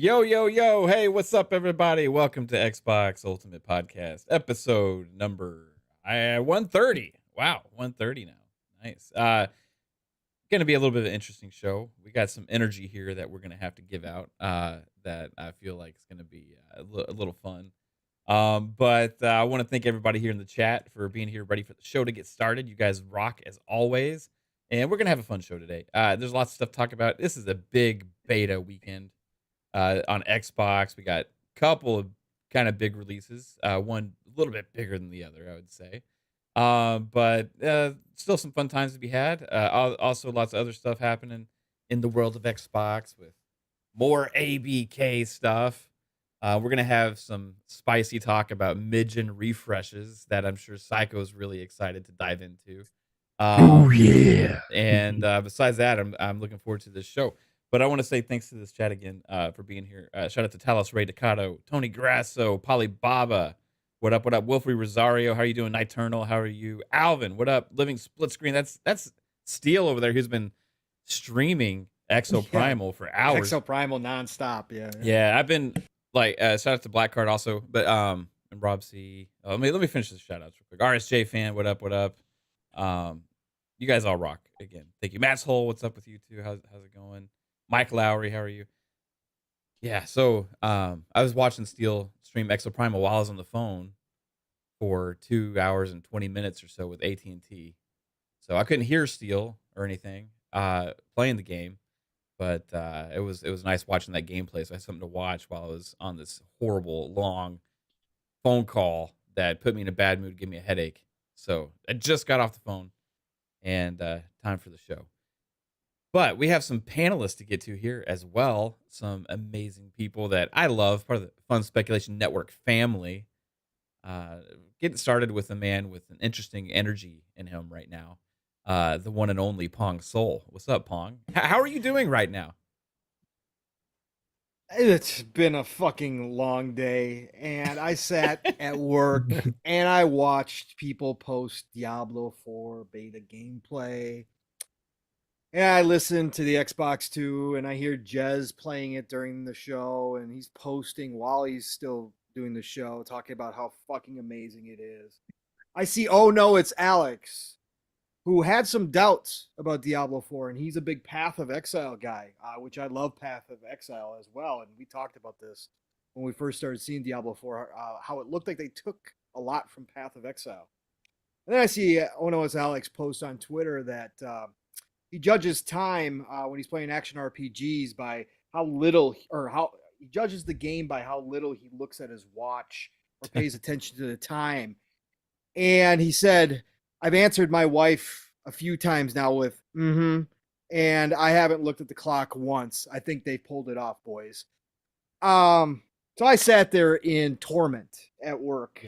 Yo, yo, yo. Hey, what's up, everybody? Welcome to Xbox Ultimate Podcast, episode number 130. Wow, 130 now. Nice. Going to be a little bit of an interesting show. We got some energy here that we're going to have to give out that I feel like is going to be a little fun. But I want to thank everybody here in the chat for being here, ready for the show to get started. You guys rock as always. And we're going to have a fun show today. There's lots of stuff to talk about. This is a big beta weekend. On Xbox, we got a couple of kind of big releases. One a little bit bigger than the other, I would say. But still some fun times to be had. Also, lots of other stuff happening in the world of Xbox with more ABK stuff. We're going to have some spicy talk about midgen refreshes that I'm sure Psycho's really excited to dive into. Oh, yeah. And besides that, I'm looking forward to this show. But I want to say thanks to this chat again for being here. Shout out to Talos Re, Tony Grasso, Polly Baba. What up? What up? Wilfrey Rosario, how are you doing? Nighturnal, how are you? Alvin, what up? Living Split Screen. That's Steel over there who's been streaming Exo Primal for hours. Exo Primal nonstop. Yeah, I've been like shout out to Blackcard also, but and Rob C. Let me finish this shout outs real quick. RSJ fan, what up? What up? You guys all rock again. Thank you. Matt's Hole, what's up with you too? How's it going? Mike Lowry, how are you? Yeah, so I was watching Steel stream Exo Primal while I was on the phone for 2 hours and 20 minutes or so with AT&T. So I couldn't hear Steel or anything playing the game, but it was nice watching that gameplay. So I had something to watch while I was on this horrible long phone call that put me in a bad mood, gave me a headache. So I just got off the phone and time for the show. But we have some panelists to get to here as well. Some amazing people that I love, part of the Fun Speculation Network family. Getting started with a man with an interesting energy in him right now. The one and only Pong Soul. What's up, Pong? How are you doing right now? It's been a fucking long day, and I sat at work and I watched people post Diablo 4 beta gameplay. And I listened to the Xbox 2, and I hear Jez playing it during the show, and he's posting while he's still doing the show, talking about how fucking amazing it is. I see, oh no, it's Alex, who had some doubts about Diablo 4, and he's a big Path of Exile guy, which I love Path of Exile as well. And we talked about this when we first started seeing Diablo 4, how it looked like they took a lot from Path of Exile. And then I see, oh no, it's Alex post on Twitter that he judges time when he's playing action RPGs by how little, or how he judges the game by how little he looks at his watch or pays attention to the time. And he said, I've answered my wife a few times now with, and I haven't looked at the clock once. I think they pulled it off, boys. So I sat there in torment at work,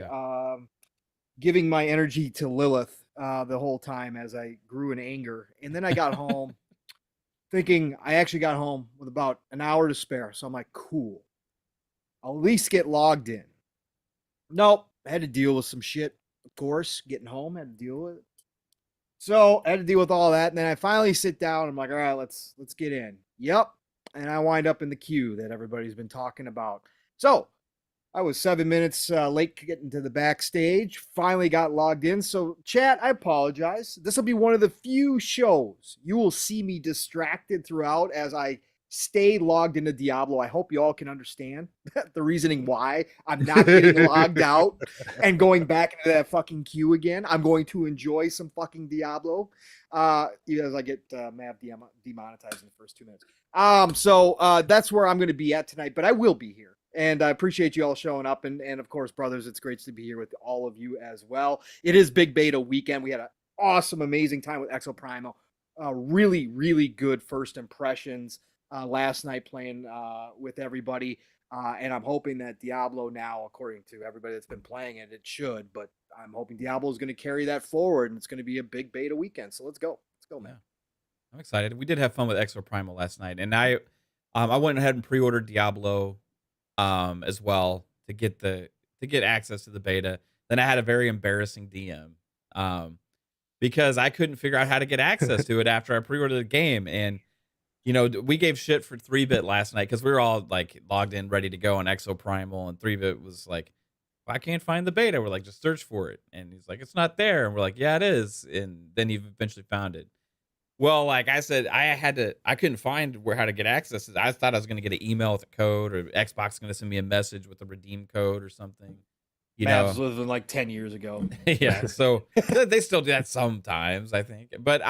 giving my energy to Lilith the whole time as I grew in anger. And then I got home thinking I actually got home with about an hour to spare. So I'm like, cool. I'll at least get logged in. Nope. I had to deal with some shit, of course. Getting home, I had to deal with it. So I had to deal with all that. And then I finally sit down. I'm like, all right, let's get in. Yep. And I wind up in the queue that everybody's been talking about. So I was 7 minutes late getting to the backstage. Finally got logged in. So, chat, I apologize. This will be one of the few shows you will see me distracted throughout as I stay logged into Diablo. I hope you all can understand the reasoning why I'm not getting logged out and going back into that fucking queue again. I'm going to enjoy some fucking Diablo even as I get map demonetized in the first 2 minutes. So that's where I'm going to be at tonight, but I will be here. And I appreciate you all showing up. And of course, brothers, it's great to be here with all of you as well. It is Big Beta weekend. We had an awesome, amazing time with Exo Primal. Really, really good first impressions last night playing with everybody. And I'm hoping that Diablo now, according to everybody that's been playing it, it should. But I'm hoping Diablo is going to carry that forward. And it's going to be a Big Beta weekend. So let's go. Let's go, man. Yeah. I'm excited. We did have fun with Exo Primal last night. And I went ahead and pre-ordered Diablo as well to get access to the beta. Then I had a very embarrassing DM because I couldn't figure out how to get access to it after I pre-ordered the game. And you know, we gave shit for 3-bit last night because we were all like logged in, ready to go on Exo Primal, and 3-bit was like, I can't find the beta. We're like, just search for it. And he's like, it's not there. And we're like, yeah, it is. And then he eventually found it. Well, like I said, I couldn't find how to get access. I thought I was going to get an email with a code, or Xbox going to send me a message with a redeem code or something. You That know, was living like 10 years ago. yeah. So they still do that sometimes, I think. But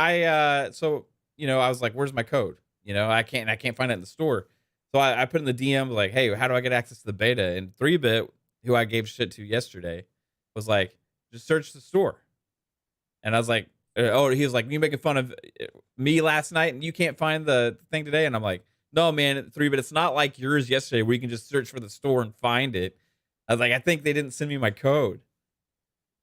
so you know, I was like, where's my code? You know, I can't find it in the store. So I put in the DM like, hey, how do I get access to the beta? And 3-bit, who I gave shit to yesterday, was like, just search the store. And I was like, oh, he was like, you making fun of me last night and you can't find the thing today? And I'm like, no, man, 3-bit, it's not like yours yesterday where you can just search for the store and find it. I was like, I think they didn't send me my code.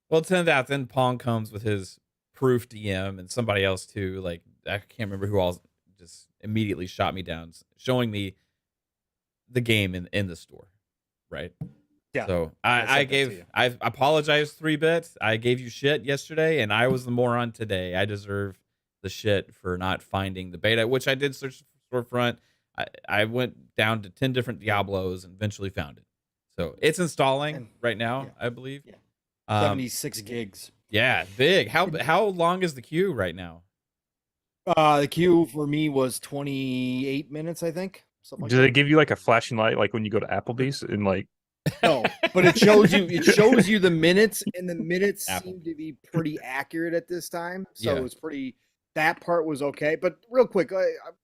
Well, it turned out then Pong comes with his proof DM and somebody else too. Like, I can't remember who all just immediately shot me down, showing me the game in the store. Right. Yeah. So I apologized 3-bit. I gave you shit yesterday, and I was the moron today. I deserve the shit for not finding the beta, which I did search the storefront. I went down to 10 different Diablos and eventually found it. So it's installing right now, I believe. Yeah. 76 gigs. Yeah, big. How long is the queue right now? The queue for me was 28 minutes, I think. Something like Do they give you like a flashing light like when you go to Applebee's and like No, but it shows you the minutes, and the minutes seem to be pretty accurate at this time. So it was pretty, that part was okay. But real quick,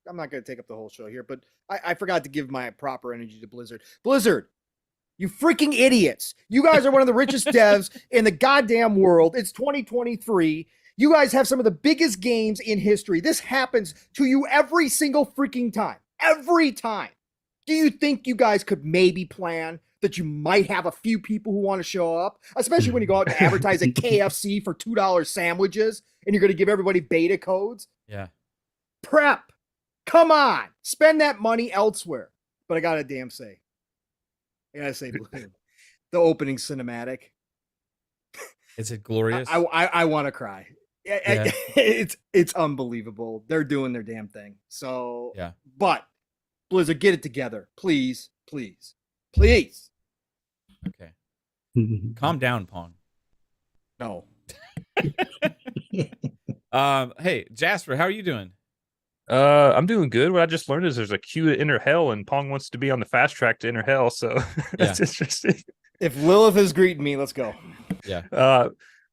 I'm not going to take up the whole show here, but I forgot to give my proper energy to Blizzard. Blizzard, you freaking idiots. You guys are one of the richest devs in the goddamn world. It's 2023. You guys have some of the biggest games in history. This happens to you every single freaking time. Every time. Do you think you guys could maybe plan that you might have a few people who want to show up, especially when you go out and advertise at KFC for $2 sandwiches and you're going to give everybody beta codes? Yeah. Prep. Come on. Spend that money elsewhere. But I got to say, the opening cinematic. Is it glorious? I want to cry. Yeah. It's unbelievable. They're doing their damn thing. So, yeah. But Blizzard, get it together. Please, please. Please. Okay. Calm down, Pong. No. Hey, Jasper, how are you doing? I'm doing good. What I just learned is there's a queue to enter hell, and Pong wants to be on the fast track to enter hell. So that's interesting. If Lilith is greeting me, let's go. Yeah.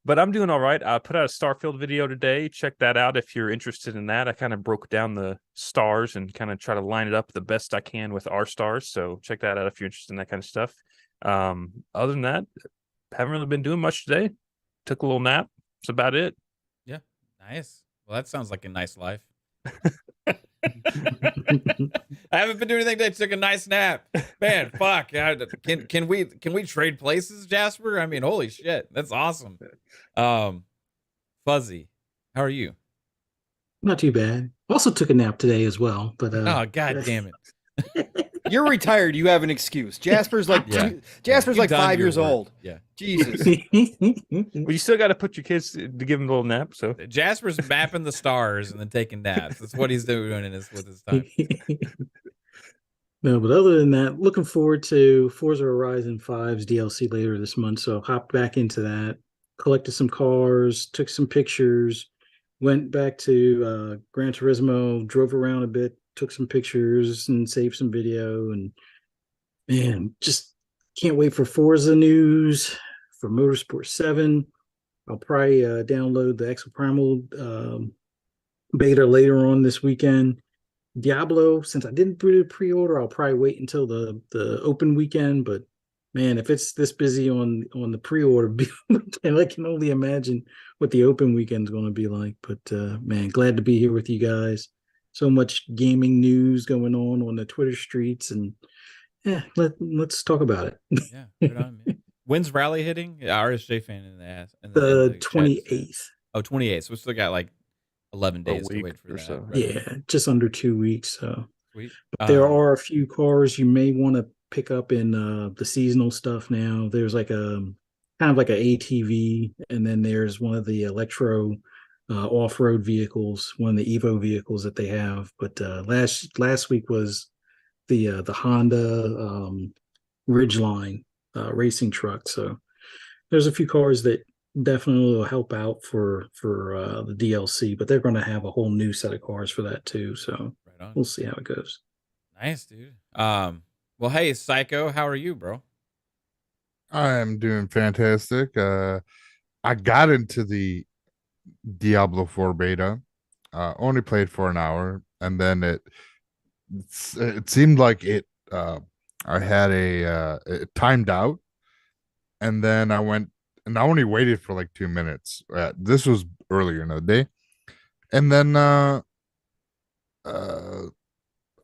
But I'm doing all right. I put out a Starfield video today. Check that out if you're interested in that. I kind of broke down the stars and kind of try to line it up the best I can with our stars. So check that out if you're interested in that kind of stuff. Other than that, haven't really been doing much today. Took a little nap. That's about it. Yeah. Nice. Well, that sounds like a nice life. I haven't been doing anything today. Took a nice nap. Man, fuck. Can we trade places, Jasper? I mean, holy shit. That's awesome. Fuzzy, how are you? Not too bad. Also took a nap today as well, but oh god damn it. You're retired. You have an excuse. Jasper's like Jasper's like 5 years old. Yeah. Jesus. Well, you still got to put your kids to give them a little nap. So Jasper's mapping the stars and then taking naps. That's what he's doing with his time. No, but other than that, looking forward to Forza Horizon 5's DLC later this month. So hop back into that. Collected some cars, took some pictures, went back to Gran Turismo, drove around a bit, took some pictures and saved some video, and man, just can't wait for Forza news for Motorsport 7. I'll probably download the Exoprimal beta later on this weekend. Diablo, since I didn't do the pre-order, I'll probably wait until the open weekend, but man, if it's this busy on the pre-order, and I can only imagine what the open weekend is going to be like. But man, glad to be here with you guys. So much gaming news going on the Twitter streets, and yeah, let's talk about it. Yeah, right on, man. When's Rally hitting? RSJ fan in the ass. The 28th. Oh, 28th. So we still got like 11 days to wait for that. So. Right? Yeah, just under 2 weeks. So sweet. But there are a few cars you may want to pick up in the seasonal stuff now. There's like a kind of like a ATV, and then there's one of the electro off-road vehicles, one of the Evo vehicles that they have. But last week was the Honda Ridgeline racing truck. So there's a few cars that definitely will help out for the DLC, but they're going to have a whole new set of cars for that too. So Right on. we'll see how it goes. Nice, dude. Well, hey, Psycho, how are you, bro? I am doing fantastic. I got into the Diablo 4 beta. Only played for an hour, and then it seemed like I had it timed out, and then I went and I only waited for like 2 minutes. This was earlier in the day, and then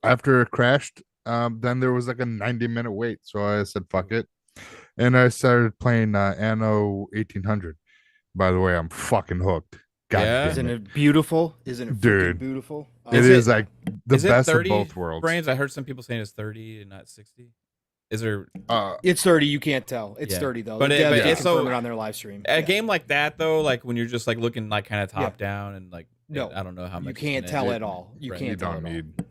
after it crashed, then there was like a 90-minute wait. So I said, "Fuck it," and I started playing Anno 1800. By the way, I'm fucking hooked. God Yeah? damn Isn't it. it beautiful? Isn't it Dude. freaking beautiful? It is like the Is it best of 30 both worlds. frames? I heard some people saying it's 30 and not 60. Is there It's 30. You can't tell. It's Yeah. 30 though. But They it- but did it's so- confirm it on their live stream. a Yeah. game like that though? Like when you're just like looking like kind of top down and like No, I don't know how much You it's can't gonna tell edit. at all. You Right. You can't tell don't at all. need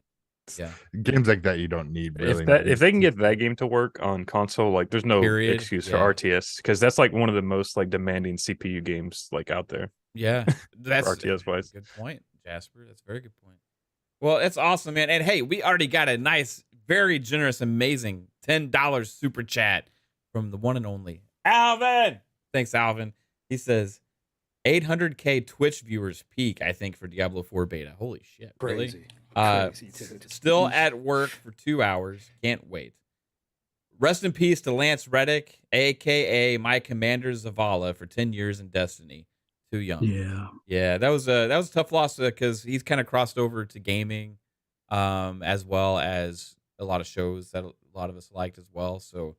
Yeah. games like that. You don't need really. If they can get that game to work on console, like there's no Period. excuse Yeah. for RTS because that's like one of the most like demanding CPU games like out there. Yeah, that's RTS wise. Good point, Jasper. That's a very good point. Well, it's awesome, man. And hey, we already got a nice, very generous, amazing $10 super chat from the one and only Alvin. Thanks, Alvin. He says 800K Twitch viewers peak, I think, for Diablo 4 beta. Holy shit. Crazy. Really? Crazy, dude. Still at work for 2 hours. Can't wait. Rest in peace to Lance Reddick, a.k.a. my commander Zavala, for 10 years in Destiny. Too young. Yeah, that was a tough loss because he's kind of crossed over to gaming, as well as a lot of shows that a lot of us liked as well. So,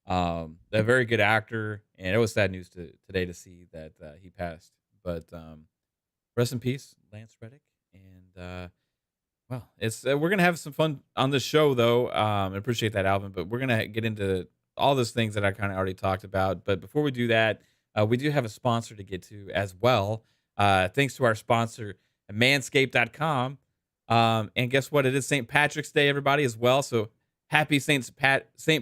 a very good actor, and it was sad news today to see that he passed. But rest in peace, Lance Reddick. And well, it's we're gonna have some fun on this show though. I appreciate that, Alvin. But we're gonna get into all those things that I kind of already talked about. But before we do that. We do have a sponsor to get to as well. Thanks to our sponsor, manscaped.com. And guess what? It is St. Patrick's Day, everybody, as well. So happy St.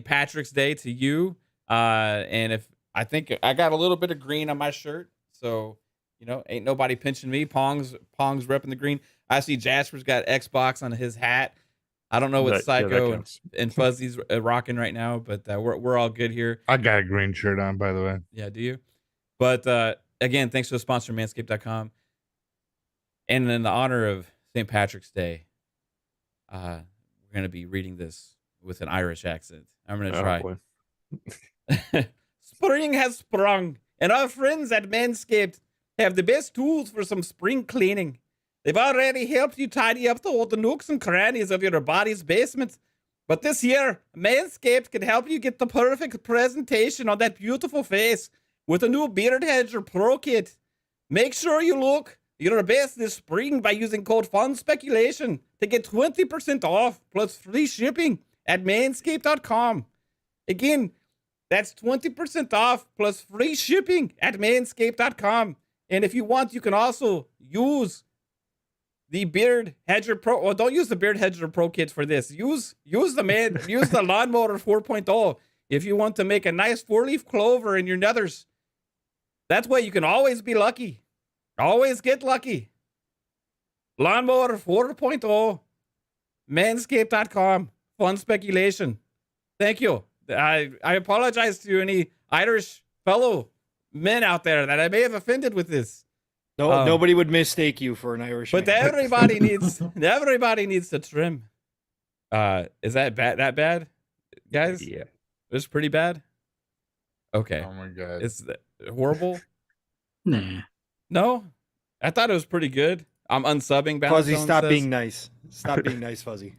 Patrick's Day to you. And if I think I got a little bit of green on my shirt, so ain't nobody pinching me. Pong's repping the green. I see Jasper's got Xbox on his hat. I don't know what Psycho and Fuzzy's rocking right now, but we're all good here. I got a green shirt on, by the way. Yeah, do you? But again, thanks to the sponsor, manscaped.com. And in the honor of St. Patrick's Day, we're going to be reading this with an Irish accent. I'm going to try. Spring has sprung, and our friends at Manscaped have the best tools for some spring cleaning. They've already helped you tidy up all the nooks and crannies of your body's basement. But this year, Manscaped can help you get the perfect presentation on that beautiful face with a new Beard Hedger Pro Kit. Make sure you look your best this spring by using code FUNSPECULATION to get 20% off plus free shipping at manscaped.com. Again, that's 20% off plus free shipping at manscaped.com. And if you want, you can also use the Beard Hedger Pro. Well, don't use the Beard Hedger Pro Kit for this. Use the Lawnmower 4.0 if you want to make a nice 4-leaf clover in your nethers. That way you can always be lucky. Always get lucky. Lawnmower 4.0. Manscaped.com. Fun speculation. Thank you. I apologize to any Irish fellow men out there that I may have offended with this. No, nobody would mistake you for an Irish. But everybody needs to trim. Is that bad, guys? Yeah. It's pretty bad. Okay. Oh my god. It's horrible. Nah. No, I thought it was pretty good. I'm unsubing. Fuzzy, Balance stop says. being nice. Stop being nice, Fuzzy.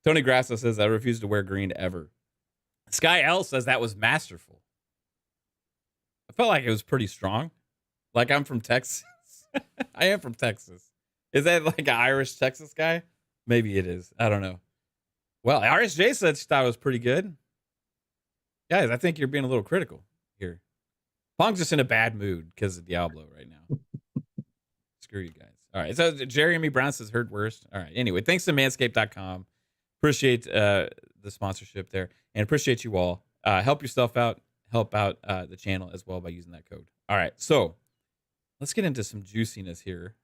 Tony Grasso says, I refuse to wear green ever. Sky L says that was masterful. I felt like it was pretty strong. Like I'm from Texas. I am from Texas. Is that like an Irish Texas guy? Maybe it is. I don't know. Well, RSJ said she thought it was pretty good. Guys, I think you're being a little critical here. Pong's just in a bad mood because of Diablo right now. Screw you guys. All right. So Jeremy Brown says heard worst. All right. Anyway, thanks to manscaped.com. Appreciate the sponsorship there and appreciate you all. Help yourself out. Help out the channel as well by using that code. All right. So let's get into some juiciness here.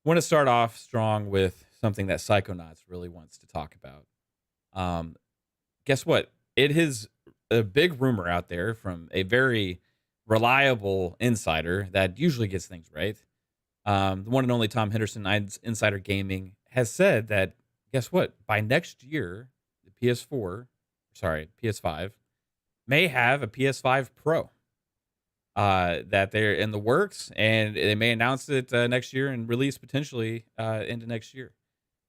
Want to start off strong with something that Psychonauts really wants to talk about. Guess what? It is a big rumor out there from a very reliable insider that usually gets things right. The one and only Tom Henderson, Insider Gaming, has said that, guess what? By next year, the PS5 may have a PS5 Pro. That they're in the works, and they may announce it next year and release potentially into next year.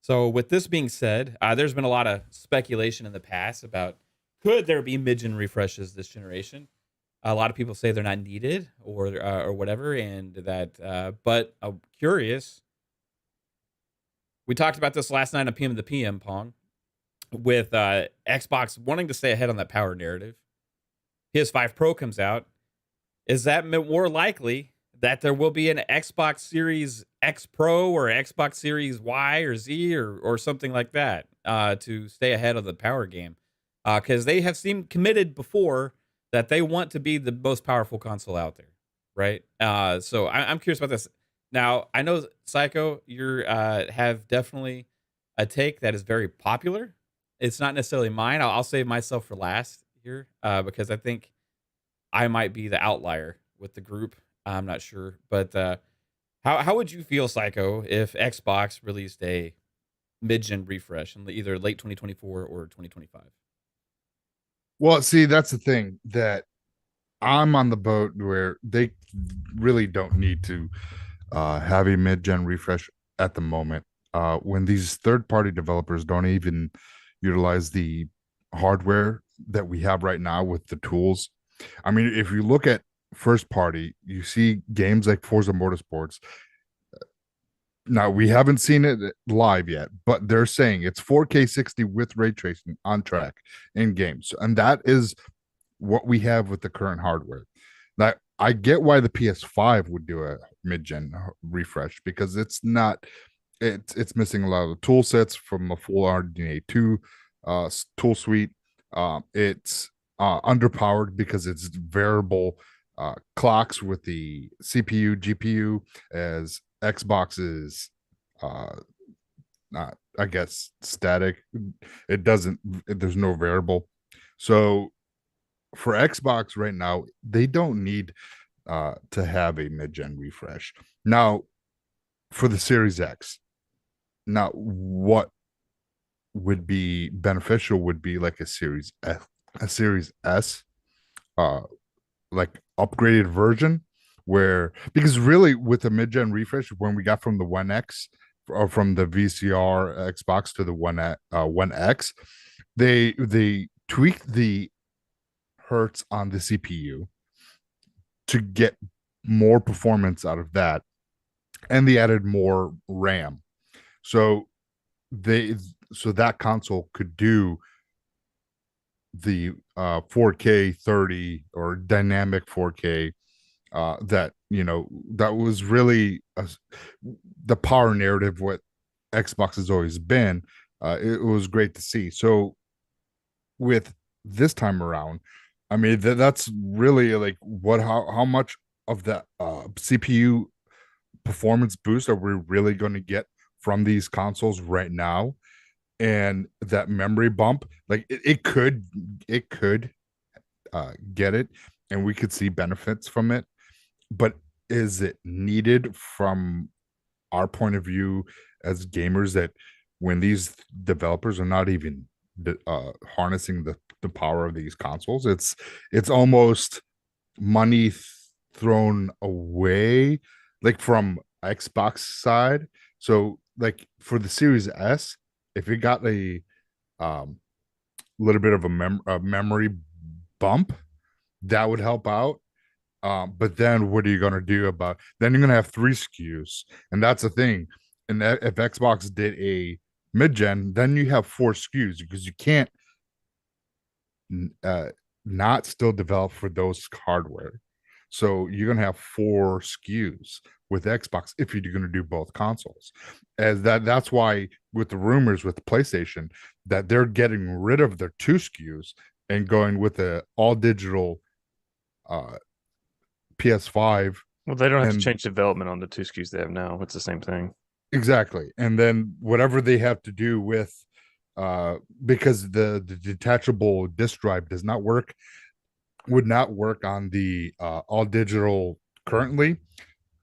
So with this being said, there's been a lot of speculation in the past about could there be mid-gen refreshes this generation. A lot of people say they're not needed or whatever, and that. But I'm curious. We talked about this last night on PM of the PM, Pong, with Xbox wanting to stay ahead on that power narrative. PS5 Pro comes out. Is that more likely that there will be an Xbox Series X Pro or Xbox Series Y or Z or something like that to stay ahead of the power game? Because they have seemed committed before that they want to be the most powerful console out there, right? So I'm curious about this. Now, I know, Psycho, you have definitely a take that is very popular. It's not necessarily mine. I'll save myself for last here because I think I might be the outlier with the group. I'm not sure. But how would you feel, Psycho, if Xbox released a mid-gen refresh in either late 2024 or 2025? Well, see, that's the thing, that I'm on the boat where they really don't need to have a mid-gen refresh at the moment. When these third-party developers don't even utilize the hardware that we have right now with the tools. I mean, if you look at first party, you see games like Forza Motorsports. Now, we haven't seen it live yet, but they're saying it's 4K 60 with ray tracing on track in games. And that is what we have with the current hardware. Now, I get why the PS5 would do a mid-gen refresh, because it's missing a lot of the tool sets from a full RDNA 2 tool suite. It's underpowered because it's variable clocks with the CPU, GPU, as Xbox is not, I guess, static. There's no variable. So for Xbox right now, they don't need to have a mid-gen refresh. Now, for the Series X, now what would be beneficial would be like a Series S, like upgraded version, where, because really with the mid-gen refresh, when we got from the One X or from the VCR Xbox to the One X, they tweaked the hertz on the CPU to get more performance out of that, and they added more RAM. So that console could do the 4K 30 or dynamic 4K that was really the power narrative what Xbox has always been. It was great to see. So with this time around, I mean, that's really like how much of that CPU performance boost are we really going to get from these consoles right now? And that memory bump, like it could get it, and we could see benefits from it, but is it needed from our point of view as gamers, that when these developers are not even harnessing the power of these consoles, it's almost money thrown away, like from Xbox side. So like for the Series S, if it got a little bit of a memory bump, that would help out. But then what are you going to do about, then you're going to have 3 SKUs, and that's the thing. And if Xbox did a mid-gen, then you have 4 SKUs, because you can't not still developed for those hardware. So you're gonna have 4 SKUs with Xbox if you're gonna do both consoles. As that's why with the rumors with the PlayStation that they're getting rid of their 2 SKUs and going with the all digital PS5. Well, they don't have to And change development on the 2 SKUs they have now. It's the same thing. exactly. And then whatever they have to do with because the detachable disk drive would not work on the all digital currently.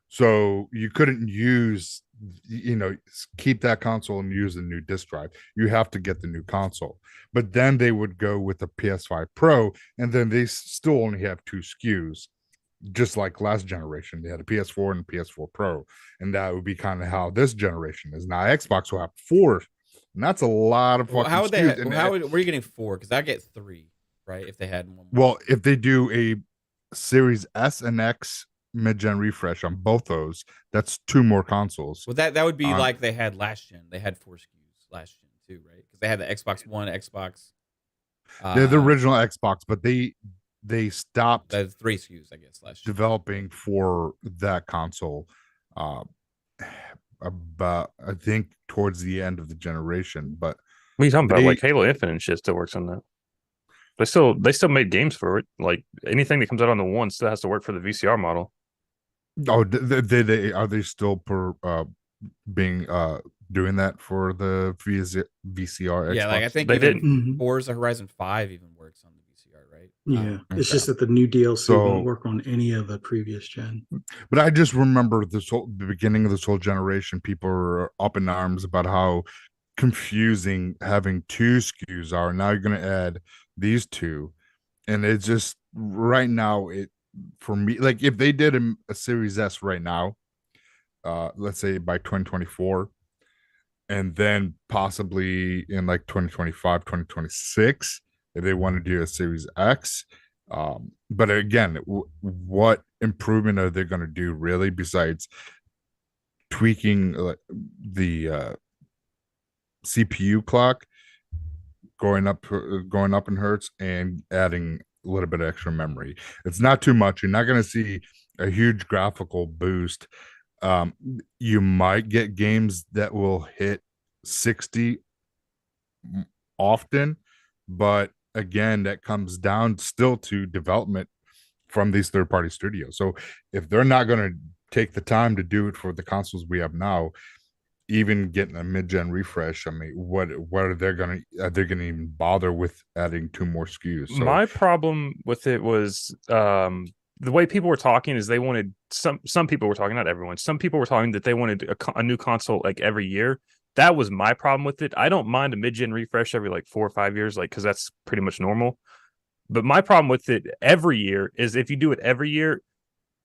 So you couldn't use, keep that console and use the new disk drive. You have to get the new console. But then they would go with the PS5 Pro, and then they still only have 2 SKUs, just like last generation. They had a PS4 and a PS4 Pro, and that would be kind of how this generation is. Now Xbox will have 4, and that's a lot of fucking How would SKUs. they? Were you getting 4? Because I get 3, right? If they had one. Well, if they do a Series S and X mid-gen refresh on both those, that's 2 more consoles. Well, that would be like they had last gen. They had 4 SKUs last gen too, right? Because they had the Xbox One, Xbox. They're the original Xbox, but they stopped 3 SKUs, I guess, last year. developing for that console. About I think towards the end of the generation. But What are you talking about? Like Halo Infinite and shit still works on that. They still made games for it. Like anything that comes out on the One still has to work for the VCR model. Oh, they are they still being doing that for the VCR? Yeah, Xbox? like I think They didn't. Forza Horizon 5 even works on the VCR, right? Yeah, it's Okay. just that the new DLC So- won't work on any of the previous gen. But I just remember the beginning of this whole generation, people were up in arms about how confusing having 2 SKUs are. Now you're going to add these 2, and it's just right now for me, like if they did a Series S right now, let's say by 2024, and then possibly in like 2025, 2026, if they want to do a Series X. But again, what improvement are they going to do really besides tweaking the CPU clock, going up in hertz, and adding a little bit of extra memory? It's not too much. You're not going to see a huge graphical boost. You might get games that will hit 60 often, but again, that comes down still to development from these third-party studios. So if they're not going to take the time to do it for the consoles we have now, even getting a mid-gen refresh, I mean, what are they going to? Are they going to even bother with adding 2 more SKUs? So, my problem with it was the way people were talking is they wanted some people were talking, not everyone. Some people were talking that they wanted a new console like every year. That was my problem with it. I don't mind a mid-gen refresh every like 4 or 5 years, like because that's pretty much normal. But my problem with it every year is if you do it every year,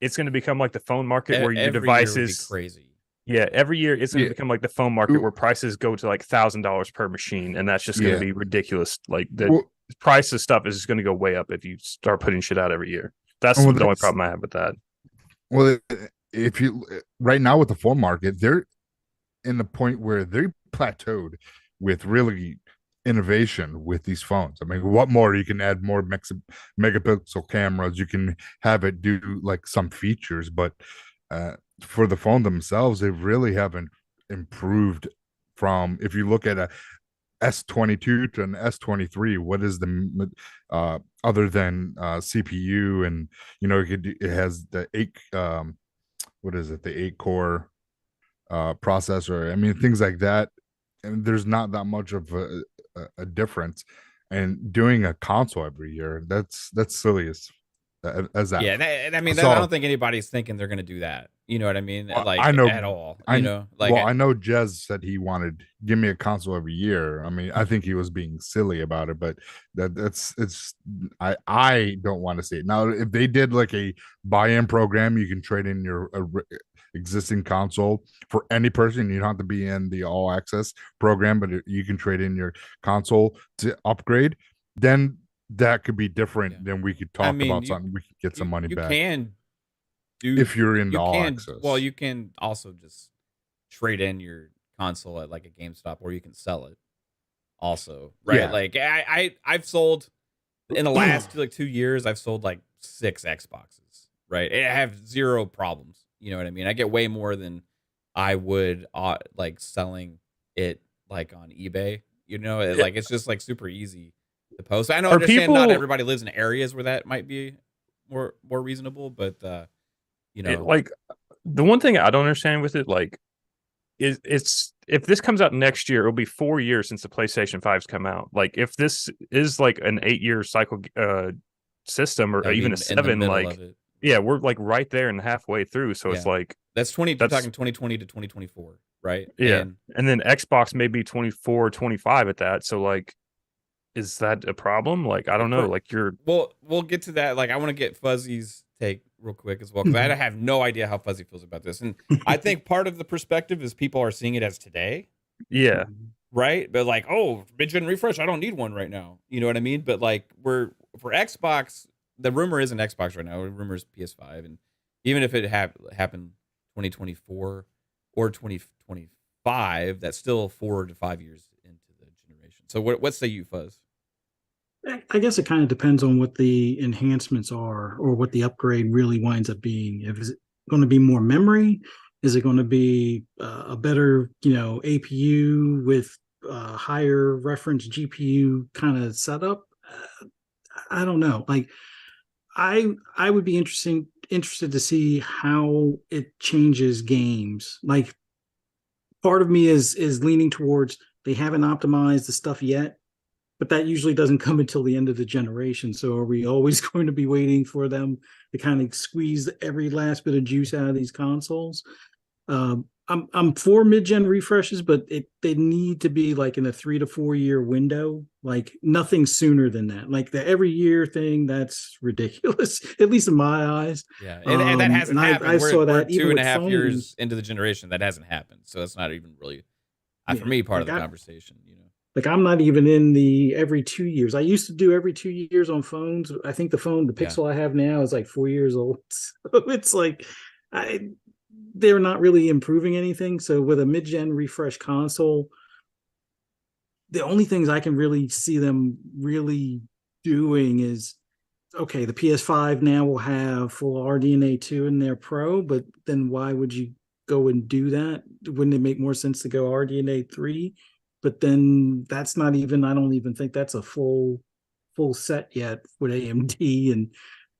it's going to become like the phone market where your devices crazy. Yeah, every year it's going to become like the phone market where prices go to like $1,000 per machine, and that's just going to be ridiculous. Like the price of stuff is just going to go way up if you start putting shit out every year. That's the only problem I have with that. Well, if you right now with the phone market, they're in the point where they plateaued with really innovation with these phones. I mean, what more? You can add more megapixel cameras. You can have it do like some features, but for the phone themselves, they really haven't improved. From if you look at a S22 to an S23, what is the other than CPU, and it has the 8 the 8-core processor. I mean, things like that, and there's not that much of a difference. And doing a console every year, that's silly as that. Yeah, and I mean, I don't think anybody's thinking they're going to do that. You know what I mean? Well, like I know, at all. I know Jez said he wanted give me a console every year. I mean, I think he was being silly about it, but I don't want to see it. Now, if they did like a buy-in program, you can trade in your existing console for any person. You don't have to be in the all access program, but you can trade in your console to upgrade. Then that could be different. Then we could talk about something. We could get some money back. Can do if you're in the all access. Well, you can also just trade in your console at like a GameStop, or you can sell it also, right? Yeah. Like I've sold in the last like 2 years, I've sold like 6 Xboxes, right? I have 0 problems. You know what I mean? I get way more than I would like selling it like on eBay. You know, like it's just like super easy to post. I know, understand not everybody lives in areas where that might be more reasonable, but you know, like the one thing I don't understand with it, like, it's if this comes out next year, it'll be 4 years since the PlayStation 5's come out. Like, if this is like an 8-year cycle system, or even a 7, like, yeah, we're like right there and halfway through. So it's like that's we're talking 2020 to 2024, right? Yeah, and then Xbox may be 24, 25 at that. So like, is that a problem? Like, I don't know. Like, we'll get to that. Like, I want to get Fuzzy's take real quick as well, because I have no idea how Fuzzy feels about this, and I think part of the perspective is people are seeing it as today. Yeah. Right. But like, oh, midgen refresh, I don't need one right now. You know what I mean? But like, for Xbox, the rumor isn't Xbox right now. The rumor is PS5, and even if it happened 2024 or 2025, that's still 4 to 5 years into the generation. So what say you, Fuzz? I guess it kind of depends on what the enhancements are, or what the upgrade really winds up being. If it's going to be more memory, is it going to be a better, APU with higher reference GPU kind of setup? I don't know. Like, I would be interested to see how it changes games. Like, part of me is leaning towards they haven't optimized the stuff yet, but that usually doesn't come until the end of the generation. So are we always going to be waiting for them to kind of squeeze every last bit of juice out of these consoles? I'm for mid-gen refreshes, but they need to be like in a 3 to 4 year window, like nothing sooner than that. Like the every year thing, that's ridiculous, at least in my eyes. Yeah, and that hasn't happened. I saw that we're 2.5 years into the generation. That hasn't happened, so that's not even really for me part of the conversation. Like, I'm not even in the every 2 years. I used to do every 2 years on phones. I think the Pixel I have now is like 4 years old. So it's like they're not really improving anything. So with a mid-gen refresh console, the only things I can really see them really doing is, okay, the PS5 now will have full RDNA2 in their Pro, but then why would you go and do that? Wouldn't it make more sense to go RDNA3? But then that's not even, I don't even think that's a full set yet with AMD. And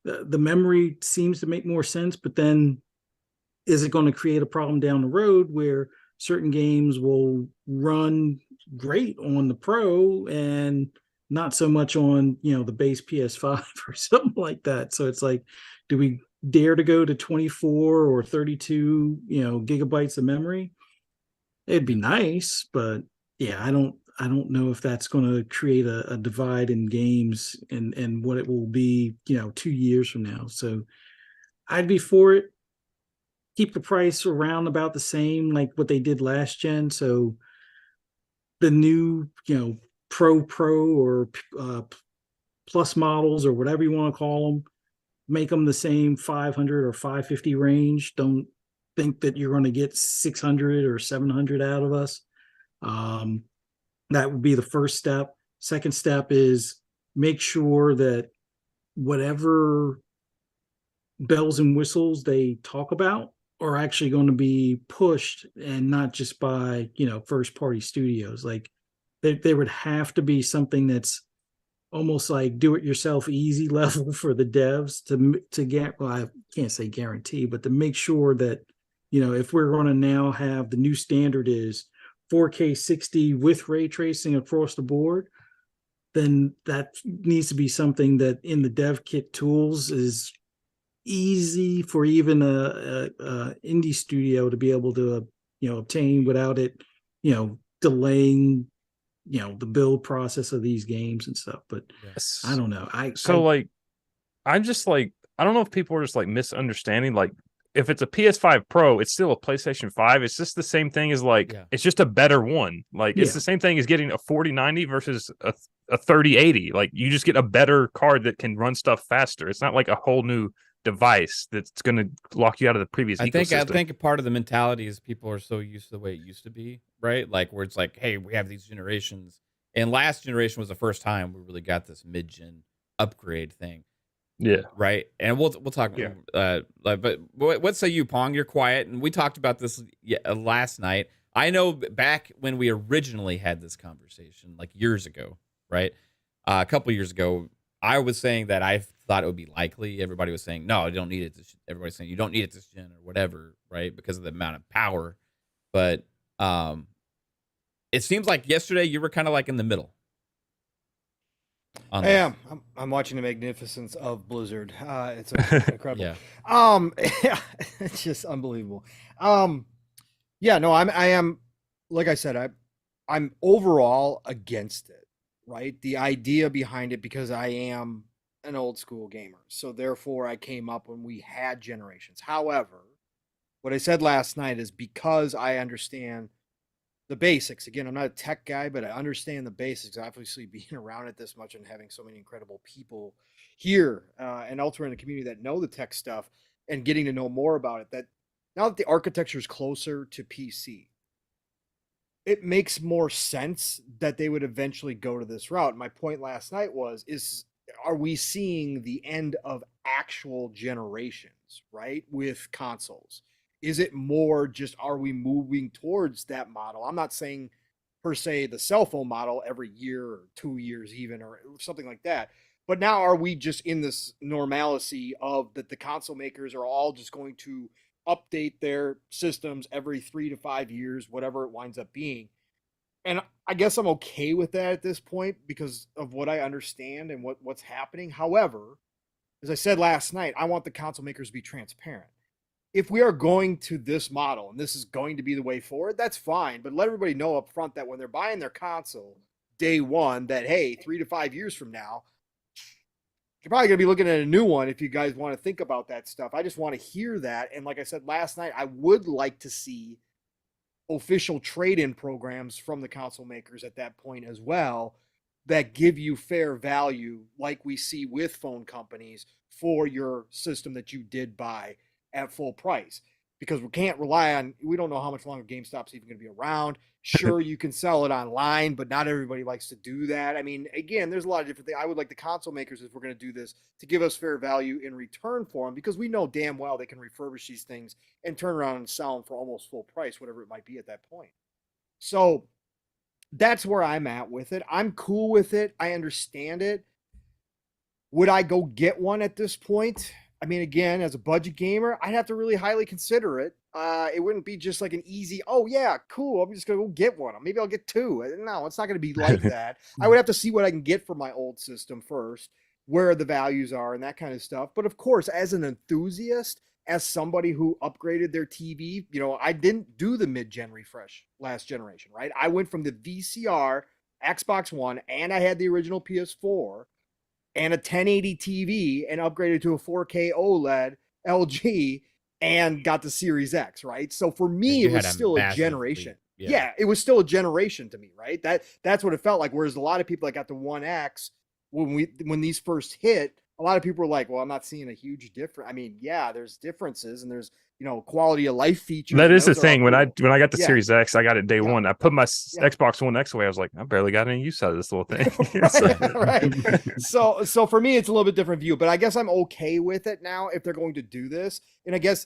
the memory seems to make more sense, but then is it going to create a problem down the road where certain games will run great on the Pro and not so much on, the base PS5 or something like that? So it's like, do we dare to go to 24 or 32, gigabytes of memory? It'd be nice, but yeah, I don't know if that's going to create a divide in games and what it will be, 2 years from now. So I'd be for it. Keep the price around about the same, like what they did last gen. So the new, Pro or Plus models, or whatever you want to call them, make them the same 500 or 550 range. Don't think that you're going to get 600 or 700 out of us. That would be the first step. Second step is make sure that whatever bells and whistles they talk about are actually going to be pushed, and not just by, first party studios. Like, there would have to be something that's almost like do it yourself easy level for the devs to get, well, I can't say guarantee, but to make sure that, if we're going to now have the new standard is 4K 60 with ray tracing across the board, then that needs to be something that in the dev kit tools is easy for even a indie studio to be able to obtain without it delaying the build process of these games and stuff. But I don't know. I'm just like, I don't know if people are just like misunderstanding. Like, if it's a PS5 Pro, it's still a PlayStation 5. It's just the same thing as it's just a better one. Like, it's the same thing as getting a 4090 versus a 3080. Like, you just get a better card that can run stuff faster. It's not like a whole new device that's going to lock you out of the previous ecosystem. I think part of the mentality is people are so used to the way it used to be, right? Like, where it's like, hey, we have these generations, and last generation was the first time we really got this mid-gen upgrade thing. Yeah. Right. And we'll talk. Yeah. But what say you, Pong? You're quiet, and we talked about this last night. I know back when we originally had this conversation, like years ago, right? A couple years ago, I was saying that I thought it would be likely. Everybody was saying, no, you don't need it. Everybody's saying you don't need it this gen or whatever, right? Because of the amount of power. But it seems like yesterday you were kind of like in the middle. I am. I'm watching the magnificence of Blizzard. It's incredible. Yeah. It's just unbelievable. Yeah, no, I am, like I said, I'm overall against it, right? The idea behind it, because I am an old school gamer. So therefore I came up when we had generations. However, what I said last night is because I understand the basics. Again, I'm not a tech guy, but I understand the basics. Obviously, being around it this much and having so many incredible people here and elsewhere in the community that know the tech stuff and getting to know more about it, that now that the architecture is closer to PC, it makes more sense that they would eventually go to this route. My point last night was, are we seeing the end of actual generations, right, with consoles? Is it more just, are we moving towards that model? I'm not saying per se the cell phone model every year or 2 years even, or something like that. But now are we just in this normalcy of that the console makers are all just going to update their systems every 3 to 5 years, whatever it winds up being? And I guess I'm okay with that at this point because of what I understand and what's happening. However, as I said last night, I want the console makers to be transparent. If we are going to this model and this is going to be the way forward, that's fine. But let everybody know up front that when they're buying their console day one, that, hey, 3 to 5 years from now, you're probably going to be looking at a new one if you guys want to think about that stuff. I just want to hear that. And like I said last night, I would like to see official trade-in programs from the console makers at that point as well that give you fair value like we see with phone companies for your system that you did buy at full price, because we can't rely on, we don't know how much longer GameStop's even going to be around. Sure, you can sell it online, but not everybody likes to do that. I mean, again, there's a lot of different things. I would like the console makers, if we're going to do this, to give us fair value in return for them, because we know damn well they can refurbish these things and turn around and sell them for almost full price, whatever it might be at that point. So that's where I'm at with it. I'm cool with it. I understand it. Would I go get one at this point? I mean, again, as a budget gamer, I'd have to really highly consider it. It wouldn't be just like an easy, oh yeah, cool, I'm just gonna go get one. Maybe I'll get two. No, it's not gonna be like that. I would have to see what I can get for my old system first, where the values are and that kind of stuff. But of course, as an enthusiast, as somebody who upgraded their TV, you know, I didn't do the mid-gen refresh last generation, right? I went from the VCR, Xbox One, and I had the original PS4 and a 1080 TV and upgraded to a 4K OLED LG and got the Series X, right? So for me, it was still a generation. Yeah, it was still a generation to me, right? That's what it felt like. Whereas a lot of people that got the 1X, when these first hit, a lot of people were like, well, I'm not seeing a huge difference. I mean, yeah, there's differences and there's, you know, quality of life features. That is the thing. When I got the Series X, I got it day one. I put my Xbox One X away. I was like, I barely got any use out of this little thing. right. So for me, it's a little bit different view, but I guess I'm okay with it now if they're going to do this. And I guess,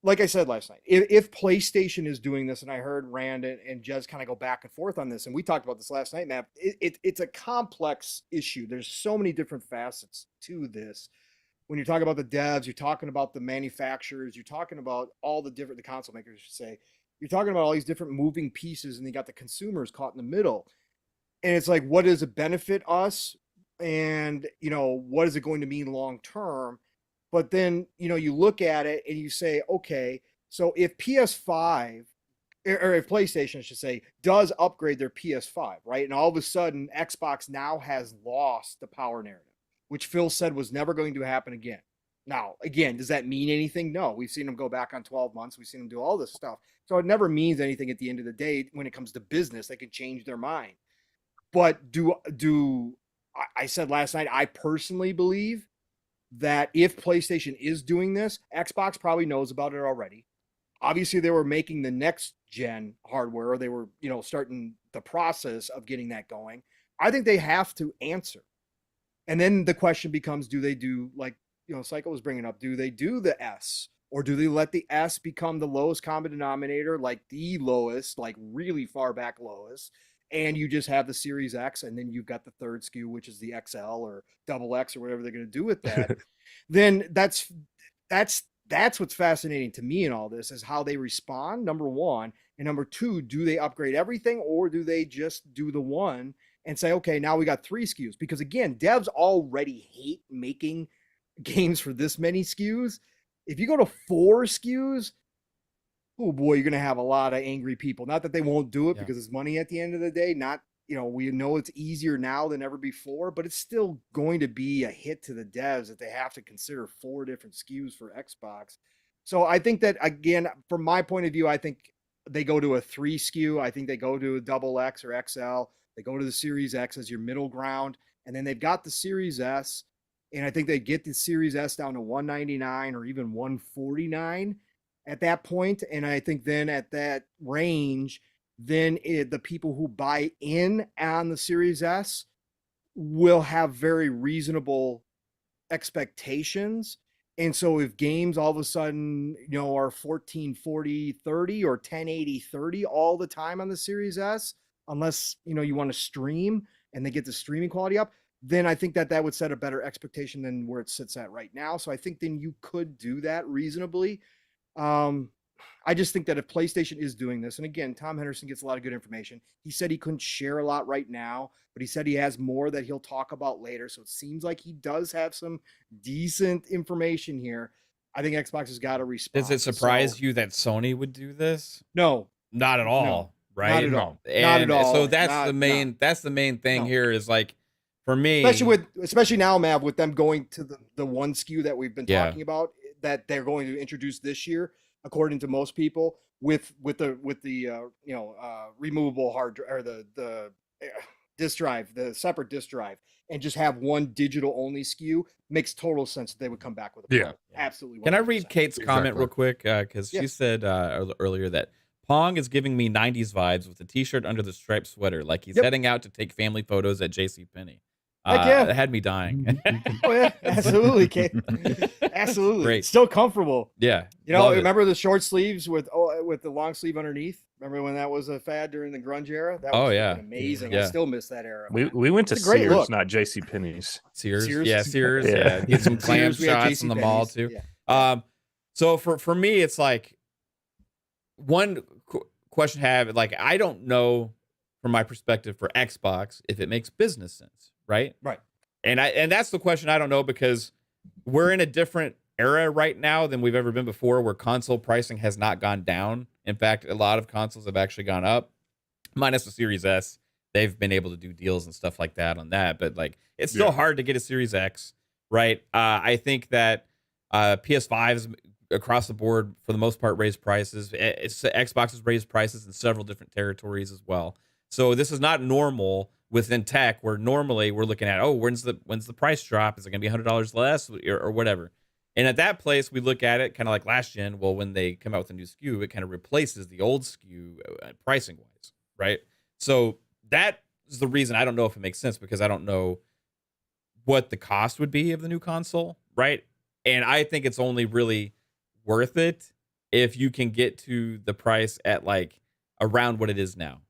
like I said last night, if PlayStation is doing this, and I heard Rand and Jez kind of go back and forth on this, and we talked about this last night, Matt, it's a complex issue. There's so many different facets to this. When you're talking about the devs, you're talking about the manufacturers, you're talking about all the console makers, I should say. You're talking about all these different moving pieces, and you got the consumers caught in the middle. And it's like, what does it benefit us? And, you know, what is it going to mean long term? But then, you know, you look at it and you say, okay, so if PS5, or if PlayStation, I should say, does upgrade their PS5, right? And all of a sudden, Xbox now has lost the power narrative, which Phil said was never going to happen again. Now, again, does that mean anything? No. We've seen them go back on 12 months. We've seen them do all this stuff. So it never means anything at the end of the day. When it comes to business, they can change their mind. But I said last night, I personally believe that if PlayStation is doing this, Xbox probably knows about it already. Obviously, they were making the next gen hardware, or they were, you know, starting the process of getting that going. I think they have to answer. And then the question becomes, do they do, like, Psycho was bringing up, do they do the S, or do they let the S become the lowest common denominator, like the lowest, like really far back lowest, and you just have the Series X, and then you've got the third SKU, which is the XL or double X or whatever they're going to do with that. Then that's what's fascinating to me in all this, is how they respond, number one, and number two, do they upgrade everything, or do they just do the one and say, okay, now we got 3 SKUs? Because again, devs already hate making games for this many SKUs. If you go to 4 SKUs, oh boy, you're going to have a lot of angry people. Not that they won't do it, because it's money at the end of the day. Not, we know it's easier now than ever before, but it's still going to be a hit to the devs that they have to consider 4 different SKUs for Xbox. So I think that, again, from my point of view, I think they go to a 3 SKU. I think they go to a double X or XL. They go to the Series X as your middle ground, and then they've got the Series S, and I think they get the Series S down to $199 or even $149 at that point. And I think then at that range, then the people who buy in on the Series S will have very reasonable expectations. And so if games all of a sudden, are 1440/30 or 1080/30 all the time on the Series S, unless, you want to stream and they get the streaming quality up, then I think that would set a better expectation than where it sits at right now. So I think then you could do that reasonably. I just think that if PlayStation is doing this, and again, Tom Henderson gets a lot of good information. He said he couldn't share a lot right now, but he said he has more that he'll talk about later. So it seems like he does have some decent information here. I think Xbox has got to respond. Does it surprise you that Sony would do this? No, not at all. No, right? Not at all. And not at all. So that's the main thing here is like, for me, especially now, Mav, with them going to the one SKU that we've been talking about, that they're going to introduce this year, according to most people, with the removable hard drive, or the disk drive, the separate disk drive, and just have one digital only SKU, makes total sense that they would come back with a absolutely. 100%. Can I read Kate's comment real quick? Because she said earlier that Pong is giving me 90s vibes with a t-shirt under the striped sweater, like he's heading out to take family photos at JCPenney. It had me dying. Oh yeah, absolutely, Kate. Absolutely. Great. Still comfortable. Yeah. Remember the short sleeves with the long sleeve underneath? Remember when that was a fad during the grunge era? That was amazing. I still miss that era. We went to Sears, not JCPenney's. Sears. Yeah, Sears. Yeah. Get some clam shots in the mall too. Yeah. So for me, it's like one question I have, like, I don't know from my perspective for Xbox if it makes business sense. Right. And that's the question I don't know, because we're in a different era right now than we've ever been before, where console pricing has not gone down. In fact, a lot of consoles have actually gone up, minus the Series S. They've been able to do deals and stuff like that on that, but like, it's still hard to get a Series X, right? I think that PS5s across the board, for the most part, raised prices. Xbox has raised prices in several different territories as well. So this is not normal within tech, where normally we're looking at, when's the price drop? Is it going to be $100 less or whatever? And at that place, we look at it kind of like last gen. Well, when they come out with a new SKU, it kind of replaces the old SKU pricing wise, right? So that is the reason I don't know if it makes sense, because I don't know what the cost would be of the new console, right? And I think it's only really worth it if you can get to the price at like around what it is now,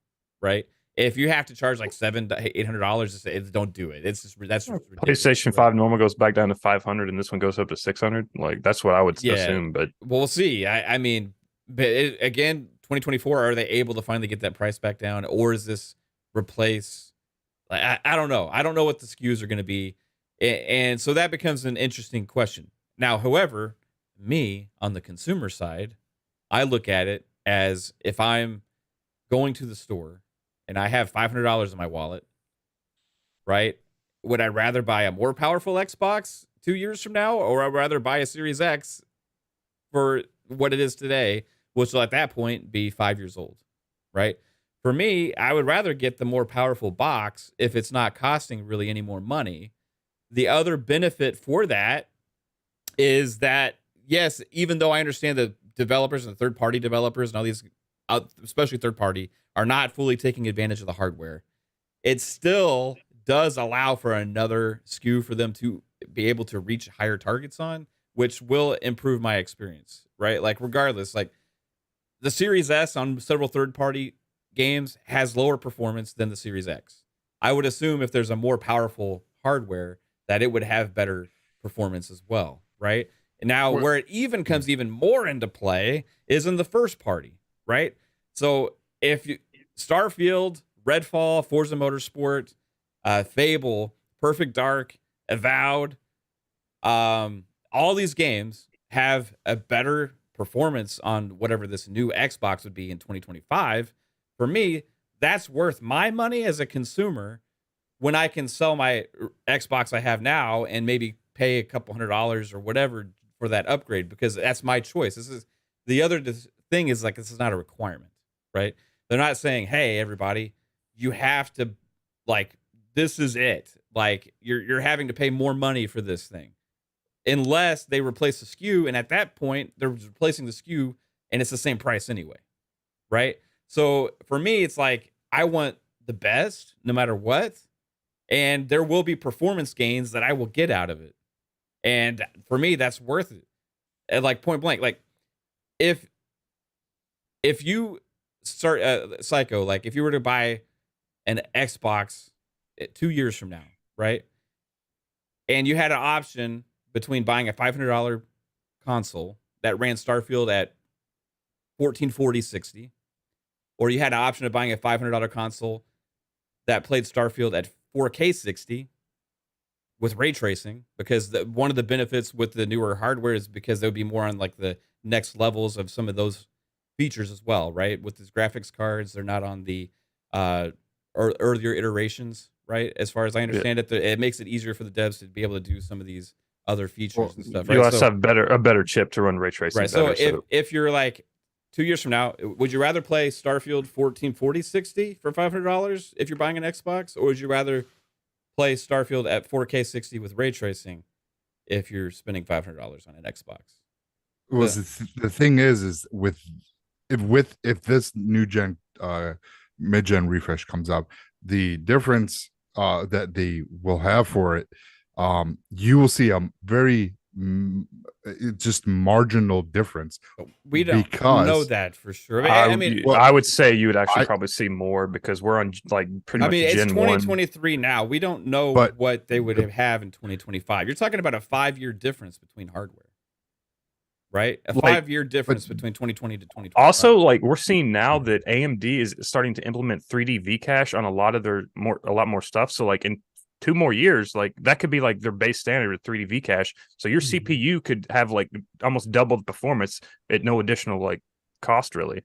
right? If you have to charge like $700 to $800, don't do it. It's just that's PlayStation 5 normal goes back down to $500, and this one goes up to $600. Like, that's what I would assume. But we'll see. I mean, but again, 2024, are they able to finally get that price back down, or is this replace? Like, I don't know. I don't know what the SKUs are going to be, and so that becomes an interesting question. Now, however, me on the consumer side, I look at it as, if I'm going to the store and I have $500 in my wallet, right? Would I rather buy a more powerful Xbox 2 years from now, or I'd rather buy a Series X for what it is today, which will at that point be 5 years old, right? For me, I would rather get the more powerful box if it's not costing really any more money. The other benefit for that is that, yes, even though I understand the developers and the third-party developers and all these, especially third-party, are not fully taking advantage of the hardware, it still does allow for another SKU for them to be able to reach higher targets on, which will improve my experience, right? Like regardless, like the Series S on several third-party games has lower performance than the Series X. I would assume if there's a more powerful hardware that it would have better performance as well, right? And now where it even comes even more into play is in the first party, right? So if you Starfield, Redfall, Forza Motorsport, Fable, Perfect Dark, Avowed, all these games have a better performance on whatever this new Xbox would be in 2025. For me, that's worth my money as a consumer when I can sell my Xbox I have now and maybe pay a couple $100 or whatever for that upgrade, because that's my choice. This is the other thing is like, this is not a requirement, right? They're not saying, hey, everybody, you have to, like, this is it. Like, you're having to pay more money for this thing. Unless they replace the SKU, and at that point, they're replacing the SKU, and it's the same price anyway, right? So for me, it's like, I want the best no matter what, and there will be performance gains that I will get out of it. And for me, that's worth it. And like point blank, like if you start Psycho, like if you were to buy an Xbox 2 years from now, right? And you had an option between buying a $500 console that ran Starfield at 1440 60, or you had an option of buying a $500 console that played Starfield at 4K 60 with ray tracing, because one of the benefits with the newer hardware is because they'll be more on like the next levels of some of those features as well, right? With these graphics cards, they're not on the earlier iterations, right? As far as I understand it, it makes it easier for the devs to be able to do some of these other features and stuff. Right? You also have a better chip to run ray tracing. Right. Better, if you're like 2 years from now, would you rather play Starfield 1440 60 for $500 if you're buying an Xbox, or would you rather play Starfield at 4K 60 with ray tracing if you're spending $500 on an Xbox? Well, the thing is if this new gen mid-gen refresh comes up, the difference that they will have for it, you will see a very just marginal difference. We don't know that for sure. I mean, I would say you would actually probably see more, because we're on like pretty much it's Gen 2023 now. We don't know what they would have in 2025. You're talking about a 5-year difference between hardware, right? A 5-year difference between 2020 to 2025. Also, like we're seeing now that AMD is starting to implement 3D V-cache on a lot more stuff. So like in 2 more years, like that could be like their base standard with 3D V-cache. So your CPU could have like almost double the performance at no additional like cost, really.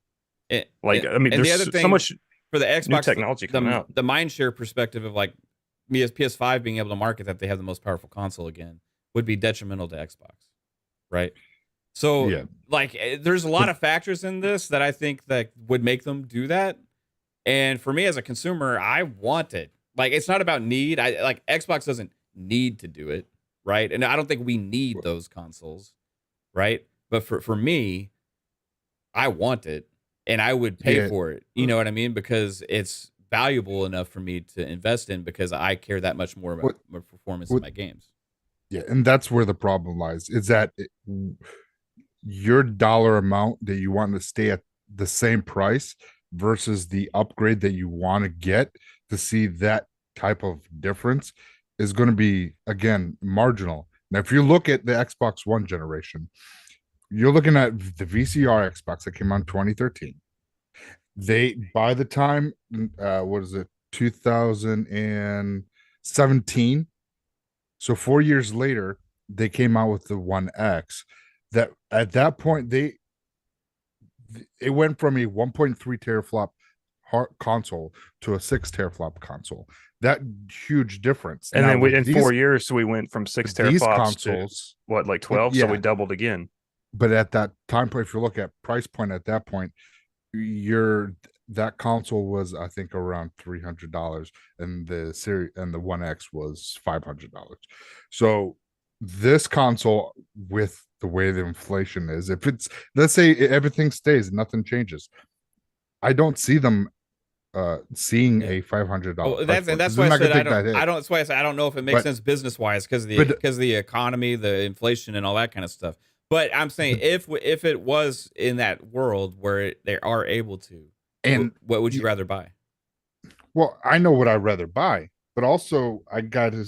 I mean, there's the other thing, so much for the Xbox new technology coming out. The mindshare perspective of like me as PS5 being able to market that they have the most powerful console again would be detrimental to Xbox, right? So like there's a lot of factors in this that I think that would make them do that. And for me as a consumer, I want it. Like, it's not about need. Like Xbox doesn't need to do it, right? And I don't think we need those consoles, right? But for me, I want it, and I would pay for it. You know what I mean? Because it's valuable enough for me to invest in, because I care that much more about my performance in my games. Yeah, and that's where the problem lies. Is that your dollar amount that you want to stay at the same price versus the upgrade that you want to get to see that type of difference is going to be, again, marginal. Now, if you look at the Xbox One generation, you're looking at the VCR Xbox that came out in 2013. By the time, 2017, so 4 years later, they came out with the One X. That at that point, it went from a 1.3 teraflop console to a 6 teraflop console. That huge difference. And now, then in 4 years, so we went from 6 teraflops consoles, to what, like 12? So we doubled again. But at that time point, if you look at price point at that point, that console was, I think, around $300, and the series and the One X was $500. So this console, with the way the inflation is, if it's, let's say everything stays, nothing changes, I don't see them seeing Yeah. a $500. Oh, that's and that's they're why I not said gonna I take that hit. don't. That's why I said I don't know if it makes But- sense business wise because but- the economy, the inflation, and all that kind of stuff. But I'm saying if it was in that world where they are able to, And what would you rather buy? well, I know what I'd rather buy, but also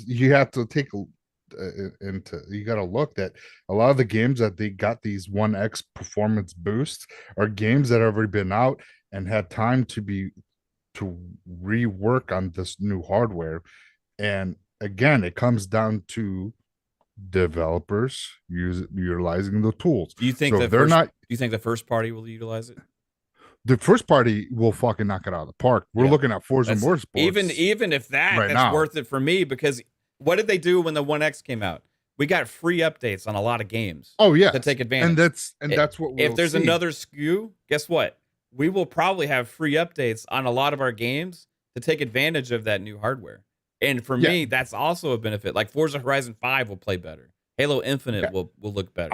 you have to take you got to look that a lot of the games that they got these 1x performance boosts are games that have already been out and had time to rework on this new hardware. And again, it comes down to developers utilizing the tools. Do you think So if they're not, Do you think the first party will utilize it? the first party will fucking knock it out of the park. We're Yeah. looking at Forza That's- Motorsports. even if that right that's now. worth it for me because what did they do when the 1X came out? We got free updates on a lot of games Oh yeah, to take advantage. and that's what if we'll there's see. another SKU, guess what? We will probably have free updates on a lot of our games to take advantage of that new hardware. And for Yeah. me, that's also a benefit. Like Forza Horizon 5 will play better. Halo Infinite Yeah. will look better.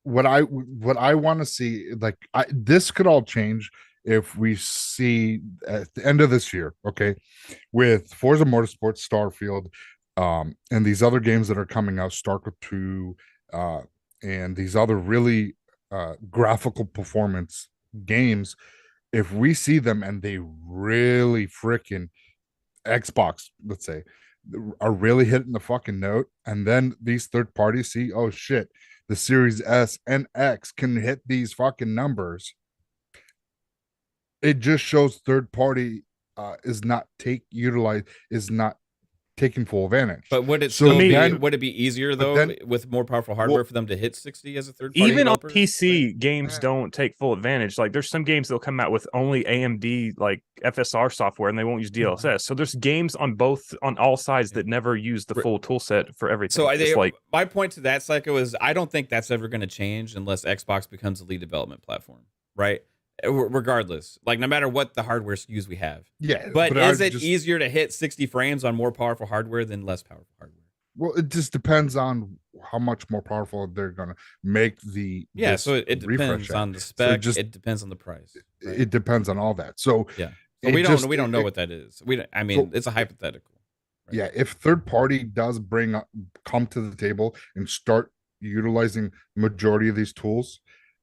What I want to see, like this could all change if we see at the end of this year, okay, with Forza Motorsport, Starfield, and these other games that are coming out, StarCraft 2, and these other really graphical performance games. If we see them and they really freaking Xbox, let's say, are really hitting the fucking note, and then these third parties see, oh shit, the Series S and X can hit these fucking numbers. It just shows third party is not taking full advantage. But would it So still be then- would it be easier but though then- with more powerful hardware Well- for them to hit 60 as a third party Even on developer? PC, games Yeah. don't take full advantage. Like there's some games that'll come out with only AMD like FSR software and they won't use DLSS. So there's games on all sides that never use the full tool set for everything. So It's like my point to that, Psycho, is I don't think that's ever going to change unless Xbox becomes a lead development platform, right? Regardless, like no matter what the hardware SKUs we have. Yeah, But I is it just- easier to hit 60 frames on more powerful hardware than less powerful hardware? Well, it just depends on how much more powerful they're gonna make Yeah, this so it refresh depends at. on the spec. just- it depends on the price. right? It depends on all that. So Yeah. it So we just- don't know it- what that is. I mean, it's a hypothetical. right? Yeah, if third party does come to the table and start utilizing majority of these tools,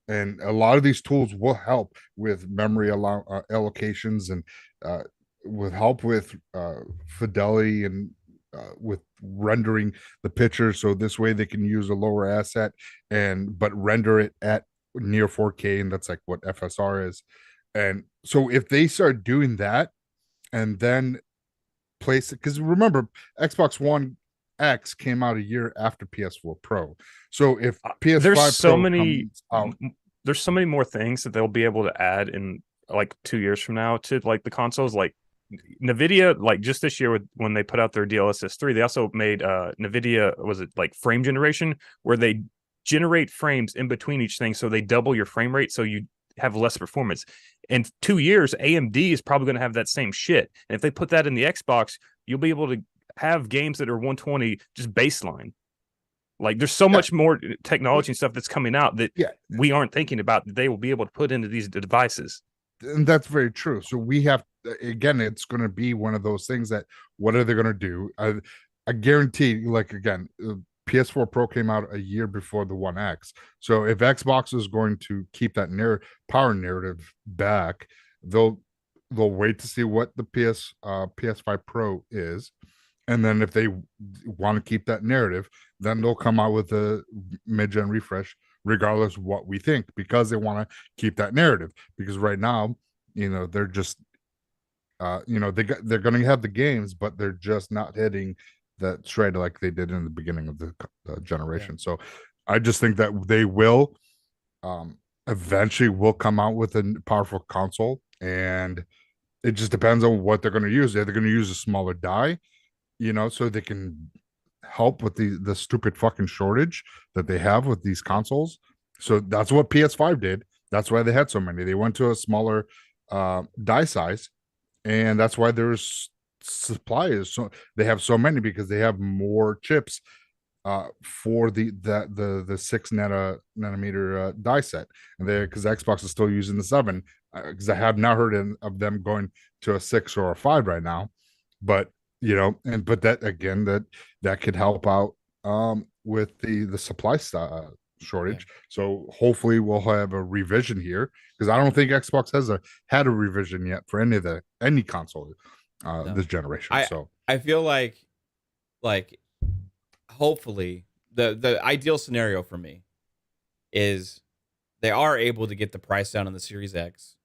and a lot of these tools will help with memory allocations and with help with fidelity and with rendering the picture, so this way they can use a lower asset but render it at near 4K, and that's like what FSR is. And so if they start doing that and then place it, because remember Xbox One X came out a year after PS4 Pro, so if PS5 there's so Pro many comes out, there's so many more things that they'll be able to add in like 2 years from now to like the consoles. Like Nvidia, like just this year when they put out their DLSS 3, they also made Nvidia, was it like frame generation, where they generate frames in between each thing, so they double your frame rate, so you have less performance. In 2 years, AMD is probably going to have that same shit, and if they put that in the Xbox, you'll be able to have games that are 120 just baseline. Like there's so much more technology and stuff that's coming out that we aren't thinking about that they will be able to put into these devices. and that's very true. So we have, again, it's going to be one of those things that what are they going to do? I guarantee, like again, PS4 Pro came out a year before the One X. So if Xbox is going to keep that power narrative back, they'll wait to see what the PS5 Pro is, and then if they want to keep that narrative, then they'll come out with a mid-gen refresh, regardless of what we think, because they want to keep that narrative. Because right now, they're just, they're going to have the games, but they're just not hitting that shred like they did in the beginning of the generation. So I just think that they will eventually will come out with a powerful console, and it just depends on what they're going to use. They're going to use a smaller die, so they can help with the stupid fucking shortage that they have with these consoles. So that's what PS5 did. That's why they had so many. They went to a smaller die size, and that's why there's supply is so they have so many, because they have more chips for the 6 nanometer die set, and they because Xbox is still using the 7, because I have not heard of them going to a 6 or a 5 right now, but but that again that could help out with the supply shortage. Yeah. So hopefully we'll have a revision here, because I don't think Xbox has had a revision yet for any console No. this generation. I feel like hopefully the ideal scenario for me is they are able to get the price down on the Series X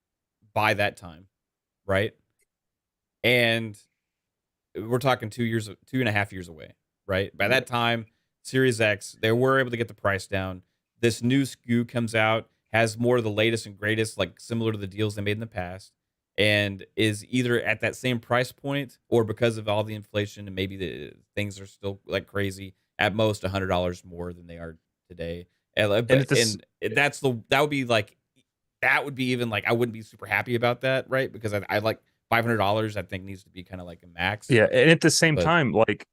by that time, right? And we're talking 2.5 years away, right? By that time, Series X, they were able to get the price down. This new SKU comes out, has more of the latest and greatest, like similar to the deals they made in the past, and is either at that same price point, or because of all the inflation and maybe the things are still like crazy, at most $100 more than they are today. And that would be even like, I wouldn't be super happy about that, right? Because I like $500, I think needs to be kind of like a max. Yeah, and at the same time, like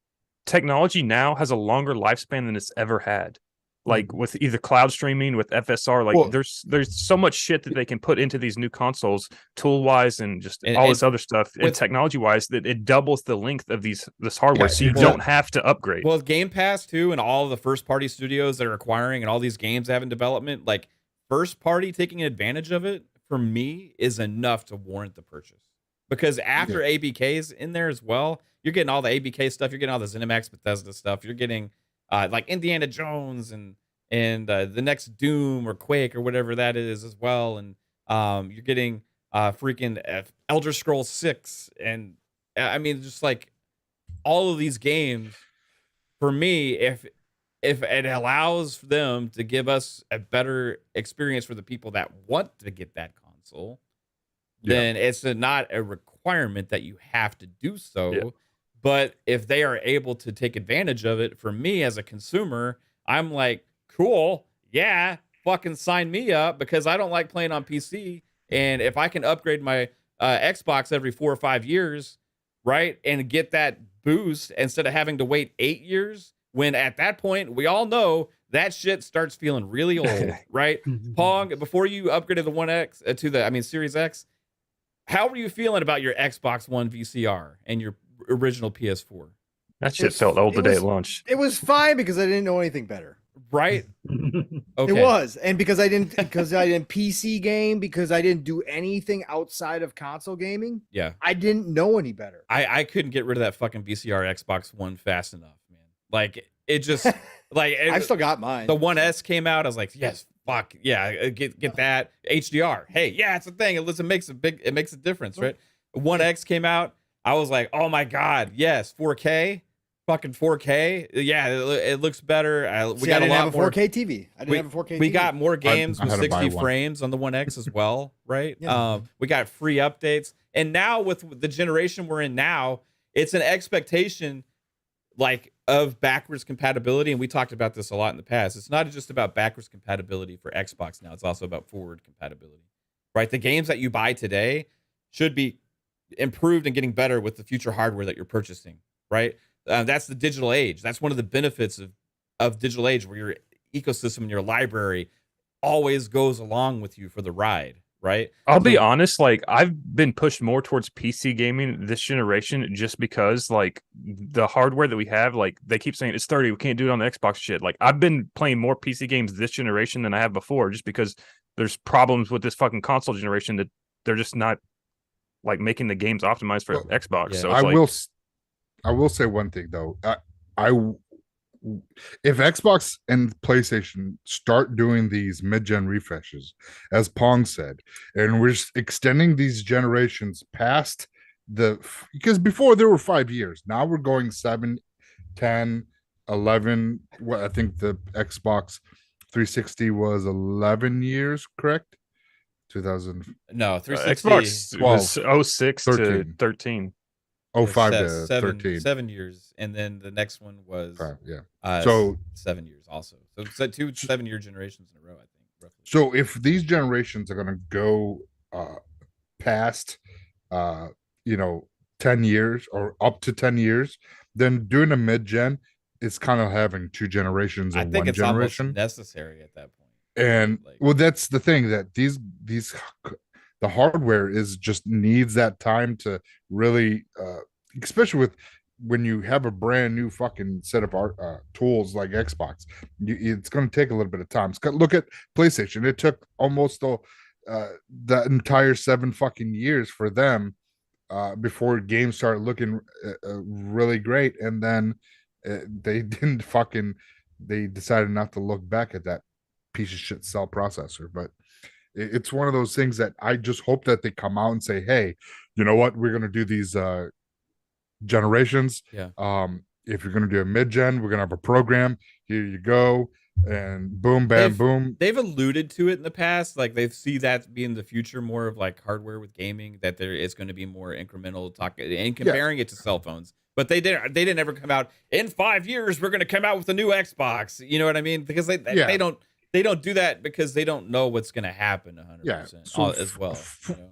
technology now has a longer lifespan than it's ever had. Like with either cloud streaming, with FSR, like there's so much shit that they can put into these new consoles, tool wise, and just all this other stuff, and technology wise, that it doubles the length of this hardware, so you don't have to upgrade. Well, with Game Pass too, and all of the first party studios that are acquiring, and all these games they have in development, like first party taking advantage of it for me is enough to warrant the purchase. Because after ABK's in there as well, you're getting all the ABK stuff, you're getting all the ZeniMax Bethesda stuff, you're getting like Indiana Jones and the next Doom or Quake or whatever that is as well, and you're getting freaking Elder Scrolls 6, and I mean just like all of these games. For me, if it allows them to give us a better experience for the people that want to get that console, then it's not a requirement that you have to do so. Yeah. But if they are able to take advantage of it, for me as a consumer, I'm like, cool, yeah, fucking sign me up, because I don't like playing on PC. And if I can upgrade my Xbox every 4 or 5 years, right, and get that boost instead of having to wait 8 years, when at that point, we all know that shit starts feeling really old, right? Pong, before you upgraded the One X Series X, how were you feeling about your Xbox One VCR and your original PS4? That shit felt old the day at launch. It was fine because I didn't know anything better. Right? Okay. It was. And because I didn't PC game, because I didn't do anything outside of console gaming. Yeah. I didn't know any better. I couldn't get rid of that fucking VCR Xbox One fast enough, man. Like it just I've still got mine. The One S came out, I was like, yes, fuck yeah, get that. HDR. Hey, yeah, it's a thing. It makes a difference, right? One X came out, I was like, oh my god, yes, 4K. Fucking 4K, yeah, it looks better. We got a lot more 4K TV. I didn't have a 4K TV. We got more games with 60 frames on the One X as well, right? Yeah. We got free updates, and now with the generation we're in now, it's an expectation like of backwards compatibility, and we talked about this a lot in the past. It's not just about backwards compatibility for Xbox now; it's also about forward compatibility, right? The games that you buy today should be improved and getting better with the future hardware that you're purchasing, right? That's the digital age. That's one of the benefits of digital age, where your ecosystem and your library always goes along with you for the ride, right? I'll be honest, like I've been pushed more towards PC gaming this generation just because like the hardware that we have, like they keep saying it's 30, we can't do it on the Xbox shit. Like I've been playing more PC games this generation than I have before, just because there's problems with this fucking console generation that they're just not like making the games optimized for Xbox. Yeah. So I will say one thing though. If Xbox and PlayStation start doing these mid-gen refreshes, as Pong said, and we're extending these generations past because before there were 5 years, now we're going 7, 10, 11. Well, I think the Xbox 360 was 11 years, correct? 2000. No, 360 Xbox was 06 to 13. 05 to 13. 7 years, and then the next one was 7 years also. So 2 7-year generations in a row, I think, roughly. So if these generations are going to go past 10 years or up to 10 years, then doing a mid-gen it's kind of having two generations I in think one it's almost generation. necessary at that point. And Like, well, that's the thing, that the hardware is just needs that time to really especially with when you have a brand new fucking set of tools like Xbox, it's going to take a little bit of time. Look at PlayStation. It took almost the entire 7 fucking years for them before games started looking really great, and then they didn't fucking they decided not to look back at that piece of shit cell processor. But it's one of those things that I just hope that they come out and say, hey, you know what, we're going to do these generations. yeah. If you're going to do a mid-gen, we're going to have a program. Here you go. And boom, bam, boom. They've alluded to it in the past. Like they see that being the future more of like hardware with gaming, that there is going to be more incremental talk and comparing it to cell phones. But they didn't ever come out in 5 years. We're going to come out with a new Xbox. You know what I mean? Because they don't do that because they don't know what's going to happen 100% so as well.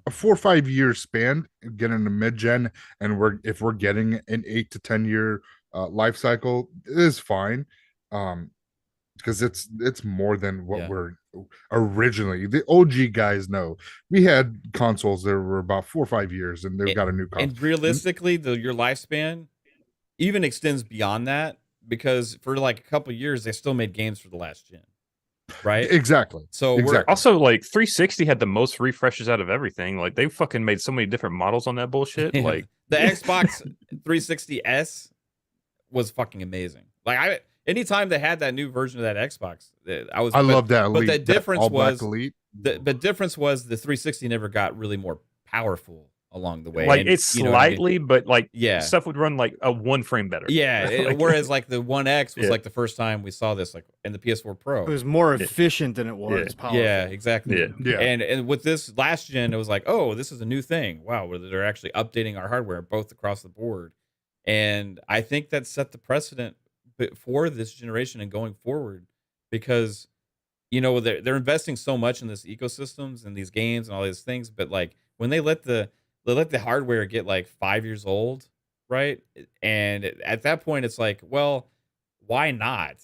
A 4 or 5 year span, getting a mid-gen, and if we're getting an 8 to 10 year life cycle, it is fine. Because it's more than what we're originally. The OG guys know. We had consoles that were about 4 or 5 years, and they've got a new console. And realistically, your lifespan even extends beyond that, because for like a couple of years they still made games for the last gen, right? Exactly. So also like 360 had the most refreshes out of everything. Like they fucking made so many different models on that bullshit. Like the Xbox 360S was fucking amazing. Like anytime they had that new version of that Xbox, I love that. But the difference was the difference was the 360 never got really more powerful along the way. Like and, it's slightly, I mean? But like stuff would run like a 1 frame better. Yeah. Whereas like the 1X was like the first time we saw this, like in the PS4 Pro. It was more efficient than it was powerful. Yeah, exactly. Yeah. And with this last gen, it was like, oh, this is a new thing. Wow, they're actually updating our hardware both across the board. And I think that set the precedent for this generation and going forward, because they're investing so much in this ecosystems and these games and all these things, but like when they let the hardware get like 5 years old, right? And at that point it's like, well, why not?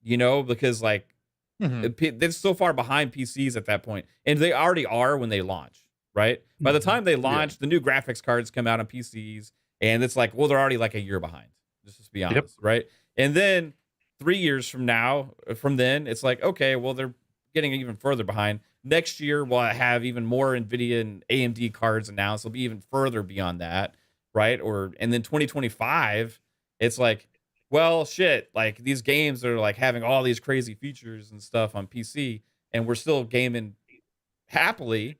Because like they're so far behind PCs at that point, and they already are when they launch, right? By the time they launch, the new graphics cards come out on PCs, and it's like, well, they're already like a year behind. Just to be honest, right? And then 3 years from then, it's like, okay, well, they're getting even further behind. Next year, we'll have even more NVIDIA and AMD cards announced. It'll be even further beyond that, right? And then 2025, it's like, well, shit, like these games are like having all these crazy features and stuff on PC, and we're still gaming happily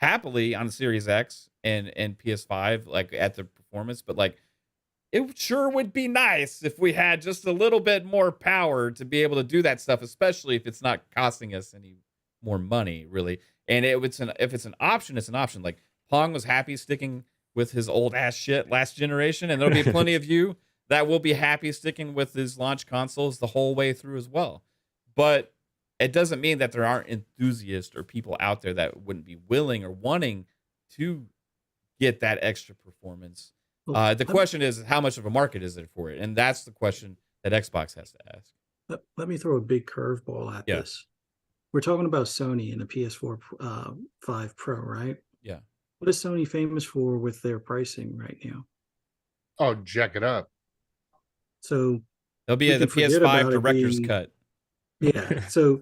on the Series X and PS5, like at the performance, but like, it sure would be nice if we had just a little bit more power to be able to do that stuff, especially if it's not costing us any more money, really. And if it's an option, it's an option. Like Pong was happy sticking with his old ass shit last generation, and there'll be plenty of you that will be happy sticking with his launch consoles the whole way through as well. But it doesn't mean that there aren't enthusiasts or people out there that wouldn't be willing or wanting to get that extra performance. The question is, how much of a market is there for it? And that's the question that Xbox has to ask. Let me throw a big curveball at this. We're talking about Sony and the PS4 5 Pro, right? Yeah. What is Sony famous for with their pricing right now? Oh, jack it up. So there'll be the PS5 director's cut. Yeah. So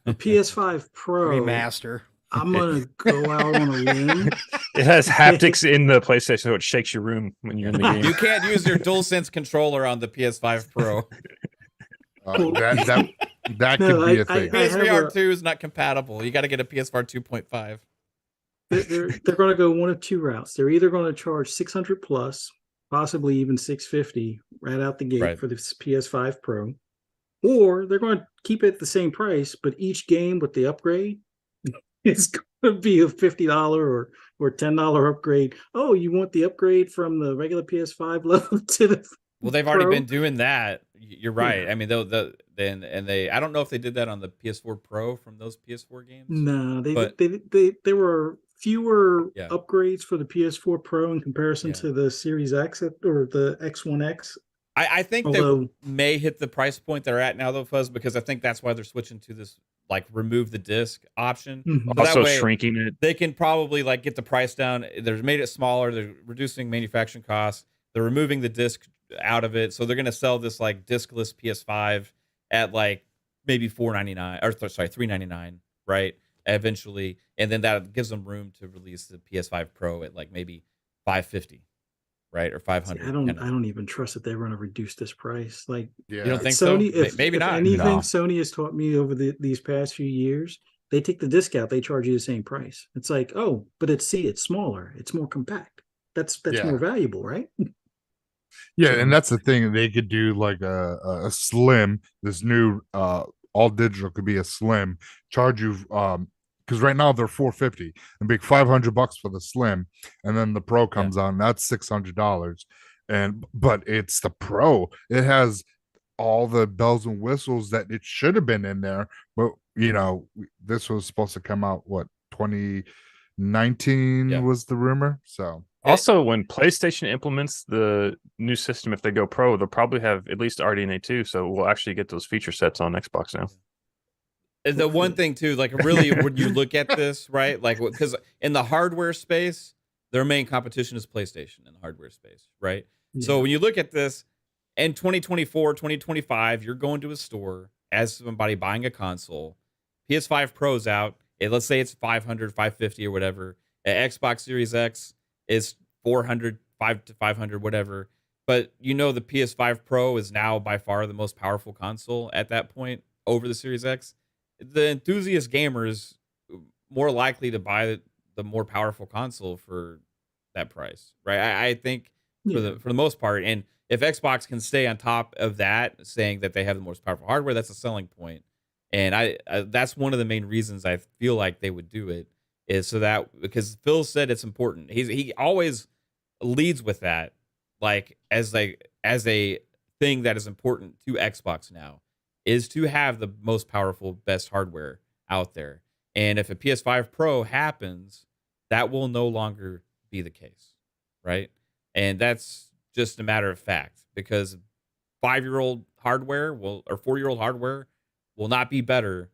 the PS5 Pro remaster. I'm gonna go out on a limb. It has haptics in the PlayStation, so it shakes your room when you're in the game. You can't use your DualSense controller on the PS5 Pro. That could be a thing. PSVR 2 is not compatible. You got to get a PSVR 2.5. They're going to go one of two routes. They're either going to charge $600 plus, possibly even $650 right out the gate for the PS5 Pro, or they're going to keep it at the same price, but each game with the upgrade is going to be a $50 or $10 upgrade. Oh, you want the upgrade from the regular PS5 level to the Well, they've already been doing that. You're right. Yeah. I mean, I don't know if they did that on the PS4 Pro from those PS4 games. No, there were fewer upgrades for the PS4 Pro in comparison to the Series X or the X1X. I think Although- they may hit the price point they're at now, though, Fuzz, because I think that's why they're switching to this like remove the disc option. Mhm. So that Also way shrinking it. they can probably like get the price down. They've made it smaller. They're reducing manufacturing costs. They're removing the disc out of it, so they're going to sell this like discless PS5 at like maybe $499 or sorry $399, right? Eventually, and then that gives them room to release the PS5 Pro at like maybe $550, right, or See, $500. I don't even trust that they're going to reduce this price. Like, Yeah. You don't think Sony, so? Maybe if not. anything, No. Sony has taught me over these past few years. They take the disc out, they charge you the same price. It's like, oh, but it's smaller, it's more compact. That's Yeah. more valuable, right? Yeah, So- and that's the thing. They could do like a slim, this new all digital could be a slim, charge you because right now they're $450 and big $500 for the slim, and then the pro comes on, that's $600. But it's the pro. It has all the bells and whistles that it should have been in there. But this was supposed to come out 2019 was the rumor. So Also, when PlayStation implements the new system, if they go pro, they'll probably have at least RDNA 2, so we'll actually get those feature sets on Xbox now. And the one thing too, like really, when you look at this, right, like because in the hardware space, their main competition is PlayStation in the hardware space, right? So Yeah. when you look at this in 2024, 2025, you're going to a store as somebody buying a console, PS5 Pro's out, let's say it's 500, 550 or whatever. Xbox Series X is 400, 500, whatever. But the PS5 Pro is now by far the most powerful console at that point over the Series X. The enthusiast gamers more likely to buy the more powerful console for that price, right? I think Yeah. for the most part, and if Xbox can stay on top of that, saying that they have the most powerful hardware, that's a selling point. And I that's one of the main reasons I feel like they would do it, is so that, because Phil said it's important. He always leads with that, like as a thing that is important to Xbox now, is to have the most powerful, best hardware out there. And if a PS5 Pro happens, that will no longer be the case, right? And that's just a matter of fact, because 5-year-old hardware or 4-year-old hardware will not be better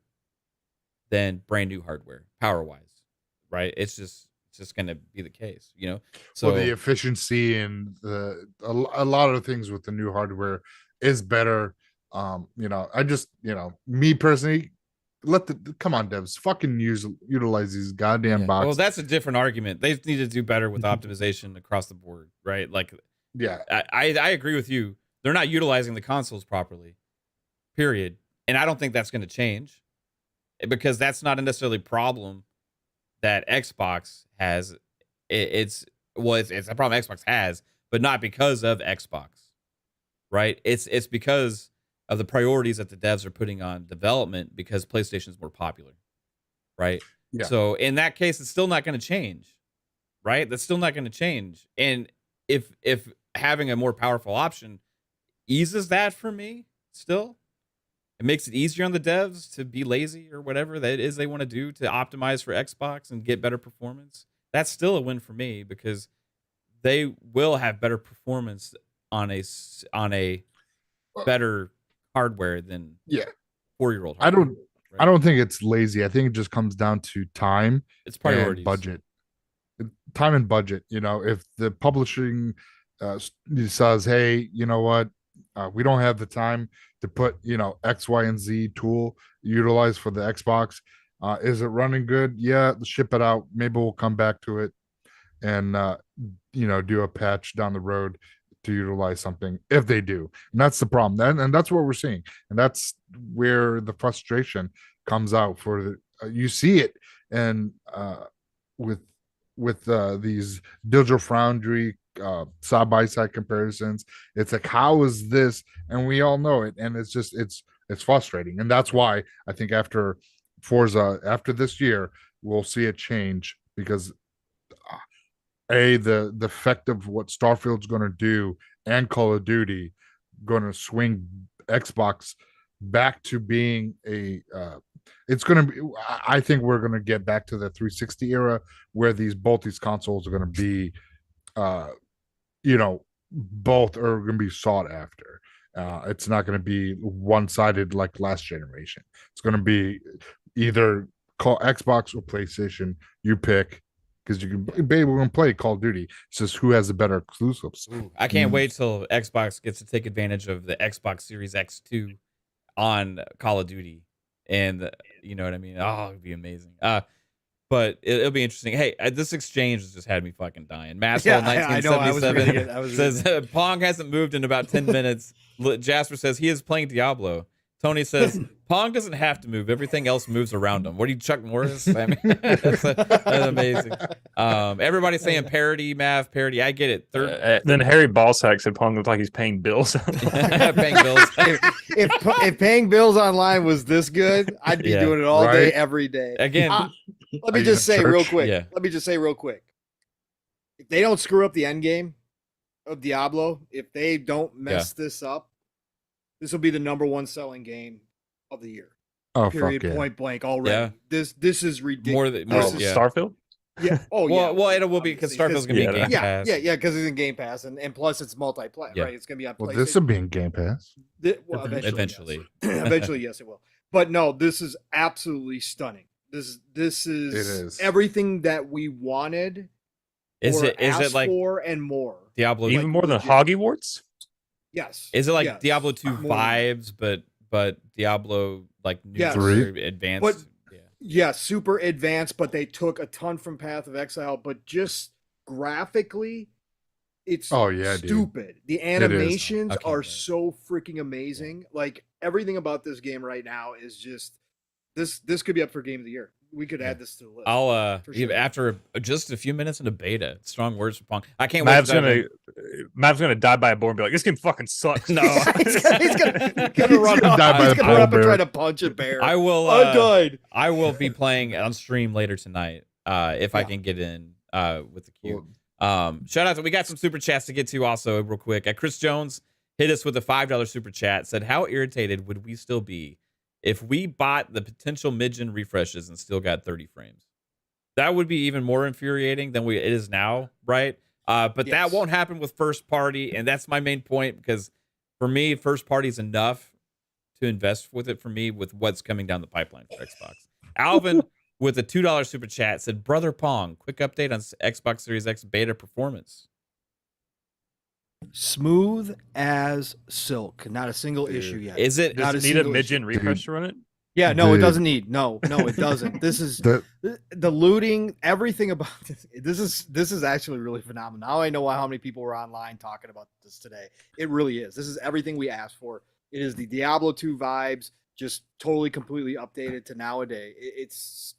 than brand new hardware, power wise, right? It's just going to be the case, So the efficiency and a lot of things with the new hardware is better. I just me personally, come on, devs, fucking utilize these goddamn boxes. Well, that's a different argument. They need to do better with optimization across the board, right? Like, yeah, I agree with you. They're not utilizing the consoles properly, period. And I don't think that's going to change, because that's not a necessarily problem that Xbox has. It's a problem Xbox has, but not because of Xbox, right? It's because of the priorities that the devs are putting on development, because PlayStation is more popular, right? Yeah. So in that case, it's still not going to change, right? That's still not going to change. And if having a more powerful option eases that for me, still, it makes it easier on the devs to be lazy or whatever that it is they want to do to optimize for Xbox and get better performance, that's still a win for me, because they will have better performance on a better hardware than 4-year-old hardware. I don't think it's lazy. I think it just comes down to time. It's priorities. And budget. Time and budget. If the publishing says, hey, you know what, we don't have the time to put X, Y, and Z tool utilized for the Xbox. Is it running good? Yeah, ship it out. Maybe we'll come back to it and do a patch down the road to utilize something, if they do. And that's the problem. And that's what we're seeing. And that's where the frustration comes out for you see it. And with these digital foundry side by side comparisons, it's like, how is this? And we all know it. And it's just it's frustrating. And that's why I think after Forza, after this year, we'll see a change, because the effect of what Starfield's going to do and Call of Duty going to swing Xbox back to being it's going to be, I think we're going to get back to the 360 era, where both these consoles are going to be both are going to be sought after. It's not going to be one-sided like last generation. It's going to be either call Xbox or PlayStation. You pick, because you can be able to play Call of Duty. It's just who has the better exclusives. Ooh, I can't wait till Xbox gets to take advantage of the Xbox Series X2 on Call of Duty, and you know what I mean. Oh, it'd be amazing. But it'll be interesting. Hey, this exchange has just had me fucking dying. Masshole 1977 says Pong hasn't moved in about 10 minutes. Jasper says he is playing Diablo. Tony says Pong doesn't have to move. Everything else moves around him. What are you, Chuck Norris? I mean, that's amazing. Everybody's saying parody, Mav, parody. I get it. Then Harry Ballsack said Pong looked like he's paying bills. Paying bills. If paying bills online was this good, I'd be doing it all day, every day. Again, let me just say real quick. Yeah. Let me just say real quick. If they don't screw up the end game of Diablo, if they don't mess this up, this will be the #1 selling game of the year. Oh, period, fuck yeah. point blank already. Yeah. This is ridiculous. More Starfield? Yeah. Oh, yeah. Well, it will be because Starfield's gonna be in Game Pass. Yeah, because it's in Game Pass, and plus it's multiplayer, right? It's gonna be on PlayStation. Well, this will be in Game Pass. Eventually. Yes. Eventually, yes, it will. But no, this is absolutely stunning. This is everything that we wanted. Is it like for and more? Diablo, even more than Hogwarts? Yes. Is it like Diablo 2 vibes, but Diablo like new advanced? But, super advanced, but they took a ton from Path of Exile, but just graphically, it's stupid. The animations are so freaking amazing. Like everything about this game right now is just this could be up for Game of the Year. We could add this to the list. I'll after just a few minutes into beta. Strong words for Pong. I can't Mav's wait. Mav's gonna die by a boar and be like, "This game fucking sucks." No, he's gonna run up and try to punch a bear. I will. I died. I will be playing on stream later tonight. If I can get in with the queue. Shout out we got some super chats to get to also real quick. Chris Jones hit us with a $5 super chat. Said, "How irritated would we still be if we bought the potential midgen refreshes and still got 30 frames? That would be even more infuriating than it is now, right? But that won't happen with first party, and that's my main point, because for me, first party is enough to invest with it for me with what's coming down the pipeline for Xbox." Alvin with a $2 super chat said, "Brother Pong, quick update on Xbox Series X beta performance." Smooth as silk. Not a single issue yet. Is it? Does it need a midgen refresh to run it? Yeah, no, it doesn't need. No, it doesn't. This is the looting, everything about this. This is actually really phenomenal. Now I know how many people were online talking about this today. It really is. This is everything we asked for. It is the Diablo 2 vibes, just totally, completely updated to nowadays. It's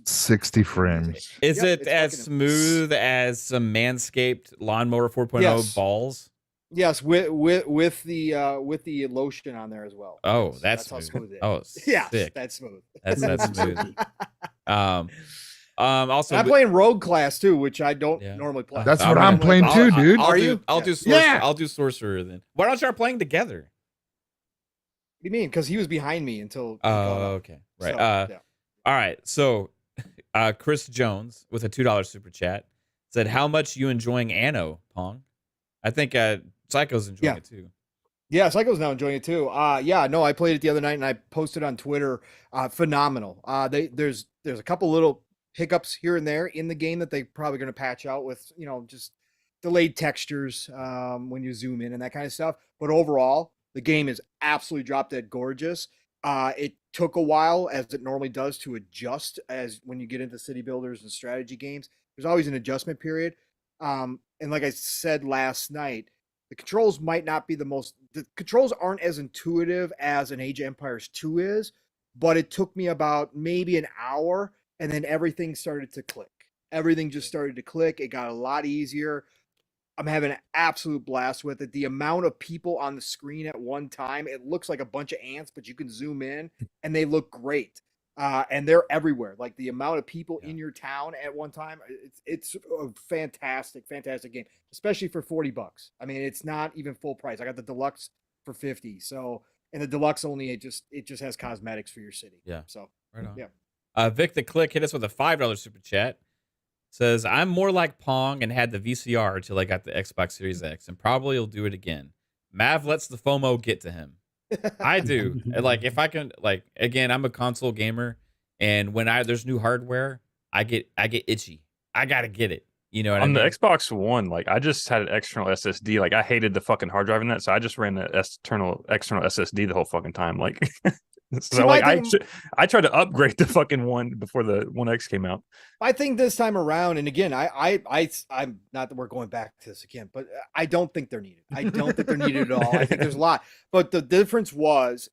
60 frames. Is it as smooth as some Manscaped Lawnmower 4.0 balls? Yes, with the lotion on there as well. Oh, yes, that's how smooth it is. Oh, yeah, sick. that's smooth. That's smooth. Also, I'm playing Rogue class too, which I don't normally play. That's what I'm playing too, dude. I'll do Sorcerer then. Why don't you start playing together? What do you mean? Because he was behind me until. Okay, right. So, all right. So, Chris Jones with a $2 super chat said, "How much you enjoying Anno, Pong?" I think Psycho's enjoying it too. Yeah, Psycho's now enjoying it too. No, I played it the other night and I posted on Twitter. Phenomenal. There's a couple little hiccups here and there in the game that they probably going to patch out with, just delayed textures when you zoom in and that kind of stuff. But overall, the game is absolutely drop dead gorgeous. It took a while, as it normally does, to adjust as when you get into city builders and strategy games. There's always an adjustment period. And like I said last night, the controls might not be the controls aren't as intuitive as an Age of Empires 2 is, but it took me about maybe an hour, and then everything started to click. Everything just started to click. It got a lot easier. I'm having an absolute blast with it. The amount of people on the screen at one time, it looks like a bunch of ants, but you can zoom in and they look great. And they're everywhere. Like the amount of people in your town at one time, it's a fantastic game, especially for $40. I mean, it's not even full price. I got the deluxe for $50. So, and the deluxe only, it just has cosmetics for your city. Yeah. So, right on. Yeah. Vic the Click hit us with a $5 super chat. Says, "I'm more like Pong and had the VCR until I got the Xbox Series X, and probably will do it again. Mav lets the FOMO get to him. I do. Like if I can, like again, I'm a console gamer, and when there's new hardware, I get itchy. I gotta get it. You know what I On mean? the Xbox One, like I just had an external SSD. Like I hated the fucking hard drive in that, so I just ran the external SSD the whole fucking time. Like, so See, like I tried to upgrade the fucking one before the One X came out. I think this time around, and again, I'm not that we're going back to this again, but I don't think they're needed. I don't think they're needed at all. I think there's a lot, but the difference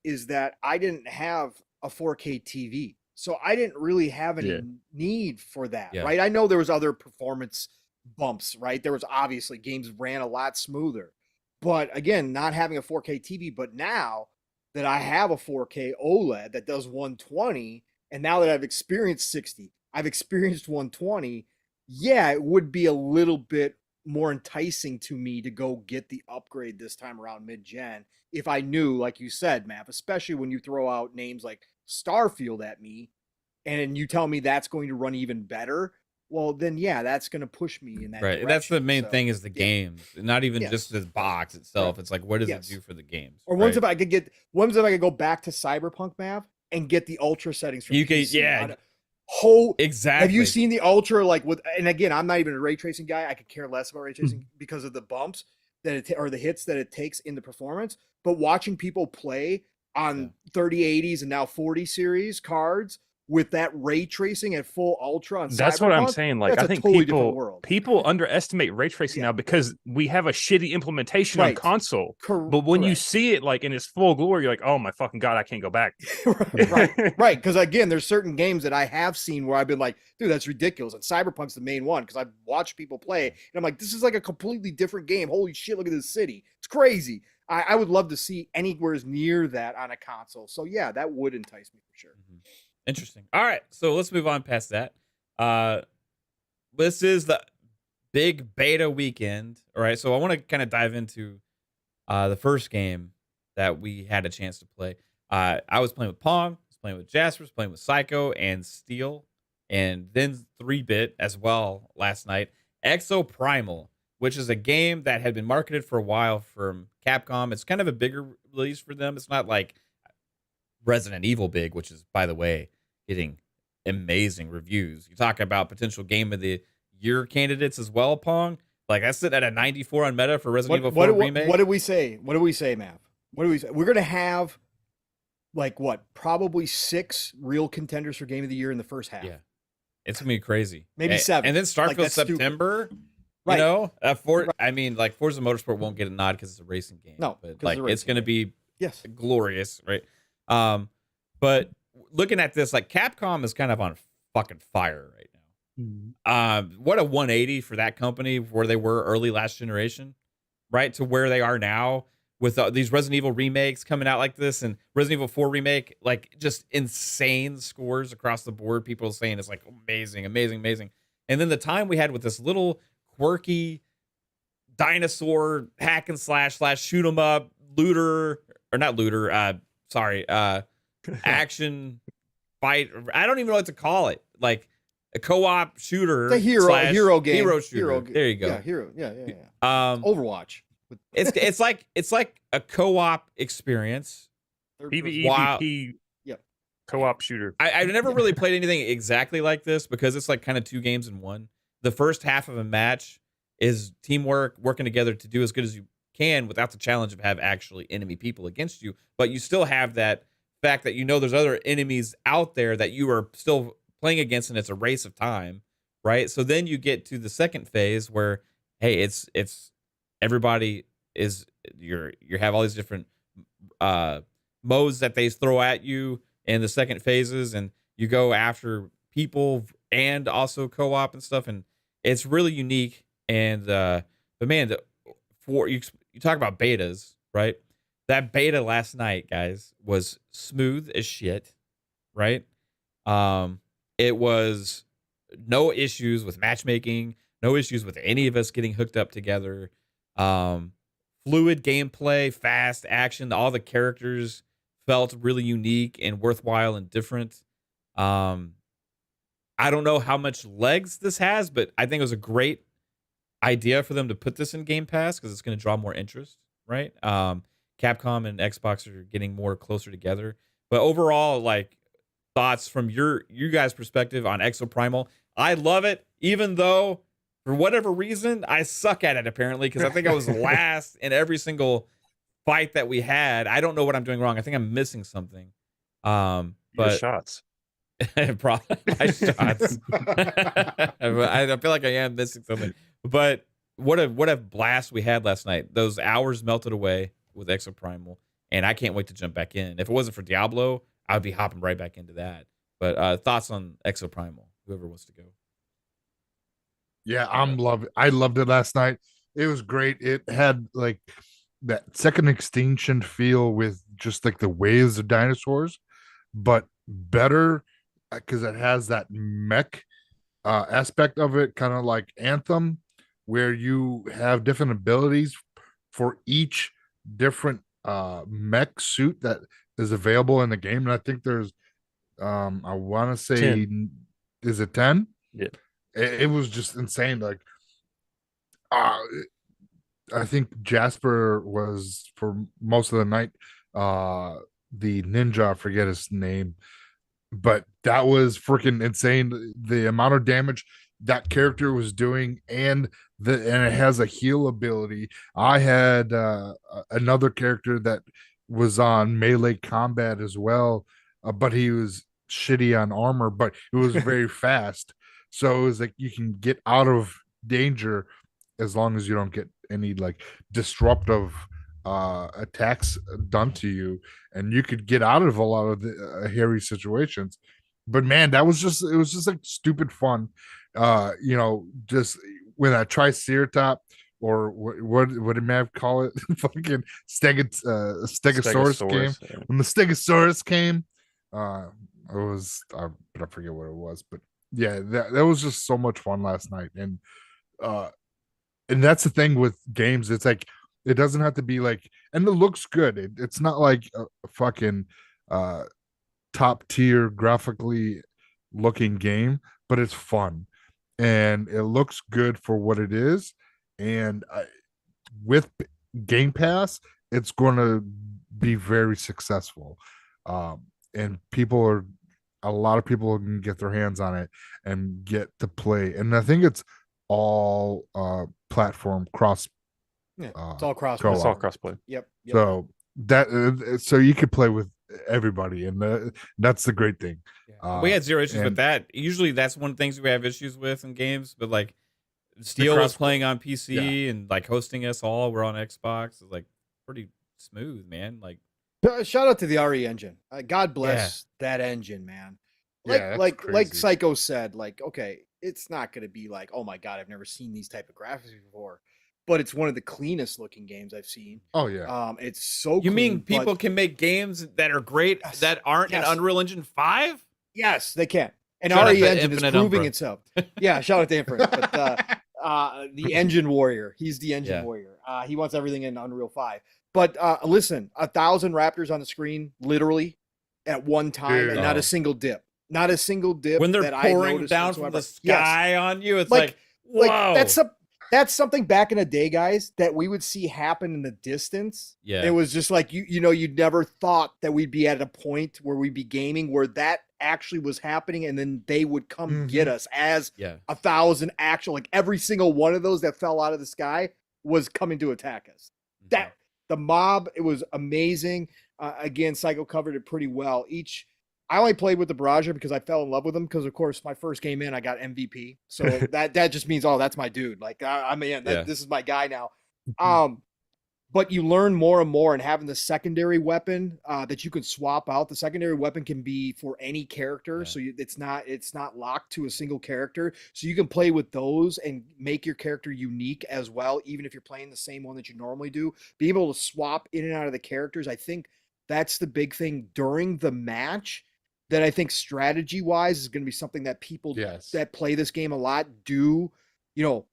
is that I didn't have a 4K TV, so I didn't really have any need for that, right? I know there was other performance bumps, right? There was obviously games ran a lot smoother, but again, not having a 4K TV, but now that I have a 4K OLED that does 120, and now that I've experienced 60, I've experienced 120, yeah, it would be a little bit more enticing to me to go get the upgrade this time around mid-gen if I knew, like you said, Matt, especially when you throw out names like Starfield at me and you tell me that's going to run even better. Well, then, yeah, that's going to push me in that right. direction. That's the main thing is the games, not even just the box itself. Right. It's like, what does it do for the games? Or once if I could go back to Cyberpunk map and get the ultra settings from PC. Exactly. Have you seen the ultra and again, I'm not even a ray tracing guy. I could care less about ray tracing because of the bumps or the hits that it takes in the performance. But watching people play on 3080s and now 40 series cards with that ray tracing at full ultra on that's what I'm saying. Like I think totally people underestimate ray tracing now because we have a shitty implementation on console. But when you see it like in its full glory, you're like, oh my fucking god, I can't go back. right. Because again, there's certain games that I have seen where I've been like, dude, that's ridiculous. And Cyberpunk's the main one because I've watched people play and I'm like, this is like a completely different game. Holy shit, look at this city. It's crazy. I would love to see anywhere near that on a console. So yeah, that would entice me for sure. Interesting. All right, so let's move on past that. This is the big beta weekend. All right, so I want to kind of dive into the first game that we had a chance to play. I was playing with Pong, I was playing with Jasper, I was playing with Psycho and Steel, and then 3-Bit as well last night. Exo Primal, which is a game that had been marketed for a while from Capcom. It's kind of a bigger release for them. It's not like Resident Evil big, which is, by the way, getting amazing reviews. You talk about potential game of the year candidates as well, Pong. Like I sit at a 94 on Meta for Resident Evil 4 remake. What did we say? What do we say, Mav? What do we say? We're gonna have probably 6 real contenders for game of the year in the first half. Yeah, it's gonna be crazy. Maybe 7, and then Starfield September. Right. You know, I mean, like Forza Motorsport won't get a nod because it's a racing game. No, but like it's gonna be glorious, right? But looking at this, like Capcom is kind of on fucking fire right now. What a 180 for that company where they were early last generation, right? To where they are now with these Resident Evil remakes coming out like this, and Resident Evil 4 remake, like just insane scores across the board. People saying it's like amazing. And then the time we had with this little quirky dinosaur hack and slash shoot 'em up action fight. I don't even know what to call it. Like a co-op shooter. The hero game. Hero shooter. There you go. Yeah, hero. Yeah. Overwatch. It's like a co-op experience. PvE co-op shooter. I've never really played anything exactly like this because it's like kind of 2 games in one. The first half of a match is teamwork, working together to do as good as you can without the challenge of have actually enemy people against you, but you still have that fact that there's other enemies out there that you are still playing against, and it's a race of time, right? So then you get to the second phase where, hey, it's everybody is you have all these different modes that they throw at you in the second phases, and you go after people and also co-op and stuff, and it's really unique. And but man, you talk about betas, right? That beta last night, guys, was smooth as shit, right? It was no issues with matchmaking, no issues with any of us getting hooked up together. Fluid gameplay, fast action, all the characters felt really unique and worthwhile and different. I don't know how much legs this has, but I think it was a great idea for them to put this in Game Pass because it's going to draw more interest, right? Capcom and Xbox are getting more closer together. But overall, like thoughts from you guys' perspective on Exo Primal. I love it, even though for whatever reason I suck at it apparently, because I think I was last in every single fight that we had. I don't know what I'm doing wrong. I think I'm missing something. Your But shots. probably my shots. I feel like I am missing something. But what a blast we had last night. Those hours melted away with Exo Primal, and I can't wait to jump back in. If it wasn't for Diablo, I would be hopping right back into that. But thoughts on Exo Primal, whoever wants to go. Yeah, I loved it last night. It was great. It had like that second extinction feel with just like the waves of dinosaurs, but better because it has that mech aspect of it, kind of like Anthem, where you have different abilities for each different mech suit that is available in the game. And I think there's I want to say 10. Is it 10? Yeah. It was just insane. Like I think Jasper was for most of the night the ninja, I forget his name, but that was freaking insane. The amount of damage that character was doing, and it has a heal ability. I had another character that was on melee combat as well, but he was shitty on armor, but it was very fast. So it was like you can get out of danger as long as you don't get any like disruptive attacks done to you, and you could get out of a lot of the hairy situations. But man, it was just like stupid fun. Just when I triceratops, or what did Mav call it? Fucking Stegosaurus came. Yeah. When the Stegosaurus came, it was I forget what it was, but yeah, that was just so much fun last night. And that's the thing with games. It's like it doesn't have to be like, and it looks good. It's not like a fucking top tier graphically looking game, but it's fun and it looks good for what it is. And with Game Pass, it's going to be very successful. And a lot of people can get their hands on it and get to play. And I think it's all platform cross. Yeah, it's all cross. co-op. It's all crossplay. Yep. So so you could play with everybody, and that's the great thing. We had zero issues with and- that. Usually that's one of the things we have issues with in games, but like Steel was playing on PC and like hosting us all. We're on Xbox. It's like pretty smooth, man. Like Shout out to the RE engine. God bless that engine, man. Like Psycho said, like, okay, it's not going to be like, oh my God, I've never seen these type of graphics before, but it's one of the cleanest looking games I've seen. Oh yeah. It's so you mean people can make games that are great that aren't in Unreal Engine 5? Yes, they can. And Shout out RE to engine is Infinite proving Umbra. itself. Yeah, shout out to Infinite. But the engine warrior, he's the engine Yeah. warrior. He wants everything in Unreal 5. But listen, 1,000 raptors on the screen, literally at one time, Dude. and not a single dip. Not a single dip. When they're that I pouring noticed down from whatsoever. the sky on you, it's Like- like whoa. That's something back in the day, guys, that we would see happen in the distance. Yeah. It was just like you'd never thought that we'd be at a point where we'd be gaming where that actually was happening, and then they would come get us as 1,000 actual, like every single one of those that fell out of the sky was coming to attack us. That the mob, it was amazing. Again, Psycho covered it pretty well. I only played with the Barrager because I fell in love with him, because of course my first game in I got MVP. So that just means, oh, that's my dude. Like this is my guy now. But you learn more and more, and having the secondary weapon that you can swap out. The secondary weapon can be for any character, so it's not locked to a single character. So you can play with those and make your character unique as well, even if you're playing the same one that you normally do. Being able to swap in and out of the characters, I think that's the big thing during the match. That I think strategy-wise is going to be something that people that play this game a lot do,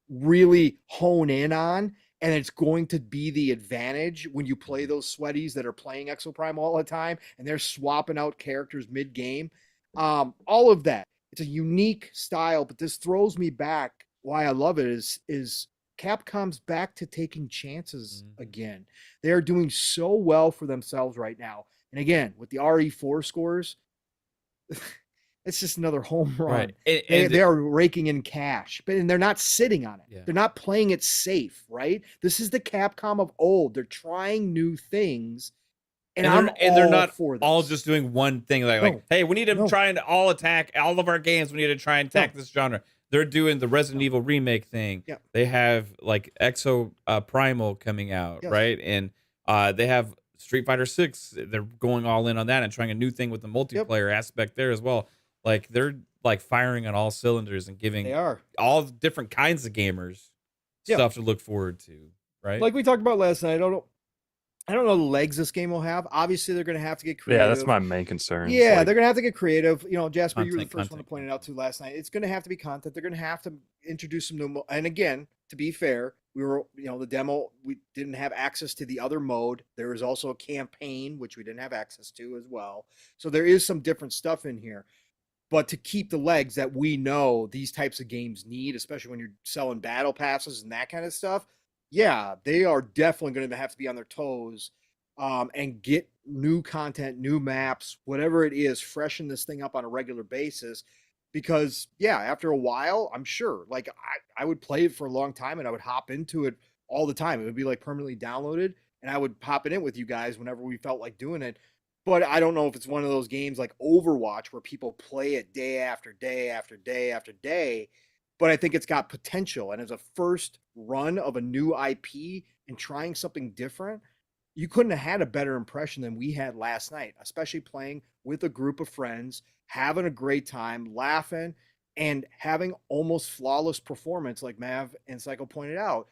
really hone in on. And it's going to be the advantage when you play those sweaties that are playing Exo Primal all the time and they're swapping out characters mid-game. All of that. It's a unique style, but this throws me back. Why I love it is Capcom's back to taking chances Mhm. again. They are doing so well for themselves right now. And again, with the RE4 scores, it's just another home run. Right. They are raking in cash, and they're not sitting on it. Yeah. They're not playing it safe, right? This is the Capcom of old. They're trying new things, and they're all not for this. all just doing one thing. Like, hey, we need to try and all attack all of our games. We need to try and attack this genre. They're doing the Resident Evil remake thing. Yeah. They have like Exo Primal coming out, right? And they have Street Fighter 6. They're going all in on that and trying a new thing with the multiplayer aspect there as well. Like they're like firing on all cylinders and giving all different kinds of gamers stuff to look forward to, right? Like we talked about last night. I don't know the legs this game will have. Obviously, they're going to have to get creative. Yeah, that's my main concern. Yeah, they're going to have to get creative. You know, Jasper, you were the first one to Content. point it out to last night. It's going to have to be content. They're going to have to introduce some new. And again, to be fair, we were, you know, the demo, we didn't have access to the other mode. There was also a campaign, which we didn't have access to as well. So there is some different stuff in here. But to keep the legs that we know these types of games need, especially when you're selling battle passes and that kind of stuff, yeah, they are definitely going to have to be on their toes and get new content, new maps, whatever it is, freshen this thing up on a regular basis. Because, yeah, after a while, I'm sure, like, I would play it for a long time and I would hop into it all the time. It would be like permanently downloaded and I would pop it in with you guys whenever we felt like doing it. But I don't know if it's one of those games like Overwatch where people play it day after day after day after day. But I think it's got potential. And as a first run of a new IP and trying something different, you couldn't have had a better impression than we had last night, especially playing with a group of friends, having a great time, laughing, and having almost flawless performance like Mav and Psycho pointed out.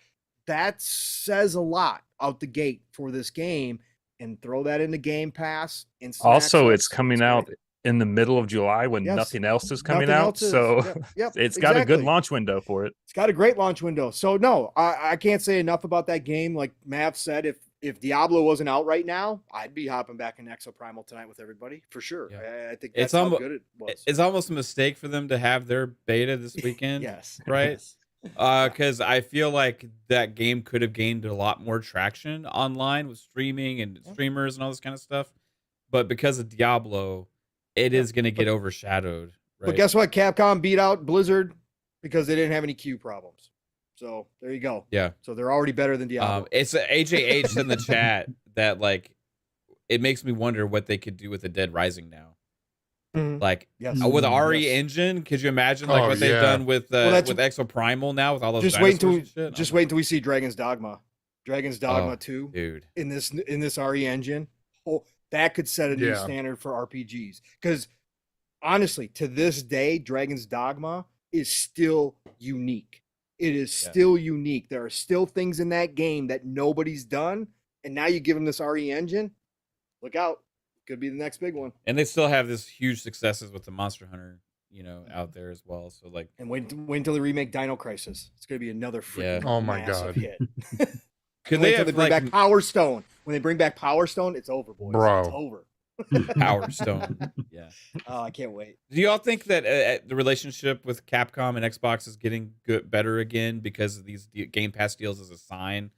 That says a lot out the gate for this game. And throw that into Game Pass. Also, it's coming out in the middle of July when nothing else is coming out. So it's got a good launch window for it. It's got a great launch window. So no, I can't say enough about that game. Like Mav said, if Diablo wasn't out right now, I'd be hopping back in Exo Primal tonight with everybody for sure. Yeah. I think that's how good it was. It's almost a mistake for them to have their beta this weekend. Yes. Right? Yes. Because I feel like that game could have gained a lot more traction online with streaming and streamers and all this kind of stuff. But because of Diablo, it is going to get overshadowed. Right? But guess what? Capcom beat out Blizzard because they didn't have any queue problems. So there you go. Yeah. So they're already better than Diablo. It's AJH in the chat that like it makes me wonder what they could do with the Dead Rising now. Like with the RE engine, could you imagine like what they've done with Exo Primal now with all those? Just wait until we see Dragon's Dogma, 2, dude, in this RE engine. Oh, that could set a new standard for RPGs. Because honestly, to this day, Dragon's Dogma is still unique. It is still unique. There are still things in that game that nobody's done, and now you give them this RE engine. Look out. Could be the next big one. And they still have this huge successes with the Monster Hunter, out there as well. So like, and wait until they remake Dino Crisis. It's going to be another freaking massive hit. Could they have bring back Power Stone? When they bring back Power Stone, it's over, boys. Bro. It's over. Power Stone. Yeah. Oh, I can't wait. Do y'all think that the relationship with Capcom and Xbox is getting better again because of these Game Pass deals as a sign?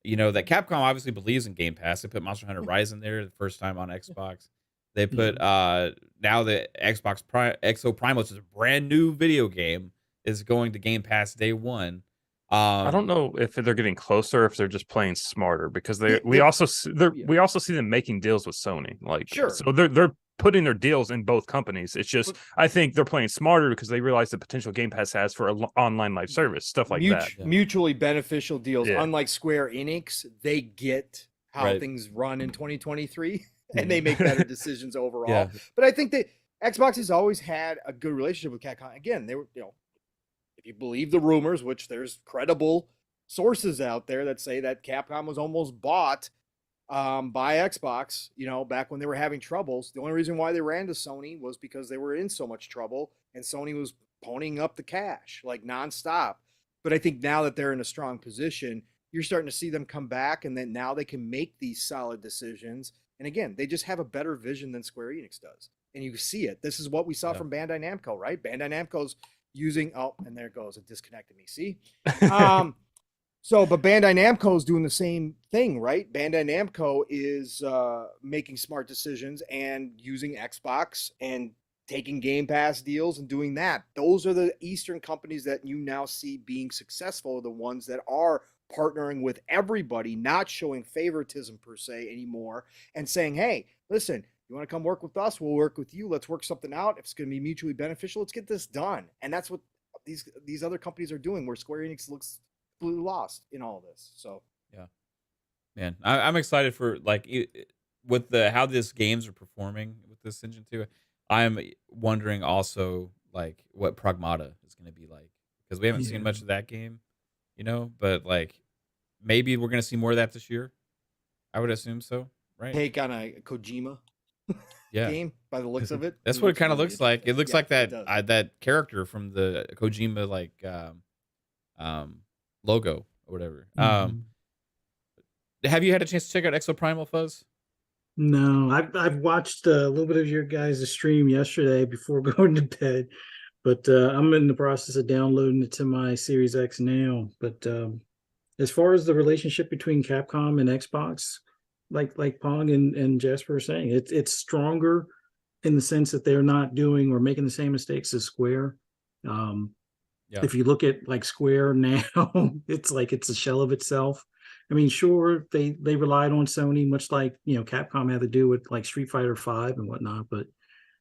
That Capcom obviously believes in Game Pass. They put Monster Hunter Rise in there the first time on Xbox. They put now the Exo Primal, which is a brand new video game, is going to Game Pass day one. I don't know if they're getting closer, or if they're just playing smarter, because we also see them making deals with Sony. So they're putting their deals in both companies. It's just I think they're playing smarter because they realize the potential Game Pass has for an online live service, stuff like that. Mutually beneficial deals. Unlike Square Enix, they get how things run in 2023 and they make better decisions overall. But I think that Xbox has always had a good relationship with Capcom. Again, they were, if you believe the rumors, which there's credible sources out there that say that Capcom was almost bought by Xbox, back when they were having troubles. The only reason why they ran to Sony was because they were in so much trouble and Sony was ponying up the cash like nonstop. But I think now that they're in a strong position, you're starting to see them come back, and then now they can make these solid decisions. And again, they just have a better vision than Square Enix does. And you see it. This is what we saw from Bandai Namco, right? Bandai Namco's using, and there it goes. It disconnected me. See? So, but Bandai Namco is doing the same thing, right? Bandai Namco is making smart decisions and using Xbox and taking Game Pass deals and doing that. Those are the Eastern companies that you now see being successful, the ones that are partnering with everybody, not showing favoritism per se anymore, and saying, hey, listen, you want to come work with us? We'll work with you. Let's work something out. If it's going to be mutually beneficial, let's get this done. And that's what these other companies are doing, where Square Enix looks completely lost in all this. So Yeah, man, I'm excited for like with the how these games are performing with this engine too. I'm wondering also like what Pragmata is going to be like, because we haven't seen much of that game, you know. But like maybe we're going to see more of that this year. I would assume so, right? take on a Kojima game by the looks of it. That's what it kind of looks like. It looks like that that character from the Kojima like logo or whatever. Have you had a chance to check out Exoprimal, Fuzz? No, I've watched a little bit of your guys' stream yesterday before going to bed, but I'm in the process of downloading it to my Series X now. But as far as the relationship between Capcom and Xbox, like Pong and Jasper are saying, it's stronger in the sense that they're not doing or making the same mistakes as Square. If you look at like Square now, it's like it's a shell of itself. I mean, sure, they relied on Sony, much like, you know, Capcom had to do with like Street Fighter V and whatnot. But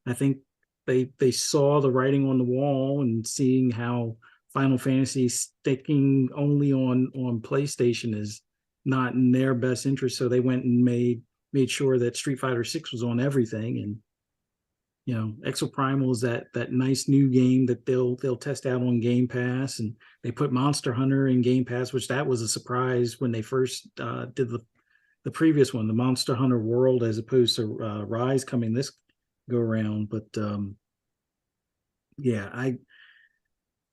I think they saw the writing on the wall, and seeing how Final Fantasy sticking only on PlayStation is not in their best interest. So they went and made sure that Street Fighter VI was on everything. And you know, Exoprimal is that nice new game that they'll test out on Game Pass, and they put Monster Hunter in Game Pass, which that was a surprise when they first did the previous one, the Monster Hunter World, as opposed to Rise coming this go around. But yeah,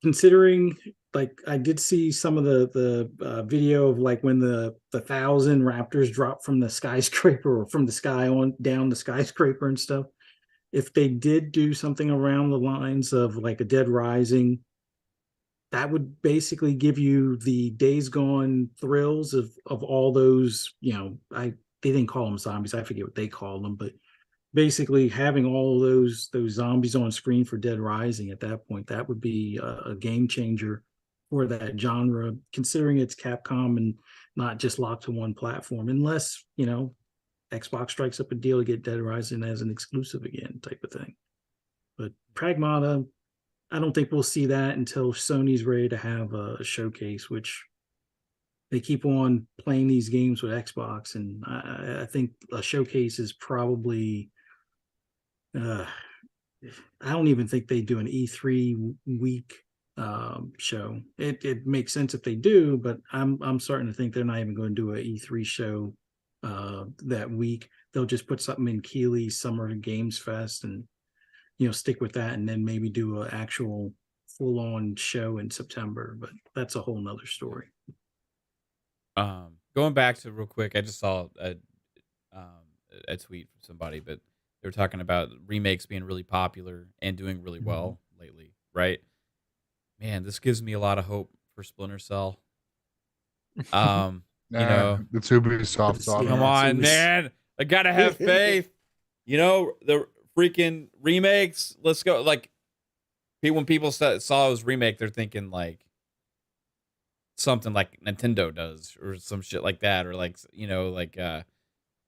considering, like, I did see some of the video of like when the 1,000 raptors dropped from the skyscraper, or from the sky on down the skyscraper and stuff. If they did do something around the lines of like a Dead Rising, that would basically give you the Days Gone thrills of all those, you know, they didn't call them zombies, I forget what they call them, but basically having all of those zombies on screen for Dead Rising at that point, that would be a game changer for that genre, considering it's Capcom and not just locked to one platform, unless, you know, Xbox strikes up a deal to get Dead Rising as an exclusive again, type of thing. But Pragmata, I don't think we'll see that until Sony's ready to have a showcase, which they keep on playing these games with Xbox. And I think a showcase is probably, I don't even think they do an E3 week show. It makes sense if they do, but I'm starting to think they're not even going to do an E3 show that week. They'll just put something in Keighley Summer Games Fest and, you know, stick with that, and then maybe do an actual full-on show in September. But that's a whole nother story. Going back to real quick, I just saw a tweet from somebody, but they were talking about remakes being really popular and doing really well lately, right? Man, this gives me a lot of hope for Splinter Cell. You know, it's Ubisoft. Come on, man. I gotta have faith. You know, the freaking remakes. Let's go. Like, when people saw it was remake, they're thinking like something like Nintendo does, or some shit like that, or like, you know, like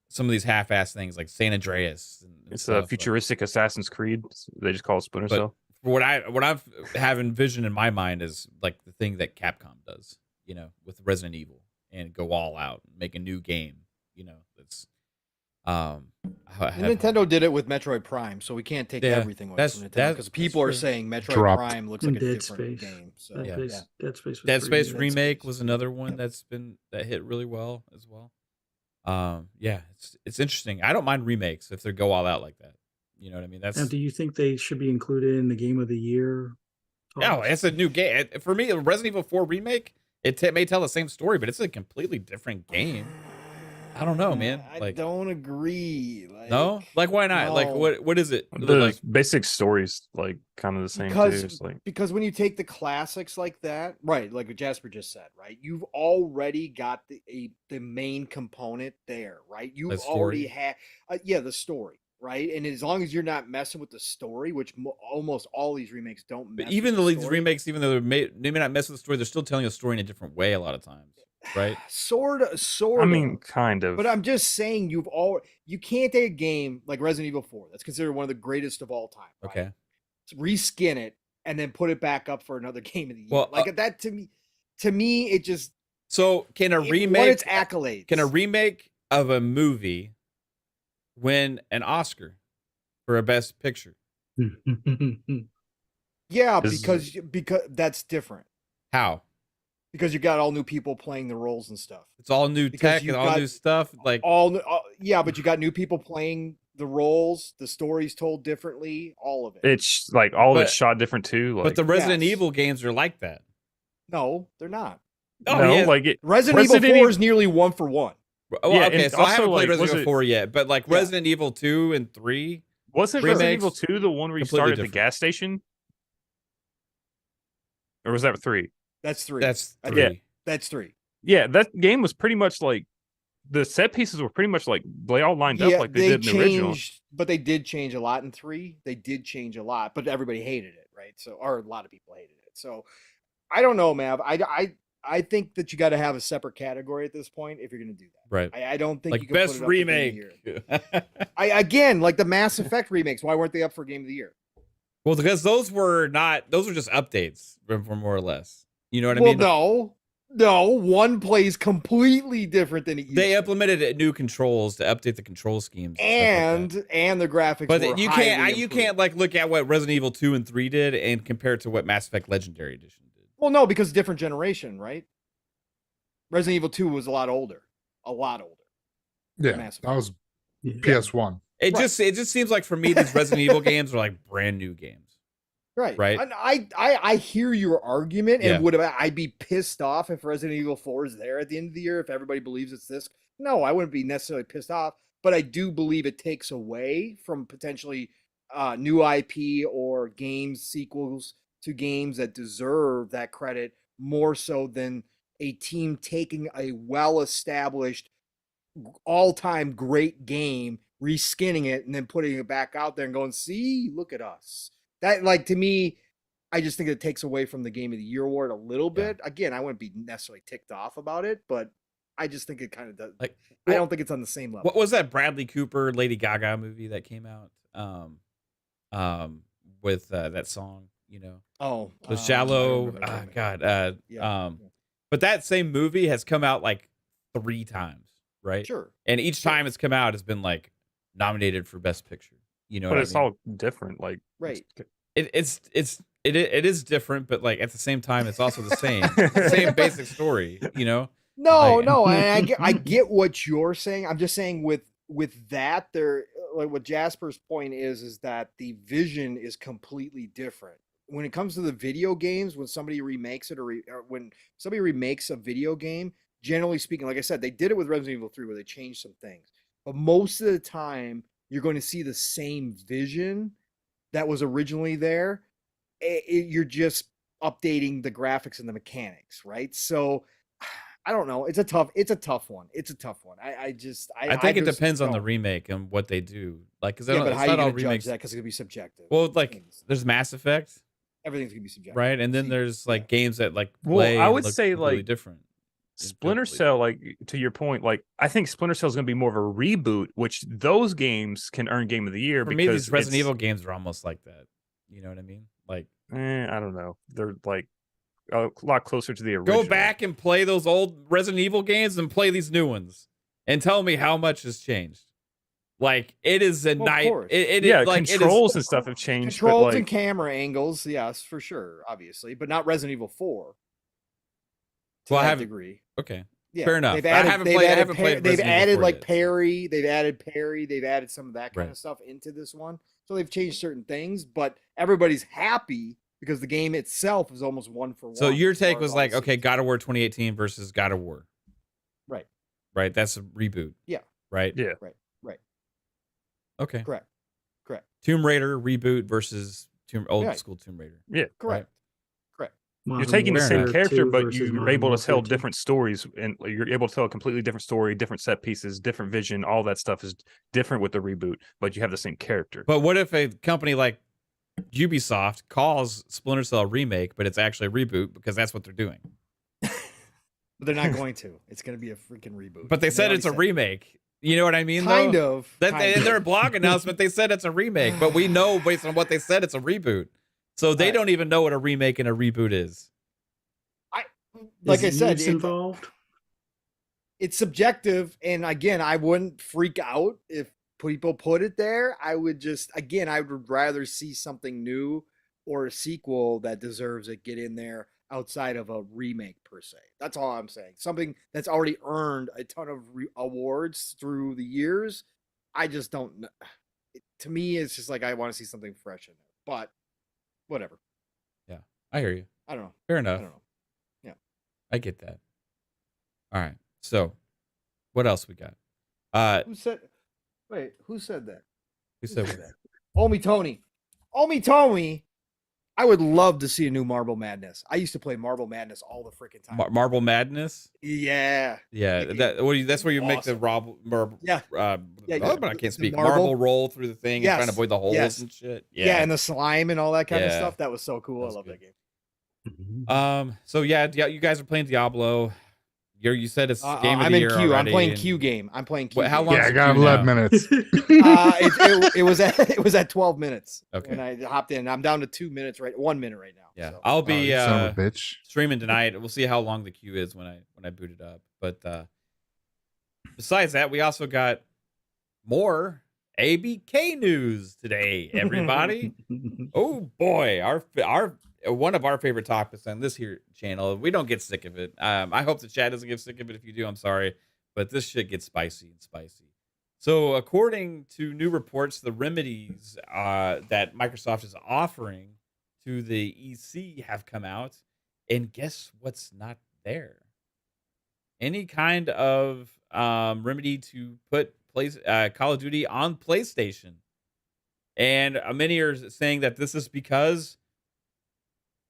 some of these half-ass things like San Andreas. And it's stuff. a futuristic Assassin's Creed. They just call it Splinter Cell. What I've having vision in my mind is like the thing that Capcom does, you know, with Resident Evil, and go all out, make a new game. You know, that's Nintendo did it with Metroid Prime, so we can't take everything away from Nintendo, because people are saying Metroid Prime looks like a different game. So Dead Space remake was another one that hit really well as well. Yeah, it's interesting. I don't mind remakes if they go all out like that. You know what I mean? Now, do you think they should be included in the Game of the Year? No, it's a new game. For me, Resident Evil 4 remake, it may tell the same story, but it's a completely different game. I don't know, man. I Like, don't agree. no, like why not? Like, no. what is it? The Like, basic story's like kind of the same too. It's like Because when you take the classics like that, right, like what Jasper just said, right, you've already got the main component there, right? You've The story. already had, the story, right? And as long as you're not messing with the story, which almost all these remakes don't. but Mess even with the story, remakes, even though they may not mess with the story, they're still telling a story in a different way a lot of times, right? sort of. I mean, kind of. But I'm just saying, you can't take a game like Resident Evil 4, that's considered one of the greatest of all time. Right? Okay. Reskin it and then put it back up for another game of the year. Well, like that to me, it just. So can a It won remake? its accolades. Can a remake of a movie win an Oscar for a Best Picture? Yeah, Is- because that's different. How? Because you got all new people playing the roles and stuff. It's all new Because tech you and all got new stuff. Like, Yeah, but you got new people playing the roles. The story's told differently. All of it. It's like all of But- it's shot different too. Like, but the Resident yes. Evil games are like that. No, they're not. Oh, no, yeah. like it. Resident Evil 4 is nearly 1-for-1. Well, Yeah, okay, and so I haven't also, played like, Resident was Evil 4 yet, but like Yeah. Resident Evil 2 and 3, Wasn't Resident Evil remakes, 2 the one where you completely started at the different. gas station? Or was that 3? That's 3. that's I 3. Yeah. That's 3. Yeah, that game was pretty much like the set pieces were pretty much like they all lined up like they did in the original. But they did change a lot in 3. They did change a lot, but everybody hated it, right? So, or a lot of people hated it. So, I don't know, Mav. I think that you got to have a separate category at this point if you're going to do that. Right. I don't think you Like can best put it up for Game of the remake. Year. Again, like the Mass Effect remakes. Why weren't they up for Game of the Year? Well, because those were just updates for more or less. You know what I Well, mean? no. One plays completely different than it used They to. implemented new controls to update the control schemes and stuff like that. the graphics. But were you highly can't improved. like look at what Resident Evil 2 and 3 did and compare it to what Mass Effect Legendary Edition did. Well, no, because different generation, right? Resident Evil 2 was a lot older. Yeah, Mass that was Yeah. PS1. It Right. just seems like for me these Resident Evil games are like brand new games. Right. Right. And I hear your argument, Yeah. and I'd be pissed off if Resident Evil 4 is there at the end of the year if everybody believes it's this. No, I wouldn't be necessarily pissed off, but I do believe it takes away from potentially new IP or games sequels to games that deserve that credit more so than a team taking a well-established all-time great game, reskinning it, and then putting it back out there and going, see, look at us. That, like, to me, I just think it takes away from the Game of the Year award a little Yeah. bit. Again, I wouldn't be necessarily ticked off about it, but I just think it kind of does. Like, I well, don't think it's on the same level. what was that Bradley Cooper Lady Gaga movie that came out? With that song, you know, the I Shallow. don't remember. God. Yeah. But that same movie has come out like 3 times, right? Sure. And each Sure. time it's come out, it's been like nominated for Best Picture. You know, But what it's I mean? all different. Like Right. It is different, but like at the same time, it's also the same, the same basic story. You know, No, Like- no, and I get what you're saying. I'm just saying with that, there, like what Jasper's point is that the vision is completely different. When it comes to the video games, when somebody remakes it or when somebody remakes a video game, generally speaking, like I said, they did it with Resident Evil 3 where they changed some things, but most of the time you're going to see the same vision that was originally there. You're just updating the graphics and the mechanics, right? So I don't know. It's a tough one. I think it just depends on the don't. remake and what they do. Like, because Yeah, but it's how are you not all going to judge remakes. that? Because it's going to be subjective. Well, like there's Mass Effect, Everything's going to be subjective. right? And then See, there's like games that like Well, play. I and would look say, completely like, different. Splinter Completely Cell, like to your point, like I think Splinter Cell is going to be more of a reboot, which those games can earn Game of the Year For because me, these Resident it's- Evil games are almost like that. You know what I mean? Like, I don't know. They're like a lot closer to the original. go back and play those old Resident Evil games and play these new ones, and tell me how much has changed. Like, it is a Well, of night. course. Yeah, like, controls and stuff have changed. But controls like, and camera angles, yes, for sure, obviously, but not Resident Evil 4. To Well, I that haven't- degree. Okay. Yeah, Fair enough. They've I added, haven't they've played- I added haven't played they've Resident Evil added 4 like yet, so- parry. They've added some of that kind Right. of stuff into this one. So they've changed certain things, but everybody's happy because the game itself is almost 1-for-1. So your as far take as was all like, the okay, scenes. God of War 2018 versus God of War. Right. right? That's a reboot. Yeah. Right? Yeah. Right. Okay. Correct. Tomb Raider reboot versus old Right. school Tomb Raider. Yeah. Correct. You're Modern taking the Fair same enough. character, 2 but versus you're Modern able to Warfare tell 2. different stories, and you're able to tell a completely different story, different set pieces, different vision. All that stuff is different with the reboot, but you have the same character. But what if a company like Ubisoft calls Splinter Cell a remake, but it's actually a reboot because that's what they're doing? But they're not going to. It's going to be a freaking reboot. But they said it's a remake. You know what I mean? Kind though? of. That kind in of. their blog announcement, they said it's a remake, but we know based on what they said, it's a reboot. So they Right. don't even know what a remake and a reboot is. Like I Is said, Newts involved? it's subjective. And again, I wouldn't freak out if people put it there. I would just, again, I would rather see something new or a sequel that deserves it get in there outside of a remake per se. That's all I'm saying. Something that's already earned a ton of awards through the years. I just don't know. To me, it's just like I want to see something fresh in there. But whatever. Yeah, I hear you. I don't know. Fair I enough. don't know. I get that. All right. So, what else we got? Who said? Wait, who said that? Who said what? Omi Tony. I would love to see a new Marble Madness. I used to play Marble Madness all the freaking time. Marble Madness? Yeah. Yeah, that's where you make the Yeah. but I can't the speak. marble- Marble roll through the thing and trying to Yes, avoid the holes yes. and shit. Yeah. And the slime and all that kind of Yeah. stuff. That was so cool. That I was love good. that game. So yeah, you guys are playing Diablo. You said it's game of I'm the in year Q. I'm already, playing and- Q game. I'm playing Q. How game. long Yeah, is I the got queue 11 now? minutes. It was at 12 minutes. Okay. When I hopped in. I'm down to 2 minutes 1 minute right now. Yeah, So. I'll Oh, be you son of a bitch. streaming tonight. We'll see how long the queue is when I boot it up. But besides that, we also got more ABK news today, everybody. Oh boy, our one of our favorite topics on this here channel. We don't get sick of it. I hope the chat doesn't get sick of it. If you do, I'm sorry, but this shit gets spicy and spicy. So, according to new reports, the remedies that Microsoft is offering to the EC have come out, and guess what's not there? Any kind of remedy to put Call of Duty on PlayStation. And many are saying that this is because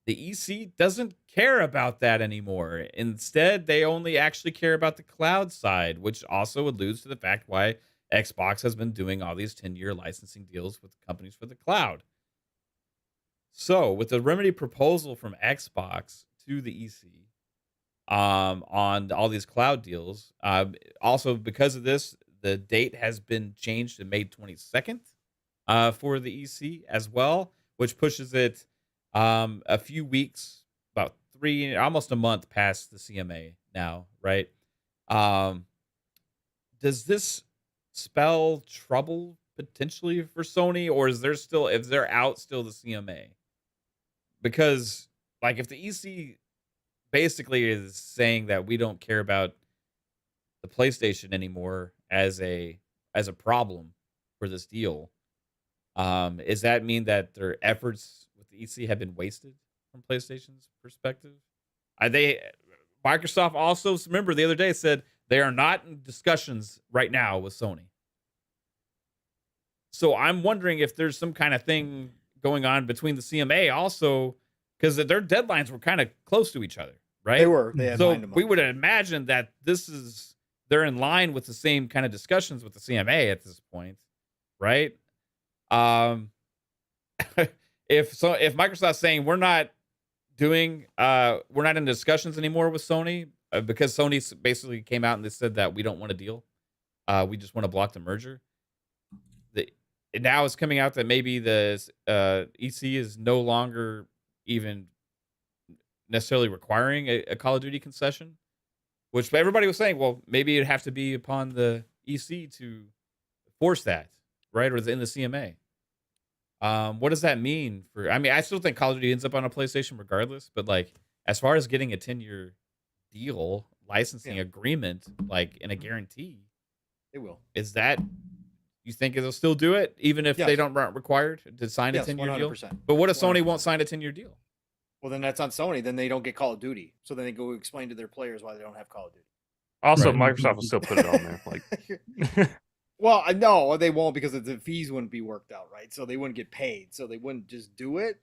the EC doesn't care about that anymore. Instead, they only actually care about the cloud side, which also alludes to the fact why Xbox has been doing all these 10-year licensing deals with companies for the cloud. So, with the remedy proposal from Xbox to the EC on all these cloud deals, also because of this, the date has been changed to May 22nd for the EC as well, which pushes it a few weeks, about almost a month past the CMA now, right? Does this spell trouble potentially for Sony, or is there still, if they're out still the CMA? Because like if the EC basically is saying that we don't care about the PlayStation anymore as a problem for this deal, does that mean that their efforts with the EC have been wasted from PlayStation's perspective? Microsoft also, remember the other day, said they are not in discussions right now with Sony. So I'm wondering if there's some kind of thing going on between the CMA also, because their deadlines were kind of close to each other, right? They were. They had So lined them up. we would imagine that they're in line with the same kind of discussions with the CMA at this point, right? If Microsoft's saying we're not in discussions anymore with Sony because Sony basically came out and they said that we don't want a deal, we just want to block the merger. Now it's coming out that maybe the EC is no longer even necessarily requiring a Call of Duty concession, which everybody was saying, well, maybe it'd have to be upon the EC to force that, right? Or in the CMA. What does that mean for? I mean, I still think Call of Duty ends up on a PlayStation regardless, but like as far as getting a 10-year deal, licensing agreement, like in a guarantee, They will. is that you think they'll still do it even if they don't aren't required to sign a Yes, 10-year deal? 100%. But what if Sony 100%. won't sign a 10-year deal? Well, then that's on Sony. Then they don't get Call of Duty. So then they go explain to their players why they don't have Call of Duty. Also, Right. Microsoft will still put it on there. Like, Well, no, they won't because the fees wouldn't be worked out, right? So they wouldn't get paid. So they wouldn't just do it.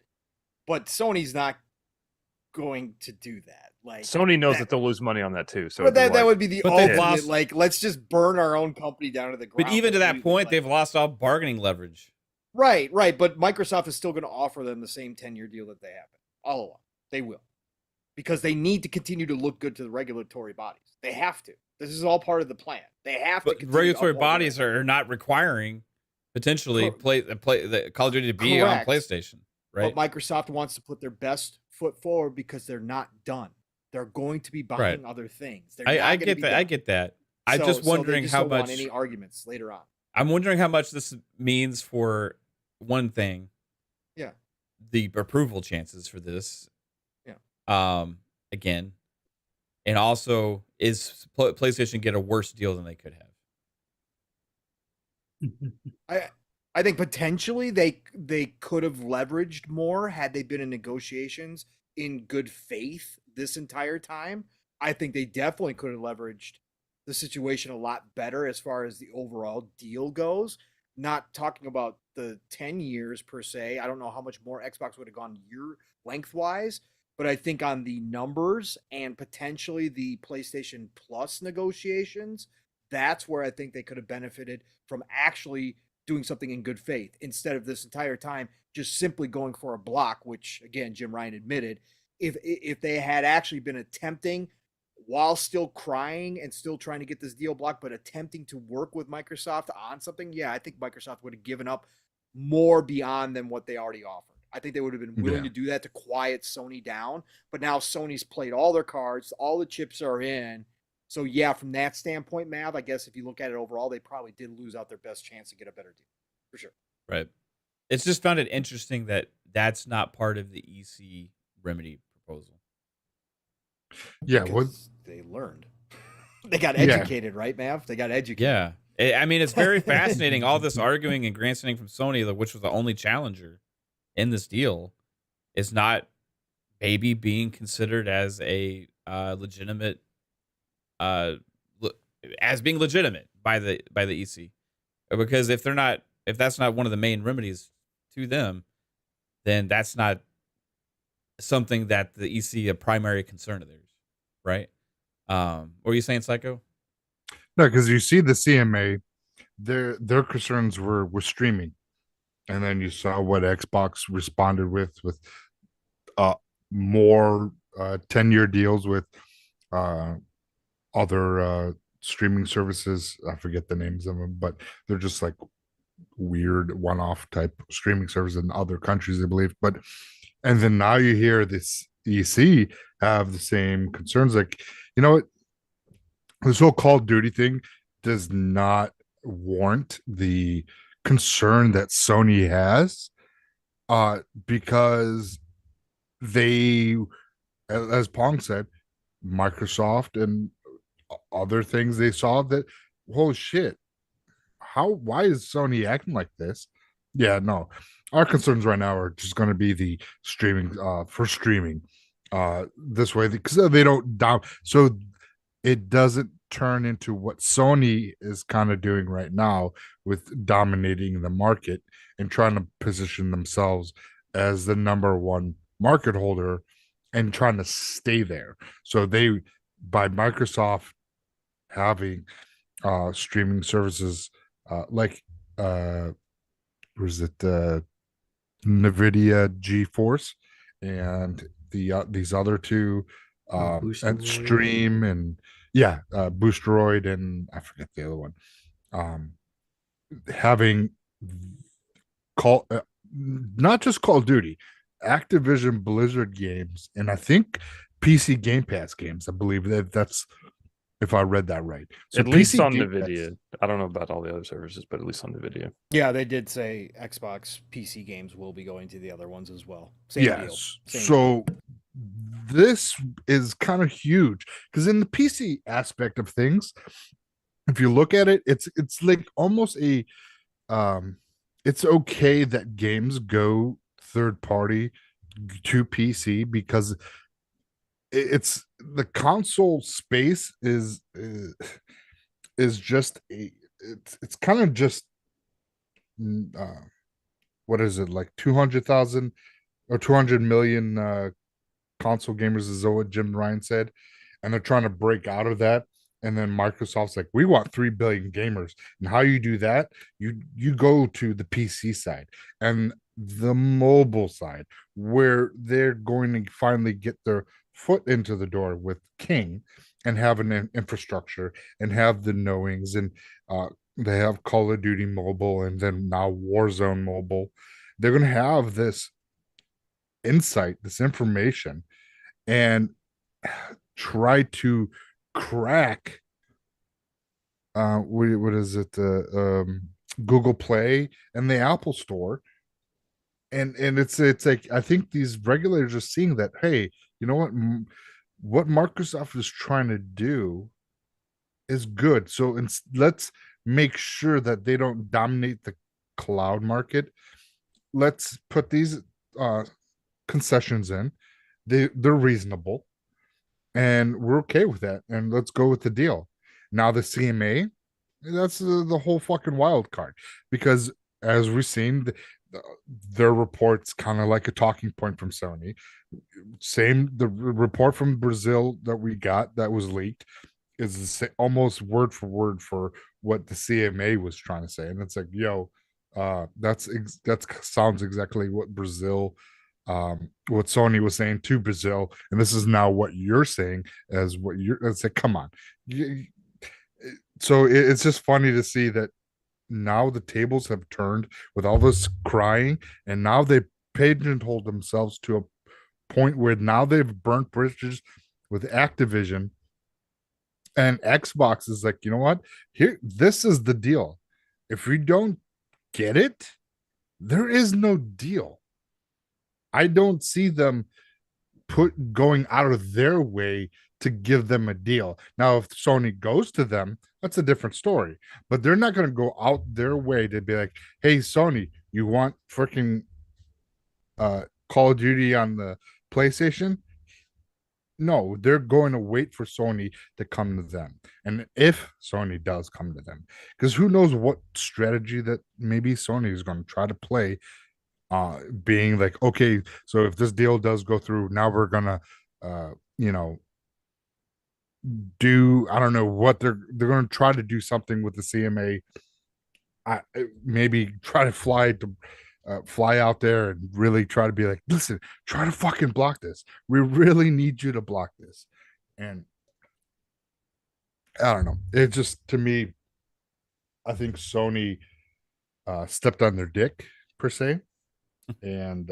But Sony's not going to do that. Like Sony knows that they'll lose money on that too. So but it'd be that like- would be the But they've ultimate. lost- Like, let's just burn our own company down to the ground. But even to that completely, point, like- they've lost all bargaining leverage. Right. But Microsoft is still going to offer them the same 10-year deal that they have all along. They will, because they need to continue to look good to the regulatory bodies. They have to. This is all part of the plan. They have to. But continue to regulatory uphold bodies their- are not requiring potentially Cor- the Call of Duty to be Correct. on PlayStation, right? But Microsoft wants to put their best foot forward because they're not done. They're going to be buying other things. They're not I gonna get be that. done. I get that. I'm So- just so they wondering just how don't want much. any arguments later on. I'm wondering how much this means for one thing. Yeah. The approval chances for this. Yeah. Again, and also is PlayStation get a worse deal than they could have? I think potentially they could have leveraged more had they been in negotiations in good faith this entire time. I think they definitely could have leveraged the situation a lot better as far as the overall deal goes. Not talking about the 10 years per se. I don't know how much more Xbox would have gone year lengthwise, but I think on the numbers and potentially the PlayStation Plus negotiations, that's where I think they could have benefited from actually doing something in good faith instead of this entire time just simply going for a block, which again Jim Ryan admitted. If they had actually been attempting, while still crying and still trying to get this deal blocked, but attempting to work with Microsoft on something, yeah, I think Microsoft would have given up more beyond than what they already offered. I think they would have been willing to do that to quiet Sony down. But now Sony's played all their cards, all the chips are in. So yeah, from that standpoint, Mav, I guess if you look at it overall, they probably did lose out their best chance to get a better deal, for sure. Right. It's just found it interesting that that's not part of the EC remedy proposal. Yeah, what Because they learned. They got educated, right, Mav? They got educated. Yeah. I mean, it's very fascinating. All this arguing and grandstanding from Sony, which was the only challenger in this deal, is not maybe being considered as a legitimate, as being legitimate by the EC, because if that's not one of the main remedies to them, then that's not something that the EC a primary concern of theirs, right? What were you saying, Psycho? No, because you see the CMA, their concerns were streaming, and then you saw what Xbox responded with more 10-year deals with other streaming services. I forget the names of them, but they're just like weird one-off type streaming services in other countries, I believe. But and then now you hear this EC have the same concerns. Like, you know what? This whole Call of Duty thing does not warrant the concern that Sony has, because they, as Pong said, Microsoft and other things, they saw that, holy shit, why is Sony acting like this? Yeah, no, our concerns right now are just going to be the streaming, for streaming this way, because they don't down, so it doesn't turn into what Sony is kind of doing right now with dominating the market and trying to position themselves as the number one market holder and trying to stay there. So they, by Microsoft having streaming services like was it NVIDIA GeForce and these other two and Boosteroid. Stream and Boosteroid and I forget the other one, having not just Call of Duty, Activision Blizzard games, and I think PC Game Pass games. I believe that's, if I read that right. So at least PC on Game NVIDIA. I don't know about all the other services, but at least on NVIDIA. Yeah, they did say Xbox PC games will be going to the other ones as well. Same deal. Yes. Same So this is kind of huge because in the PC aspect of things, if you look at it, it's like almost a it's okay that games go third party to PC because it's the console space is just it's kind of just what is it, like 200,000 or 200 million console gamers is what Jim Ryan said, and they're trying to break out of that. And then Microsoft's like, we want 3 billion gamers. And how you do that, you go to the PC side and the mobile side, where they're going to finally get their foot into the door with King and have an infrastructure and have the knowings. And they have Call of Duty Mobile and then now Warzone Mobile. They're going to have this insight, this information, and try to crack what is it, Google Play and the Apple Store. And it's like, I think these regulators are seeing that, hey, you know what Microsoft is trying to do is good, so let's make sure that they don't dominate the cloud market. Let's put these concessions in. They're reasonable, and we're okay with that, and let's go with the deal. Now the CMA, that's the whole fucking wild card, because as we've seen, their reports kind of like a talking point from Sony. The report from Brazil that we got that was leaked is almost word for word for what the CMA was trying to say, and it's like, yo, that sounds exactly what Brazil, what Sony was saying to Brazil, and this is now what you're saying as what you're. It's like, come on. So it's just funny to see that now the tables have turned with all this crying, and now they pigeonholed themselves to a point where now they've burnt bridges with Activision, and Xbox is like, you know what? Here, this is the deal. If we don't get it, there is no deal. I don't see them going out of their way to give them a deal. Now, if Sony goes to them, that's a different story. But they're not going to go out their way to be like, hey, Sony, you want freaking Call of Duty on the PlayStation? No, they're going to wait for Sony to come to them. And if Sony does come to them, because who knows what strategy that maybe Sony is going to try to play, being like, okay, so if this deal does go through, now we're gonna do, I don't know what they're going to try to do something with the CMA. Maybe try to fly out there and really try to be like, listen, try to fucking block this. We really need you to block this. And I don't know. It just, to me, I think Sony stepped on their dick per se, and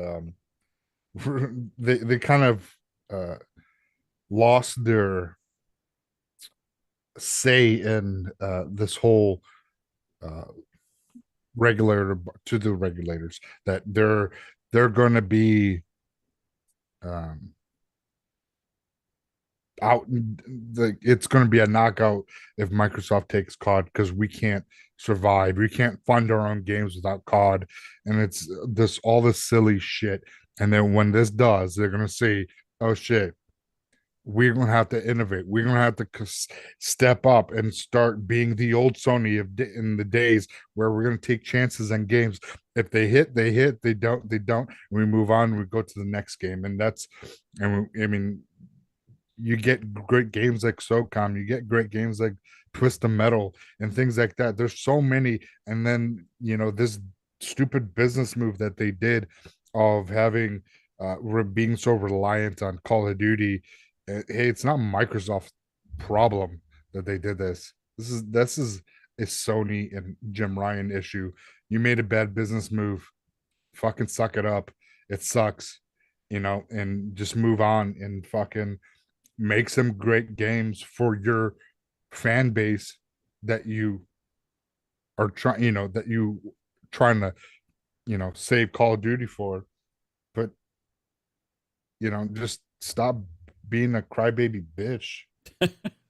they kind of lost their say in this whole regulator to the regulators, that they're going to be out. It's going to be a knockout if Microsoft takes COD, because we can't survive. We can't fund our own games without COD, and it's all this silly shit. And then when this does, they're going to say, oh shit, we're going to have to innovate. We're going to have to step up and start being the old Sony in the days where we're going to take chances on games. If they hit, they hit. They don't, they don't. We move on. We go to the next game. And I mean, you get great games like SOCOM. You get great games like Twisted Metal and things like that. There's so many. And then, this stupid business move that they did of having being so reliant on Call of Duty. Hey, it's not Microsoft's problem that they did this. This is a Sony and Jim Ryan issue. You made a bad business move. Fucking suck it up. It sucks, and just move on and fucking make some great games for your fan base that you are trying, that you trying to, save Call of Duty for. But, just stop being a crybaby bitch.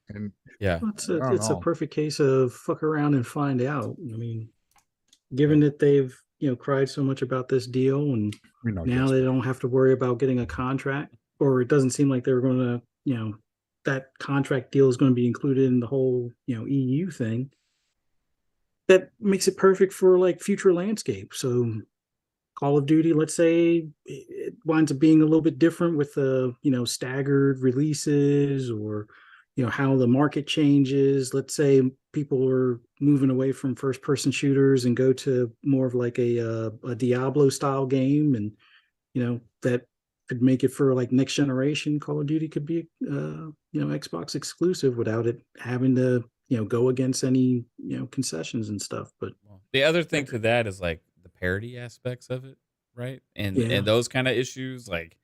And yeah, it's a perfect case of fuck around and find out. I mean, given that they've cried so much about this deal, and now they don't have to worry about getting a contract, or it doesn't seem like they were going to that contract deal is going to be included in the whole, EU thing. That makes it perfect for like future landscape. So Call of Duty, let's say it winds up being a little bit different with the, staggered releases, or, how the market changes. Let's say people are moving away from first person shooters and go to more of like a Diablo style game. And, that could make it for like next generation. Call of Duty could be, Xbox exclusive without it having to, go against any, concessions and stuff. But the other thing to that is like the parody aspects of it, right? And Yeah. and those kind of issues, like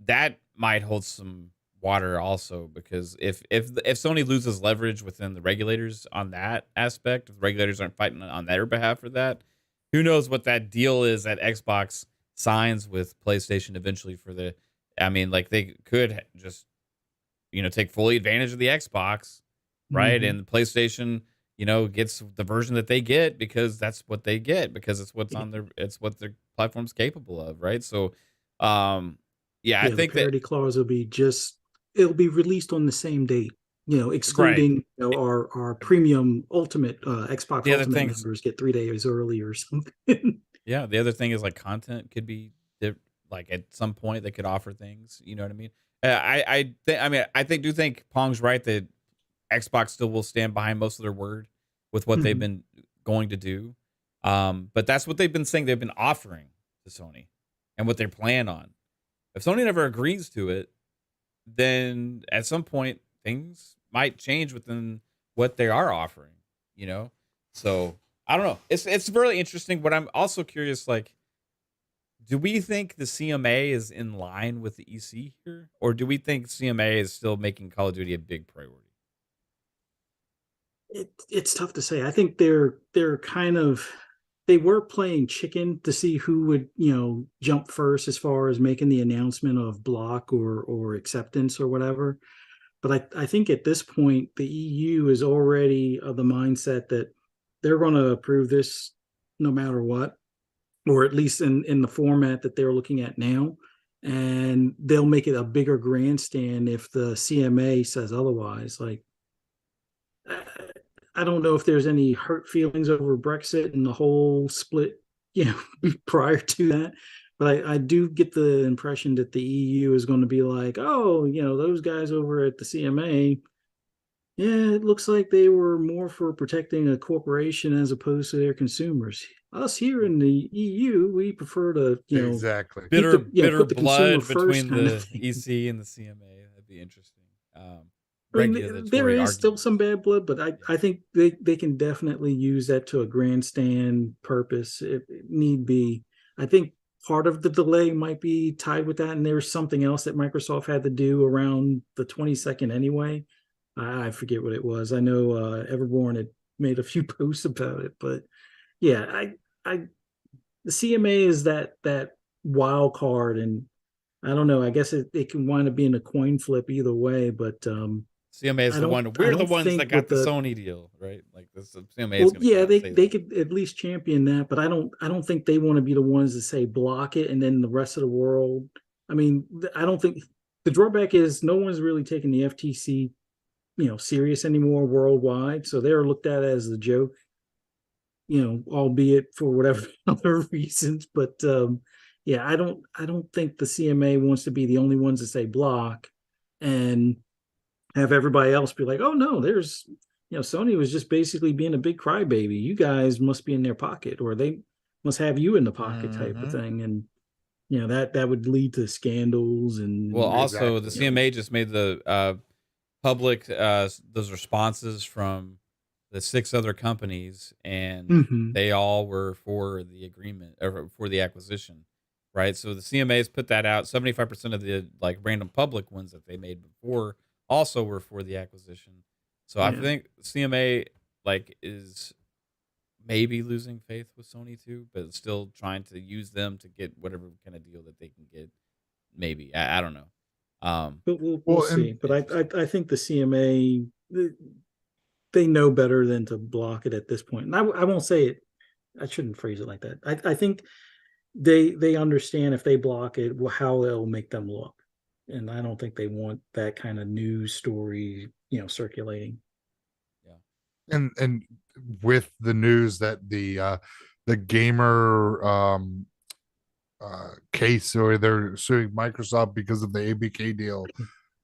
that might hold some water also, because if Sony loses leverage within the regulators on that aspect, if the regulators aren't fighting on their behalf for that, who knows what that deal is that Xbox signs with PlayStation eventually for the, I mean, like they could just, take fully advantage of the Xbox, right? Mhm. And the PlayStation, gets the version that they get because that's what they get, because it's what's on their, it's what their platform's capable of, right? So, I the think that parity clause will be it'll be released on the same date, right. excluding our premium ultimate Xbox The other Ultimate things, members get 3 days early or something. yeah, the other thing is like content could be like at some point they could offer things, you know what I mean? I do think Pong's right that Xbox still will stand behind most of their word with what they've Mhm. been going to do. But that's what they've been saying they've been offering to Sony and what they plan on. If Sony never agrees to it, then at some point things might change within what they are offering, So I don't know. It's really interesting, but I'm also curious, like, do we think the CMA is in line with the EC here? Or do we think CMA is still making Call of Duty a big priority? It's tough to say. I think they're kind of, they were playing chicken to see who would, jump first as far as making the announcement of block or acceptance or whatever. But I think at this point the EU is already of the mindset that they're going to approve this no matter what, or at least in the format that they're looking at now. And they'll make it a bigger grandstand if the CMA says otherwise. Like, I don't know if there's any hurt feelings over Brexit and the whole split, prior to that. But I do get the impression that the EU is going to be like, oh, those guys over at the CMA, yeah, it looks like they were more for protecting a corporation as opposed to their consumers. Us here in the EU, we prefer to, Exactly. Bitter put the consumer blood first between kind the of thing. EC and the CMA. That'd be interesting. I mean, there Regulatory is still some arguments. bad blood, but I think they can definitely use that to a grandstand purpose if need be. I think part of the delay might be tied with that, and there's something else that Microsoft had to do around the 22nd anyway. I forget what it was. I know Everborn had made a few posts about it, but yeah, I the CMA is that wild card, and I don't know. I guess it can wind up being a coin flip either way, but CMA is the one. I We're the don't ones that think got with the the Sony deal, right? Like this CMA is well, going to come yeah, out and say they that. could at least champion that, but I don't think they want to be the ones that say block it and then the rest of the world. I mean, I don't think the drawback is no one's really taking the FTC, serious anymore worldwide, so they're looked at as the joke, albeit for whatever other reasons. But yeah, I don't think the CMA wants to be the only ones that say block and have everybody else be like, oh no, there's, Sony was just basically being a big crybaby. You guys must be in their pocket, or they must have you in the pocket type of thing. And that would lead to scandals Well, and also the Exactly. CMA just made the public those responses from the 6 other companies, and Mhm. they all were for the agreement or for the acquisition, right? So the CMA has put that out. 75% of the like random public ones that they made before also were for the acquisition. So I Yeah. think CMA like is maybe losing faith with Sony too, but still trying to use them to get whatever kind of deal that they can get. Maybe I don't know. But we'll Well, see. and But Interesting. I think the CMA, they know better than to block it at this point. And I won't say it. I shouldn't phrase it like that. I think they understand if they block it, how it'll make them look. and I don't think they want that kind of news story, circulating. And with the news that the gamer case, or they're suing Microsoft because of the ABK deal,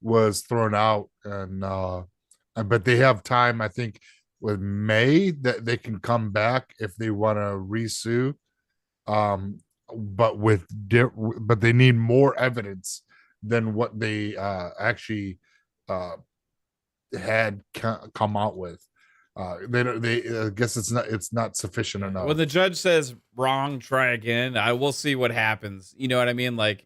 was thrown out, and but they have time, I think, with May, that they can come back if they want to resue. But but they need more evidence than what they actually had come out with. They I guess it's not sufficient enough. When the judge says wrong, try again, I will see what happens. You know what I mean? Like,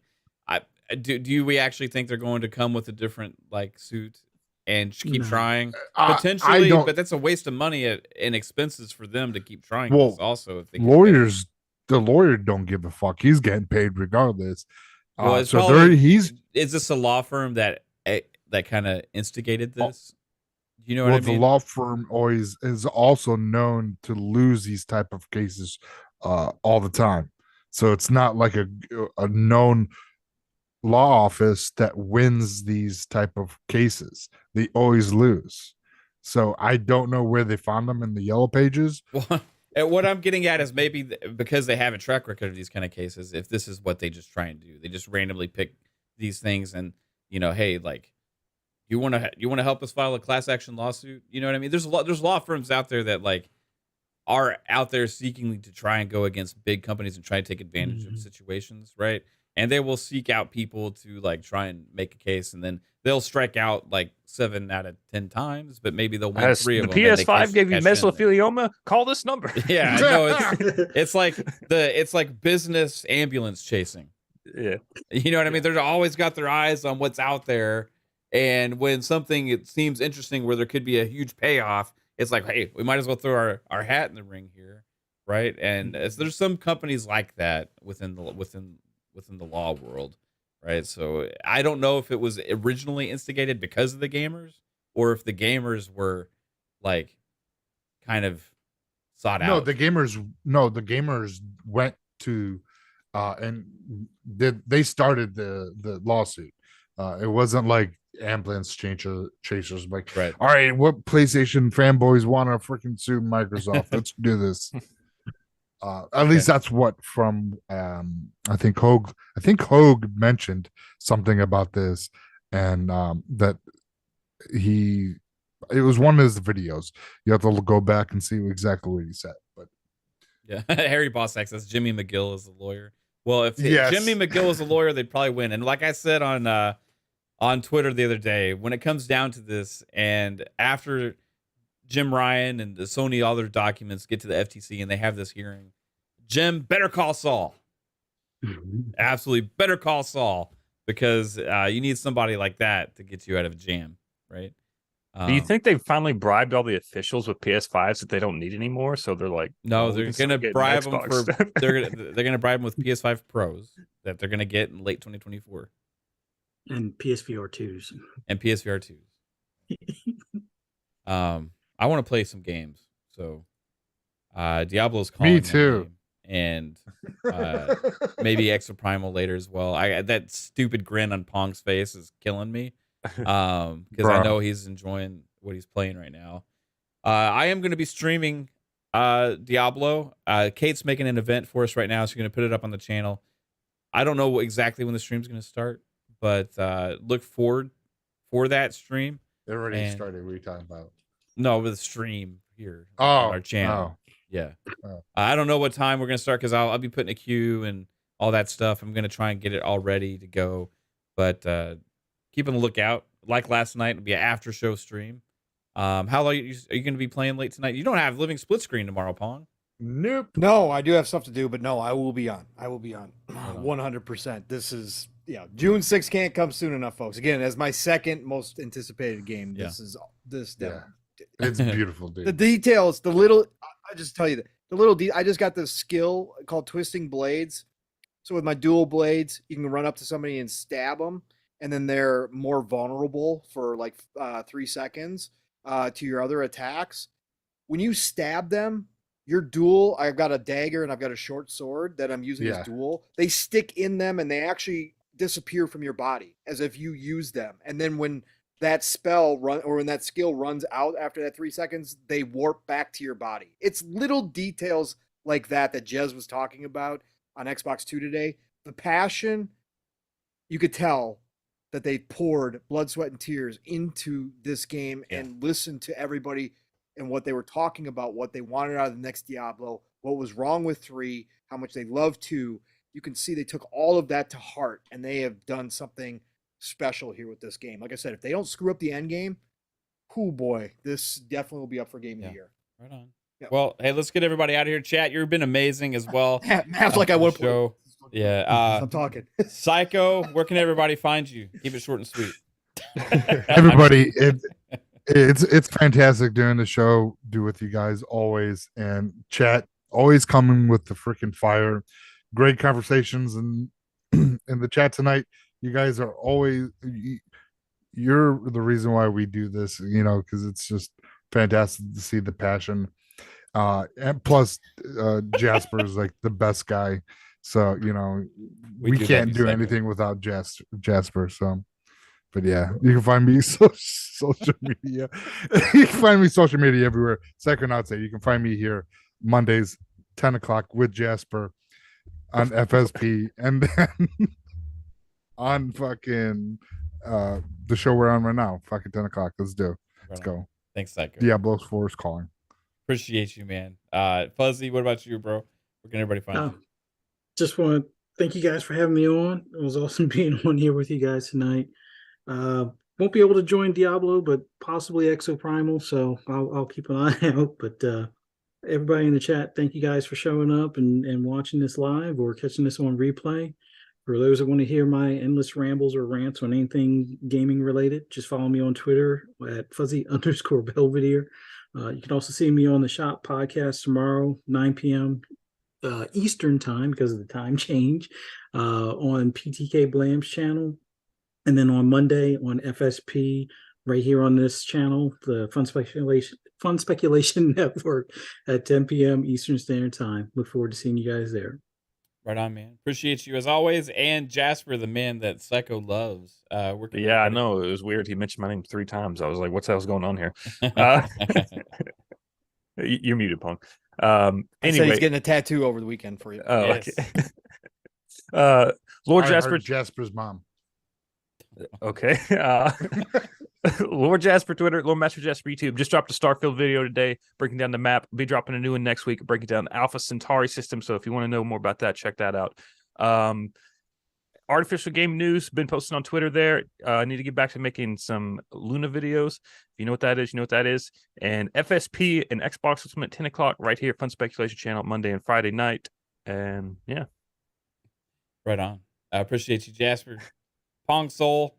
do we actually think they're going to come with a different like suit and keep No. trying? I Potentially, don't- but that's a waste of money and expenses for them to keep trying Well, this also. If they get lawyers, the lawyer don't give a fuck. He's getting paid regardless. Well, it's so probably- he's is this a law firm that kind of instigated this? You know what well, I mean? the law firm always is also known to lose these type of cases all the time. So it's not like a known law office that wins these type of cases. They always lose. So I don't know where they found them in the yellow pages. Well, and what I'm getting at is maybe because they have a track record of these kind of cases, if this is what they just try and do, they just randomly pick these things and, hey, like, you want to help us file a class action lawsuit? You know what I mean? There's law firms out there that like are out there seeking to try and go against big companies and try to take advantage of situations, right? And they will seek out people to like try and make a case, and then they'll strike out like 7 out of 10 times, but maybe they'll win 3 of them. The PS5 gave you cash in. mesothelioma. Call this number. Yeah, no, it's like business ambulance chasing. Yeah, you know what I mean. They're always got their eyes on what's out there, and when something it seems interesting where there could be a huge payoff, it's like, hey, we might as well throw our hat in the ring here, right? And there's some companies like that within the law world, right? So I don't know if it was originally instigated because of the gamers, or if the gamers were like kind of sought out. The gamers went to and they started the lawsuit. It wasn't like ambulance chasers like, Right. all right, what PlayStation fanboys want to freaking sue Microsoft? Let's do this. At least that's what from I think Hogue mentioned something about this, and that it was one of his videos. You have to go back and see exactly what he said. But yeah, Harry Bossack says Jimmy McGill is a lawyer. Well, if Yes. Jimmy McGill is a lawyer, they'd probably win. And like I said on Twitter the other day, when it comes down to this, and after Jim Ryan and the Sony all their documents get to the FTC and they have this hearing, Jim better call Saul. Absolutely better call Saul, because you need somebody like that to get you out of a jam, right? Do you think they finally bribed all the officials with PS5s that they don't need anymore? So they're like, No, "Oh, they're we can start gonna getting bribe them Xbox." for they're gonna bribe them with PS5 Pros that they're gonna get in late 2024 And PSVR 2s. and PSVR 2s. I want to play some games, so Diablo's calling Me my too. name, and maybe Exo Primal later as well. That stupid grin on Pong's face is killing me, because I Bruh. know he's enjoying what he's playing right now. I am going to be streaming Diablo. Kate's making an event for us right now, so you're going to put it up on the channel. I don't know exactly when the stream's going to start, but look forward for that stream. It already And- started. What are you talking about? No, with the stream here on our channel. Yeah. Oh. I don't know what time we're going to start, because I'll be putting a queue and all that stuff. I'm going to try and get it all ready to go. But keep on the lookout. Like last night, it'll be an after show stream. How long are you going to be playing late tonight? You don't have living split screen tomorrow, Pong. Nope. No, I do have stuff to do, but no, I will be on. I will be on. on. 100%. This is, June 6th can't come soon enough, folks. Again, as my second most anticipated game, Yeah. this is this. Yeah. It's beautiful, dude. The details, the little, I just tell you that the little, I just got this skill called twisting blades. So with my dual blades, you can run up to somebody and stab them, and then they're more vulnerable for like 3 seconds to your other attacks. When you stab them, your dual, I've got a dagger and I've got a short sword that I'm using Yeah. as dual. They stick in them, and they actually disappear from your body as if you use them. And then when that spell when that skill runs out after that 3 seconds, they warp back to your body. It's little details like that Jez was talking about on Xbox 2 today. The passion, you could tell that they poured blood, sweat, and tears into this game and listened to everybody and what they were talking about, what they wanted out of the next Diablo, what was wrong with 3, how much they loved 2. You can see they took all of that to heart, and they have done something special here with this game. Like I said, if they don't screw up the end game, oh boy, this definitely will be up for Game of the Year. Right on. Yep. Well, hey, let's get everybody out of here. Chat, you've been amazing as well. Matt's like I want to show. Yeah. I'm talking. Psycho, where can everybody find you? Keep it short and sweet. Everybody, it's fantastic doing the show. Do with you guys always, and chat always coming with the freaking fire. Great conversations and in the chat tonight. You guys are always, you're the reason why we do this, because it's just fantastic to see the passion. And plus, Jasper is like the best guy. So, we can't do anything without Jasper. So, but yeah, you can find me social media. You can find me social media everywhere. Psychonauts. You can find me here Mondays, 10 o'clock with Jasper on FSP, and then on fucking the show we're on right now, fucking 10 o'clock. Let's go. Thanks, Psycho. Diablo 4 is calling. Appreciate you, man. Fuzzy, what about you, bro? Where can everybody find you? Just want to thank you guys for having me on. It was awesome being on here with you guys tonight. Won't be able to join Diablo, but possibly Exo Primal, so I'll keep an eye out. But everybody in the chat, thank you guys for showing up and watching this live or catching this on replay. For those that want to hear my endless rambles or rants on anything gaming related, just follow me on Twitter at fuzzy_Belvedere. You can also see me on the Shop podcast tomorrow, 9 p.m. Eastern time because of the time change on PTK Blam's channel. And then on Monday on FSP, right here on this channel, the Fun Speculation Network at 10 p.m. Eastern Standard Time. Look forward to seeing you guys there. Right on, man. Appreciate you as always. And Jasper, the man that Psycho loves. Yeah, I know. It was weird. He mentioned my name 3 times. I was like, what's the hell's going on here? You're muted, Punk. Anyway, he's getting a tattoo over the weekend for you. Oh, yes. Okay. Lord Jasper. Jasper's mom. Okay. Lord Jasper Twitter, Lord Master Jasper YouTube just dropped a Starfield video today breaking down the map. Be dropping a new one next week breaking down the Alpha Centauri system. So if you want to know more about that, check that out. Artificial Game News, been posting on Twitter there. I need to get back to making some Luna videos. If you know what that is, you know what that is. And FSP and Xbox Ultimate 10 o'clock right here, Fun Speculation channel, Monday and Friday night. And yeah. Right on. I appreciate you, Jasper. Pong Soul.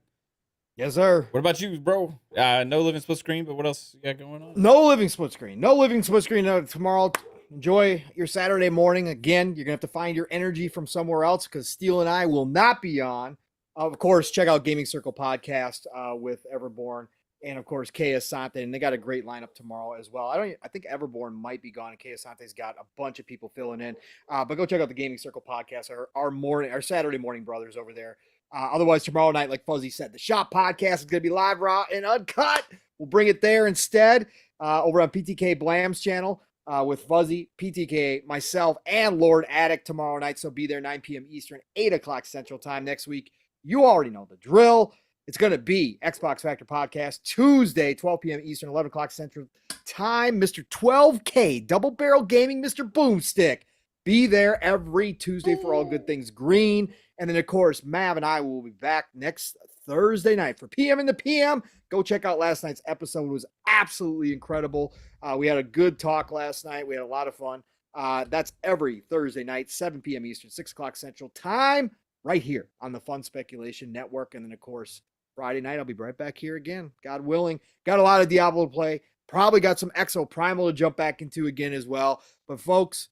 Yes, sir. What about you, bro? No living split screen, but what else you got going on? No living split screen. No living split screen tomorrow. Enjoy your Saturday morning. Again, you're going to have to find your energy from somewhere else because Steele and I will not be on. Of course, check out Gaming Circle Podcast with Everborn and, of course, Kay Asante. And they got a great lineup tomorrow as well. I think Everborn might be gone and Kay Asante's got a bunch of people filling in. But go check out the Gaming Circle Podcast, our Saturday morning brothers over there. Otherwise, tomorrow night, like Fuzzy said, the Shop Podcast is going to be live, raw, and uncut. We'll bring it there instead over on PTK Blam's channel with Fuzzy, PTK, myself, and Lord Addict tomorrow night. So be there 9 p.m. Eastern, 8 o'clock Central Time next week. You already know the drill. It's going to be Xbox Factor Podcast Tuesday, 12 p.m. Eastern, 11 o'clock Central Time. Mr. 12K, Double Barrel Gaming, Mr. Boomstick. Be there every Tuesday for all good things green. And then, of course, Mav and I will be back next Thursday night for PM in the PM. Go check out last night's episode. It was absolutely incredible. We had a good talk last night. We had a lot of fun. That's every Thursday night, 7 p.m. Eastern, 6 o'clock Central Time, right here on the Fun Speculation Network. And then, of course, Friday night, I'll be right back here again, God willing. Got a lot of Diablo to play. Probably got some Exo Primal to jump back into again as well. But, folks,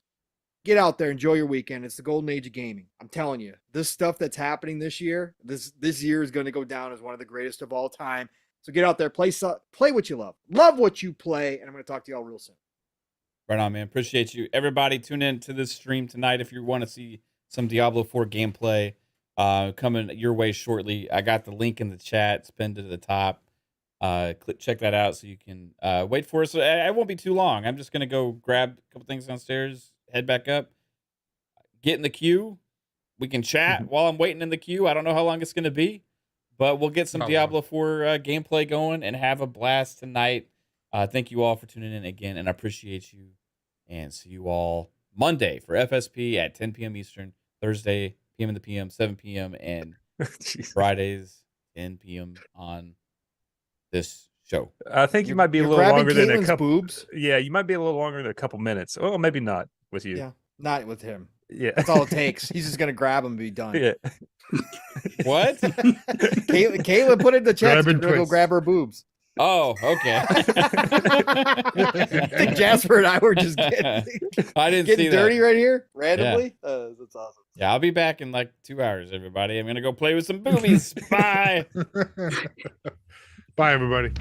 get out there, enjoy your weekend. It's the golden age of gaming. I'm telling you, this stuff that's happening this year, this year is going to go down as one of the greatest of all time. So get out there, play what you love what you play, and I'm going to talk to y'all real soon. Right on, man. Appreciate you. Everybody tune in to this stream tonight if you want to see some Diablo 4 gameplay. coming your way shortly. I got the link in the chat. It's pinned to the top. Check that out so you can wait for us. I won't be too long. I'm just gonna go grab a couple things downstairs, head back up, get in the queue. We can chat while I'm waiting in the queue. I don't know how long it's gonna be, but we'll get some Not Diablo 4 gameplay going and have a blast tonight. Thank you all for tuning in again, and I appreciate you. And see you all Monday for FSP at 10 p.m. Eastern, Thursday PM in the PM, 7 p.m. and Fridays 10 p.m. on this show. I think you might be a You're little grabbing longer than a Caitlin's couple. boobs. Yeah, you might be a little longer than a couple minutes. Well, maybe not with you. Yeah, not with him. Yeah. That's all it takes. He's just gonna grab him and be done. Yeah. What? Caitlin put in the chat. Grab and She's gonna go twist. grab her boobs. Oh, okay. I think Jasper and I were just getting I didn't see dirty that. right here randomly. That's awesome. Yeah, I'll be back in like 2 hours, everybody. I'm going to go play with some boobies. Bye. Bye, everybody.